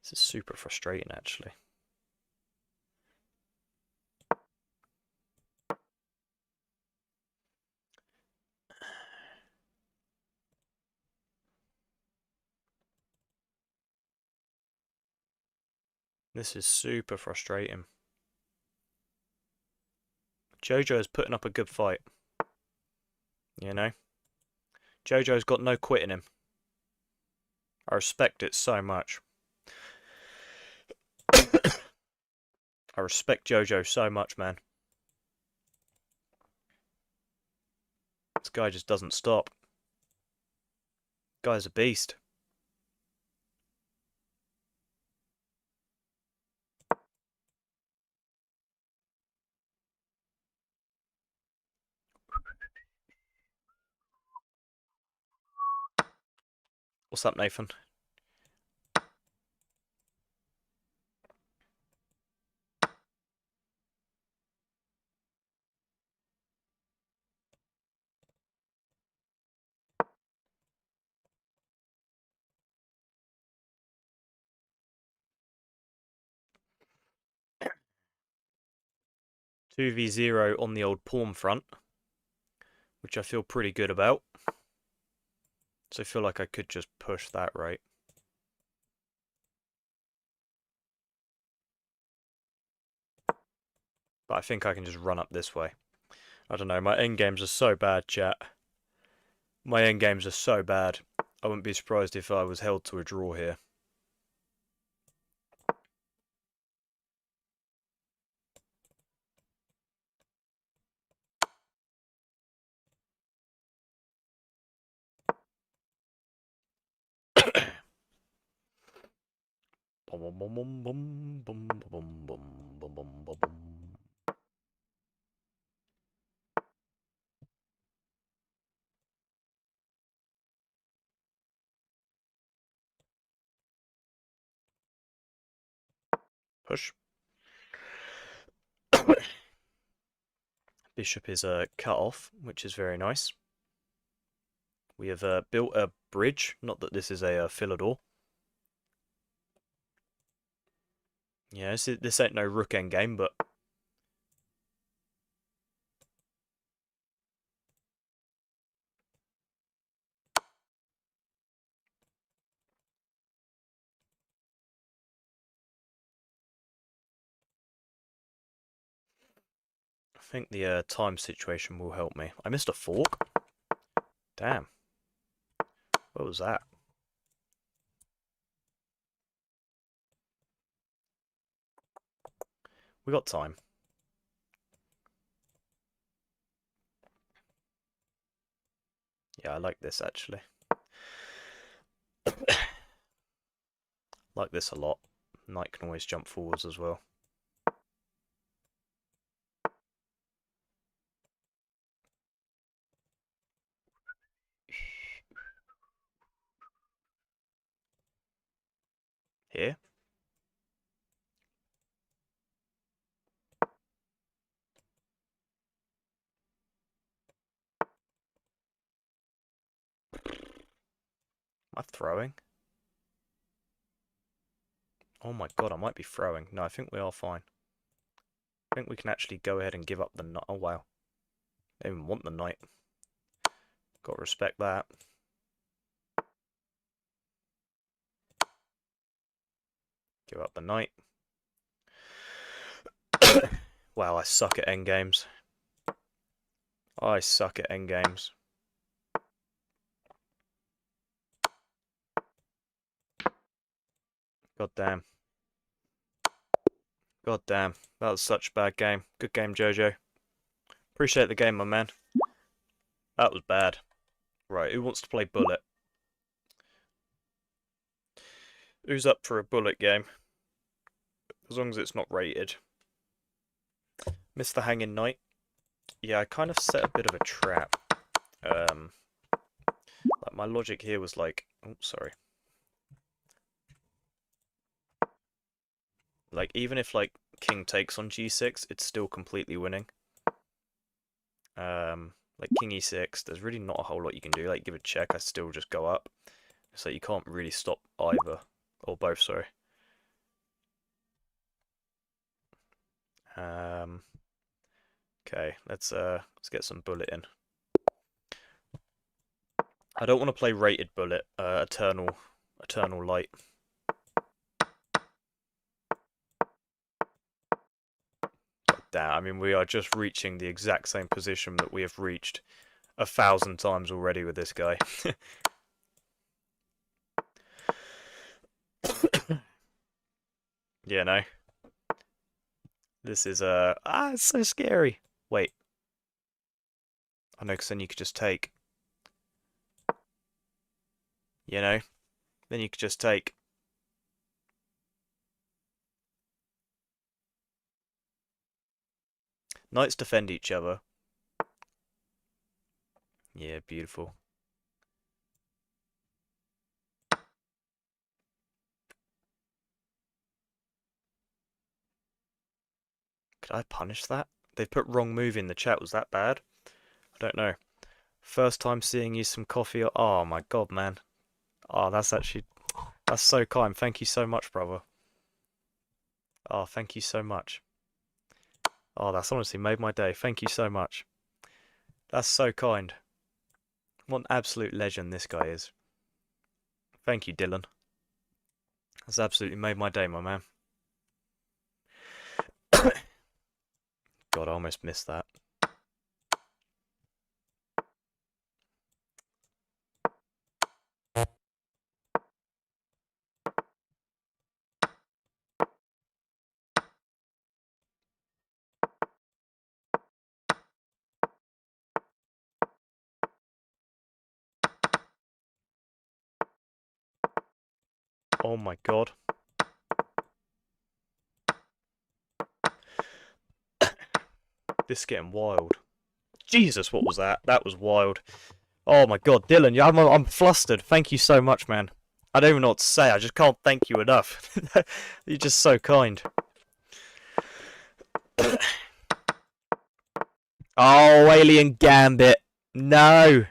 This is super frustrating, actually. This is super frustrating. Jojo is putting up a good fight. You know? Jojo's got no quit in him. I respect it so much. I respect Jojo so much, man. This guy just doesn't stop. Guy's a beast. What's up, Nathan? Two v 0 on the old pawn front, which I feel pretty good about. So I feel like I could just push that right. But I think I can just run up this way. I don't know, my endgames are so bad, chat. My endgames are so bad. I wouldn't be surprised if I was held to a draw here. Push. Bishop is cut off, which is very nice. We have built a bridge. Not that this is a Philidor. Yeah, this ain't no rook endgame, but think the time situation will help me. I missed a fork. Damn. What was that? We got time. Yeah, I like this actually. Like this a lot. Knight can always jump forwards as well. Here. Am I throwing? Oh my god, I might be throwing. No, I think we are fine. I think we can actually go ahead and give up the knight. Oh wow. They didn't even want the knight. Gotta respect that. Give up the knight. Wow, I suck at endgames. I suck at endgames. God damn. God damn. That was such a bad game. Good game, Jojo. Appreciate the game, my man. That was bad. Right, who wants to play bullet? Who's up for a bullet game? As long as it's not rated. Missed the hanging knight. Yeah, I kind of set a bit of a trap. Like my logic here was like, oh, sorry. Like even if like king takes on g6, it's still completely winning. Like king e6, there's really not a whole lot you can do. Like give a check, I still just go up. So you can't really stop either or both. Sorry. Okay, let's get some bullet in. I don't want to play rated bullet. Eternal light. Damn, I mean, we are just reaching the exact same position that we have reached 1,000 times already with this guy. Yeah, no. This is, it's so scary. Wait. I know, because then you could just take. You know? Then you could just take. Knights defend each other. Yeah, beautiful. Could I punish that? They put wrong move in the chat. Was that bad? I don't know. First time seeing you some coffee. Oh my god, man. Oh, that's so kind. Thank you so much, brother. Oh, thank you so much. Oh, that's honestly made my day. Thank you so much. That's so kind. What an absolute legend this guy is. Thank you, Dylan. That's absolutely made my day, my man. God, I almost missed that. Oh my god. This is getting wild. Jesus, what was that? That was wild. Oh my god, Dylan, I'm flustered. Thank you so much, man. I don't even know what to say. I just can't thank you enough. You're just so kind. Oh, Alien Gambit. No.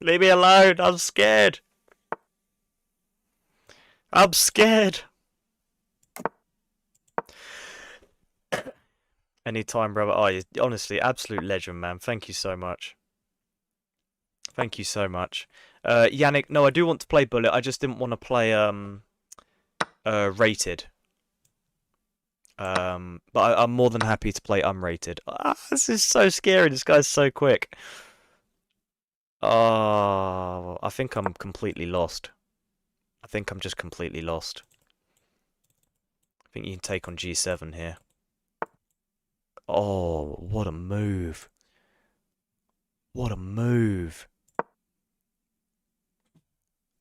Leave me alone. I'm scared. I'm scared. Anytime, brother. Oh, you're honestly, absolute legend, man. Thank you so much. Thank you so much. Yannick, no, I do want to play Bullet. I just didn't want to play, rated. But I'm more than happy to play unrated. Ah, this is so scary. This guy's so quick. Oh, I think I'm completely lost. I think I'm just completely lost. I think you can take on G7 here. Oh, what a move. What a move.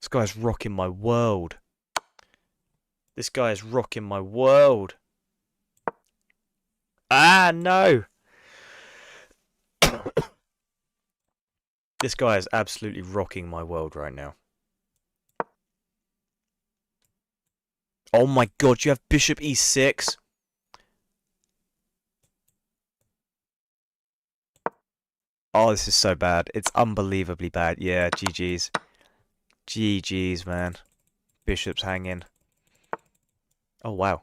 This guy's rocking my world. This guy is rocking my world. Ah, no. This guy is absolutely rocking my world right now. Oh my god, you have bishop e6? Oh, this is so bad. It's unbelievably bad. Yeah, GG's. GG's, man. Bishop's hanging. Oh, wow.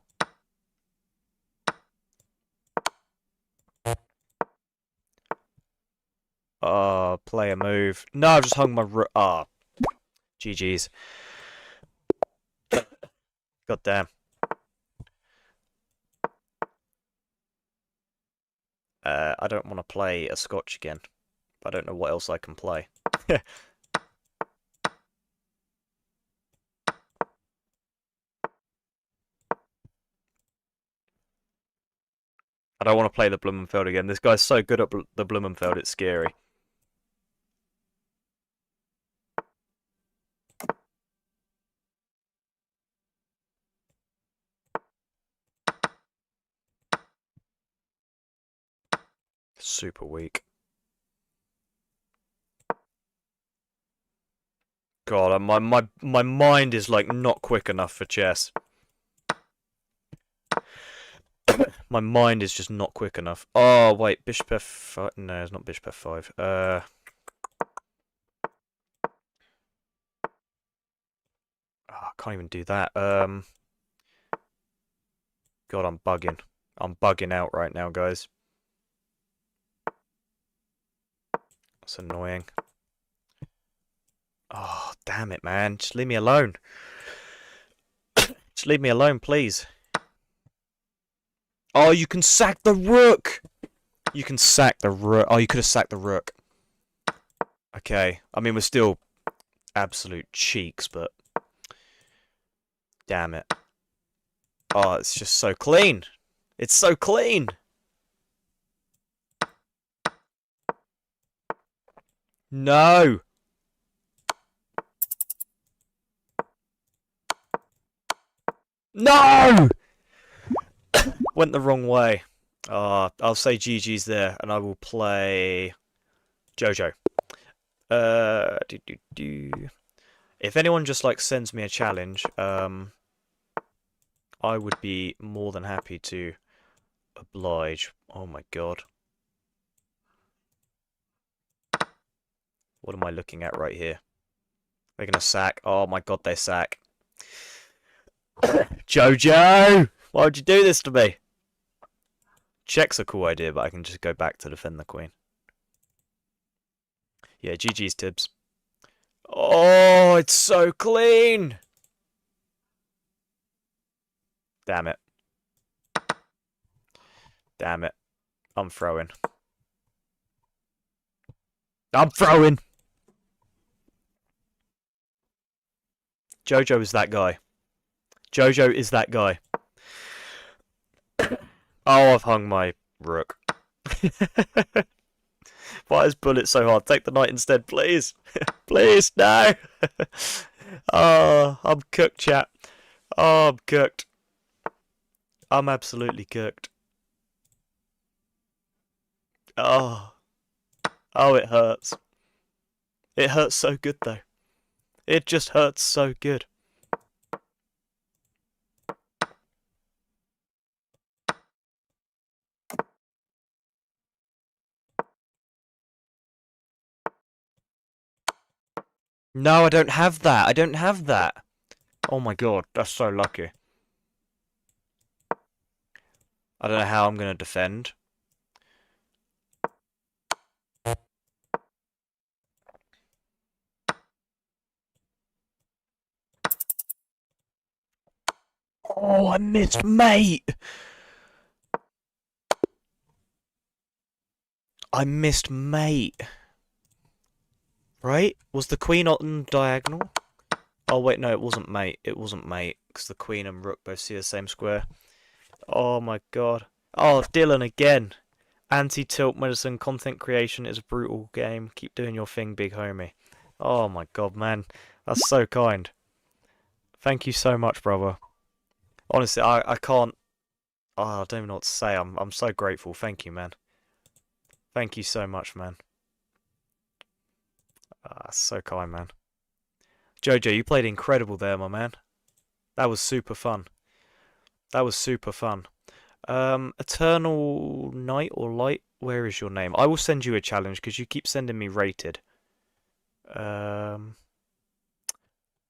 Oh, play a move. No, I've just hung my rook. Ah, GG's. God damn. I don't want to play a Scotch again. I don't know what else I can play. I don't want to play the Blumenfeld again. This guy's so good at the Blumenfeld, it's scary. Super weak. God, my mind is like not quick enough for chess. My mind is just not quick enough. Oh wait, bishop f5. No, it's not bishop f5. I can't even do that. God, I'm bugging. I'm bugging out right now, guys. That's annoying. Oh, damn it, man. Just leave me alone. Just leave me alone, please. Oh, you can sack the rook! You can sack the rook. Oh, you could have sacked the rook. Okay. I mean, we're still absolute cheeks, but... Damn it. Oh, it's just so clean. It's so clean! No! No! Went the wrong way. I'll say GG's there, and I will play Jojo. If anyone just like sends me a challenge, I would be more than happy to oblige. Oh my god. What am I looking at right here? They're gonna sack. Oh my god, they sack. Jojo! Why would you do this to me? Check's a cool idea, but I can just go back to defend the queen. Yeah, GG's Tibbs. Oh, it's so clean! Damn it. Damn it. I'm throwing. I'm throwing! Jojo is that guy. Jojo is that guy. Oh, I've hung my rook. Why is bullet so hard? Take the knight instead, please. Please, no. Oh, I'm cooked, chat. Oh, I'm cooked. I'm absolutely cooked. Oh. Oh, it hurts. It hurts so good, though. It just hurts so good. No, I don't have that. I don't have that. Oh my god, that's so lucky. I don't know how I'm going to defend. Oh, I missed mate! I missed mate. Right? Was the queen on diagonal? Oh, wait, no, it wasn't mate. It wasn't mate, because the queen and rook both see the same square. Oh, my God. Oh, Dylan again. Anti-tilt medicine content creation is a brutal game. Keep doing your thing, big homie. Oh, my God, man. That's so kind. Thank you so much, brother. Honestly, I can't... Oh, I don't even know what to say. I'm so grateful. Thank you, man. Thank you so much, man. Ah, so kind, man. Jojo, you played incredible there, my man. That was super fun. That was super fun. Eternal Night or Light, where is your name? I will send you a challenge because you keep sending me rated. Though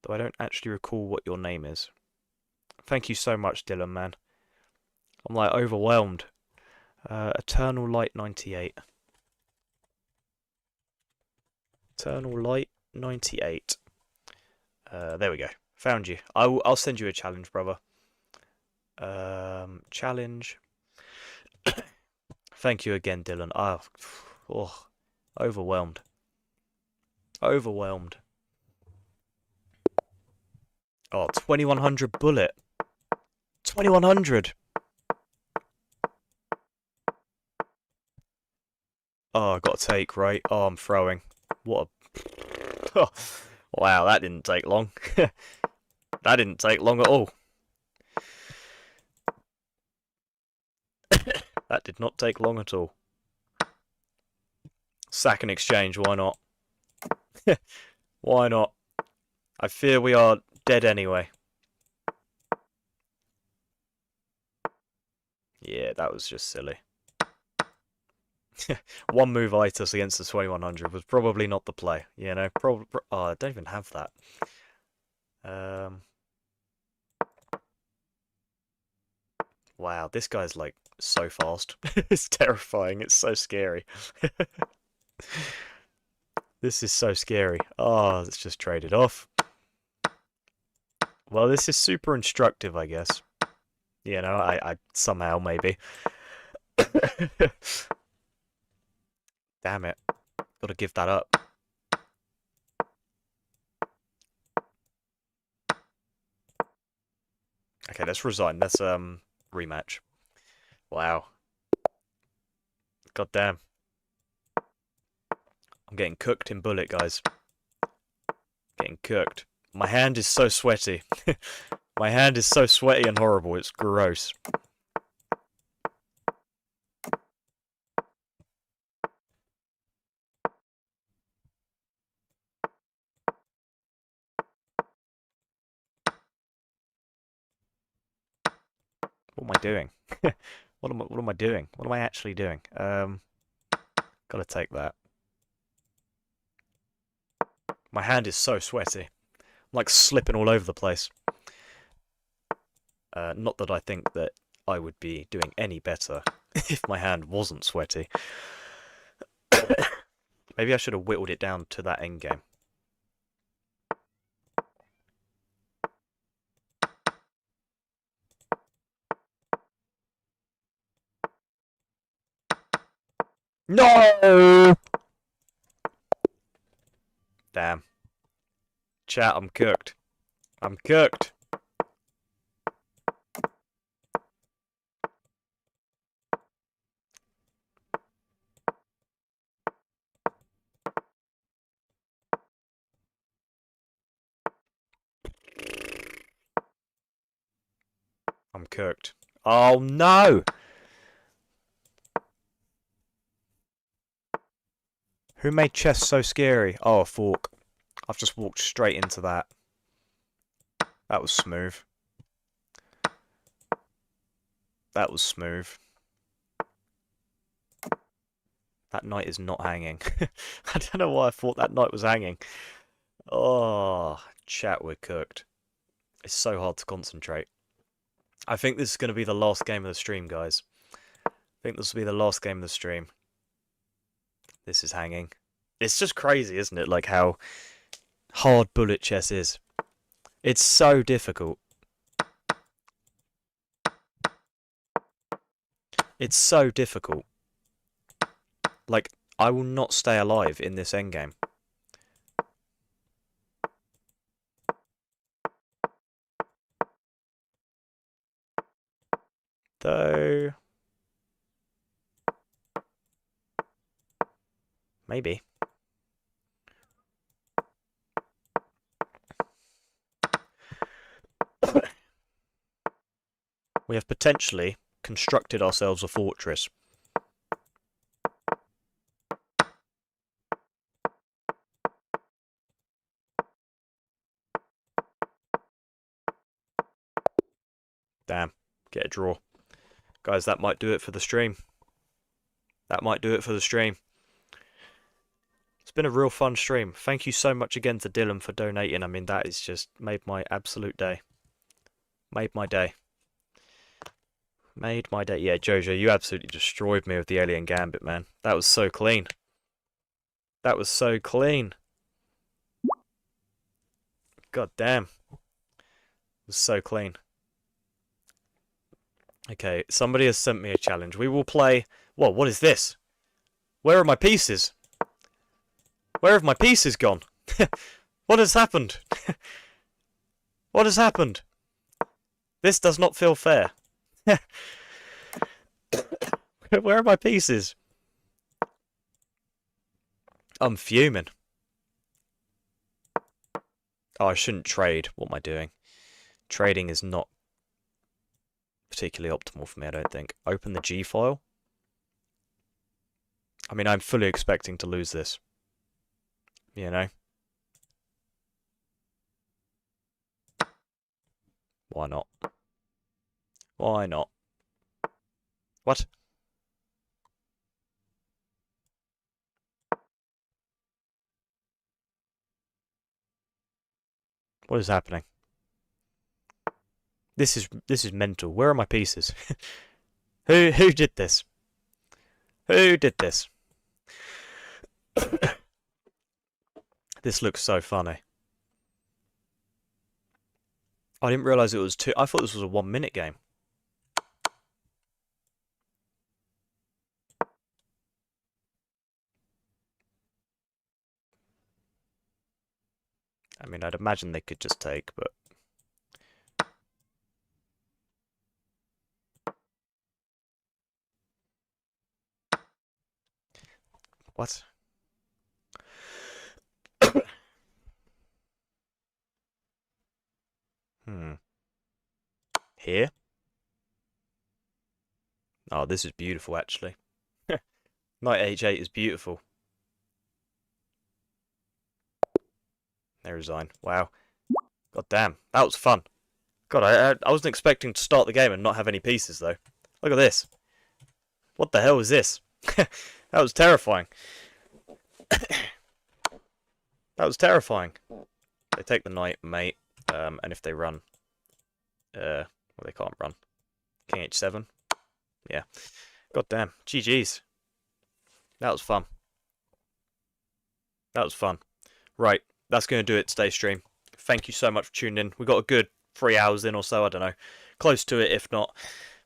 I don't actually recall what your name is. Thank you so much, Dylan, man. I'm like overwhelmed. Eternal Light 98. Eternal Light 98. There we go. Found you. I'll send you a challenge, brother. Challenge. Thank you again, Dylan. Oh, overwhelmed. Overwhelmed. Oh, 2100 bullet. 2100. Oh, I got to take, right? Oh, I'm throwing. What a... Wow, that didn't take long. That didn't take long at all. That did not take long at all. Sack and exchange, why not? Why not? I fear we are dead anyway. Yeah, that was just silly. One move itis against the 2100 was probably not the play, you know? Oh, I don't even have that. Wow, this guy's like so fast. It's terrifying. It's so scary. This is so scary. Oh, let's just trade it off. Well, this is super instructive, I guess. You know, I somehow maybe. Damn it. Gotta give that up. Okay, let's resign. Let's rematch. Wow. God damn. I'm getting cooked in bullet, guys. Getting cooked. My hand is so sweaty. My hand is so sweaty and horrible. It's gross. What am I doing? What am I doing? What am I actually doing? Gotta take that. My hand is so sweaty. I'm like slipping all over the place. Not that I think that I would be doing any better if my hand wasn't sweaty. Maybe I should have whittled it down to that endgame. No! Damn. Chat, I'm cooked. I'm cooked. I'm cooked. Oh no! Who made chess so scary? Oh, a fork. I've just walked straight into that. That was smooth. That was smooth. That knight is not hanging. I don't know why I thought that knight was hanging. Oh, chat, we're cooked. It's so hard to concentrate. I think this is going to be the last game of the stream, guys. I think this will be the last game of the stream. This is hanging. It's just crazy, isn't it? Like how hard bullet chess is. It's so difficult. It's so difficult. Like, I will not stay alive in this endgame. Though... maybe. We have potentially constructed ourselves a fortress. Damn, get a draw. Guys, that might do it for the stream. That might do it for the stream. It's been a real fun stream. Thank you so much again to Dylan for donating. I mean, that has just made my absolute day. Made my day. Made my day. Yeah, Jojo, you absolutely destroyed me with the Alien Gambit, man. That was so clean. That was so clean. God damn. It was so clean. Okay, somebody has sent me a challenge. We will play... Whoa, what is this? Where are my pieces? Where have my pieces gone? What has happened? What has happened? This does not feel fair. Where are my pieces? I'm fuming. Oh, I shouldn't trade. What am I doing? Trading is not particularly optimal for me, I don't think. Open the G file. I mean, I'm fully expecting to lose this. You know? Why not? Why not? What? What is happening? This is mental. Where are my pieces? Who did this? Who did this? This looks so funny. I didn't realise it was 2. I thought this was a 1-minute game. I mean, I'd imagine they could just take, but... What? Here? Oh, this is beautiful, actually. Knight H8 is beautiful. They resign. Wow. God damn. That was fun. God, I wasn't expecting to start the game and not have any pieces, though. Look at this. What the hell is this? That was terrifying. That was terrifying. They take the knight, mate. And if they run... well, they can't run. King H7. Yeah. God damn. GG's. That was fun. That was fun. Right. That's going to do it today's stream. Thank you so much for tuning in. We got a good 3 hours in or so. I don't know. Close to it, if not.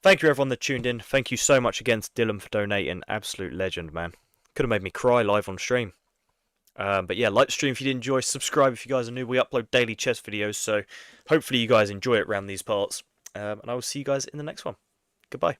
Thank you, everyone that tuned in. Thank you so much again to Dylan for donating. Absolute legend, man. Could have made me cry live on stream. But yeah, like the stream if you did enjoy. Subscribe if you guys are new. We upload daily chess videos, so hopefully you guys enjoy it around these parts. And I will see you guys in the next one. Goodbye.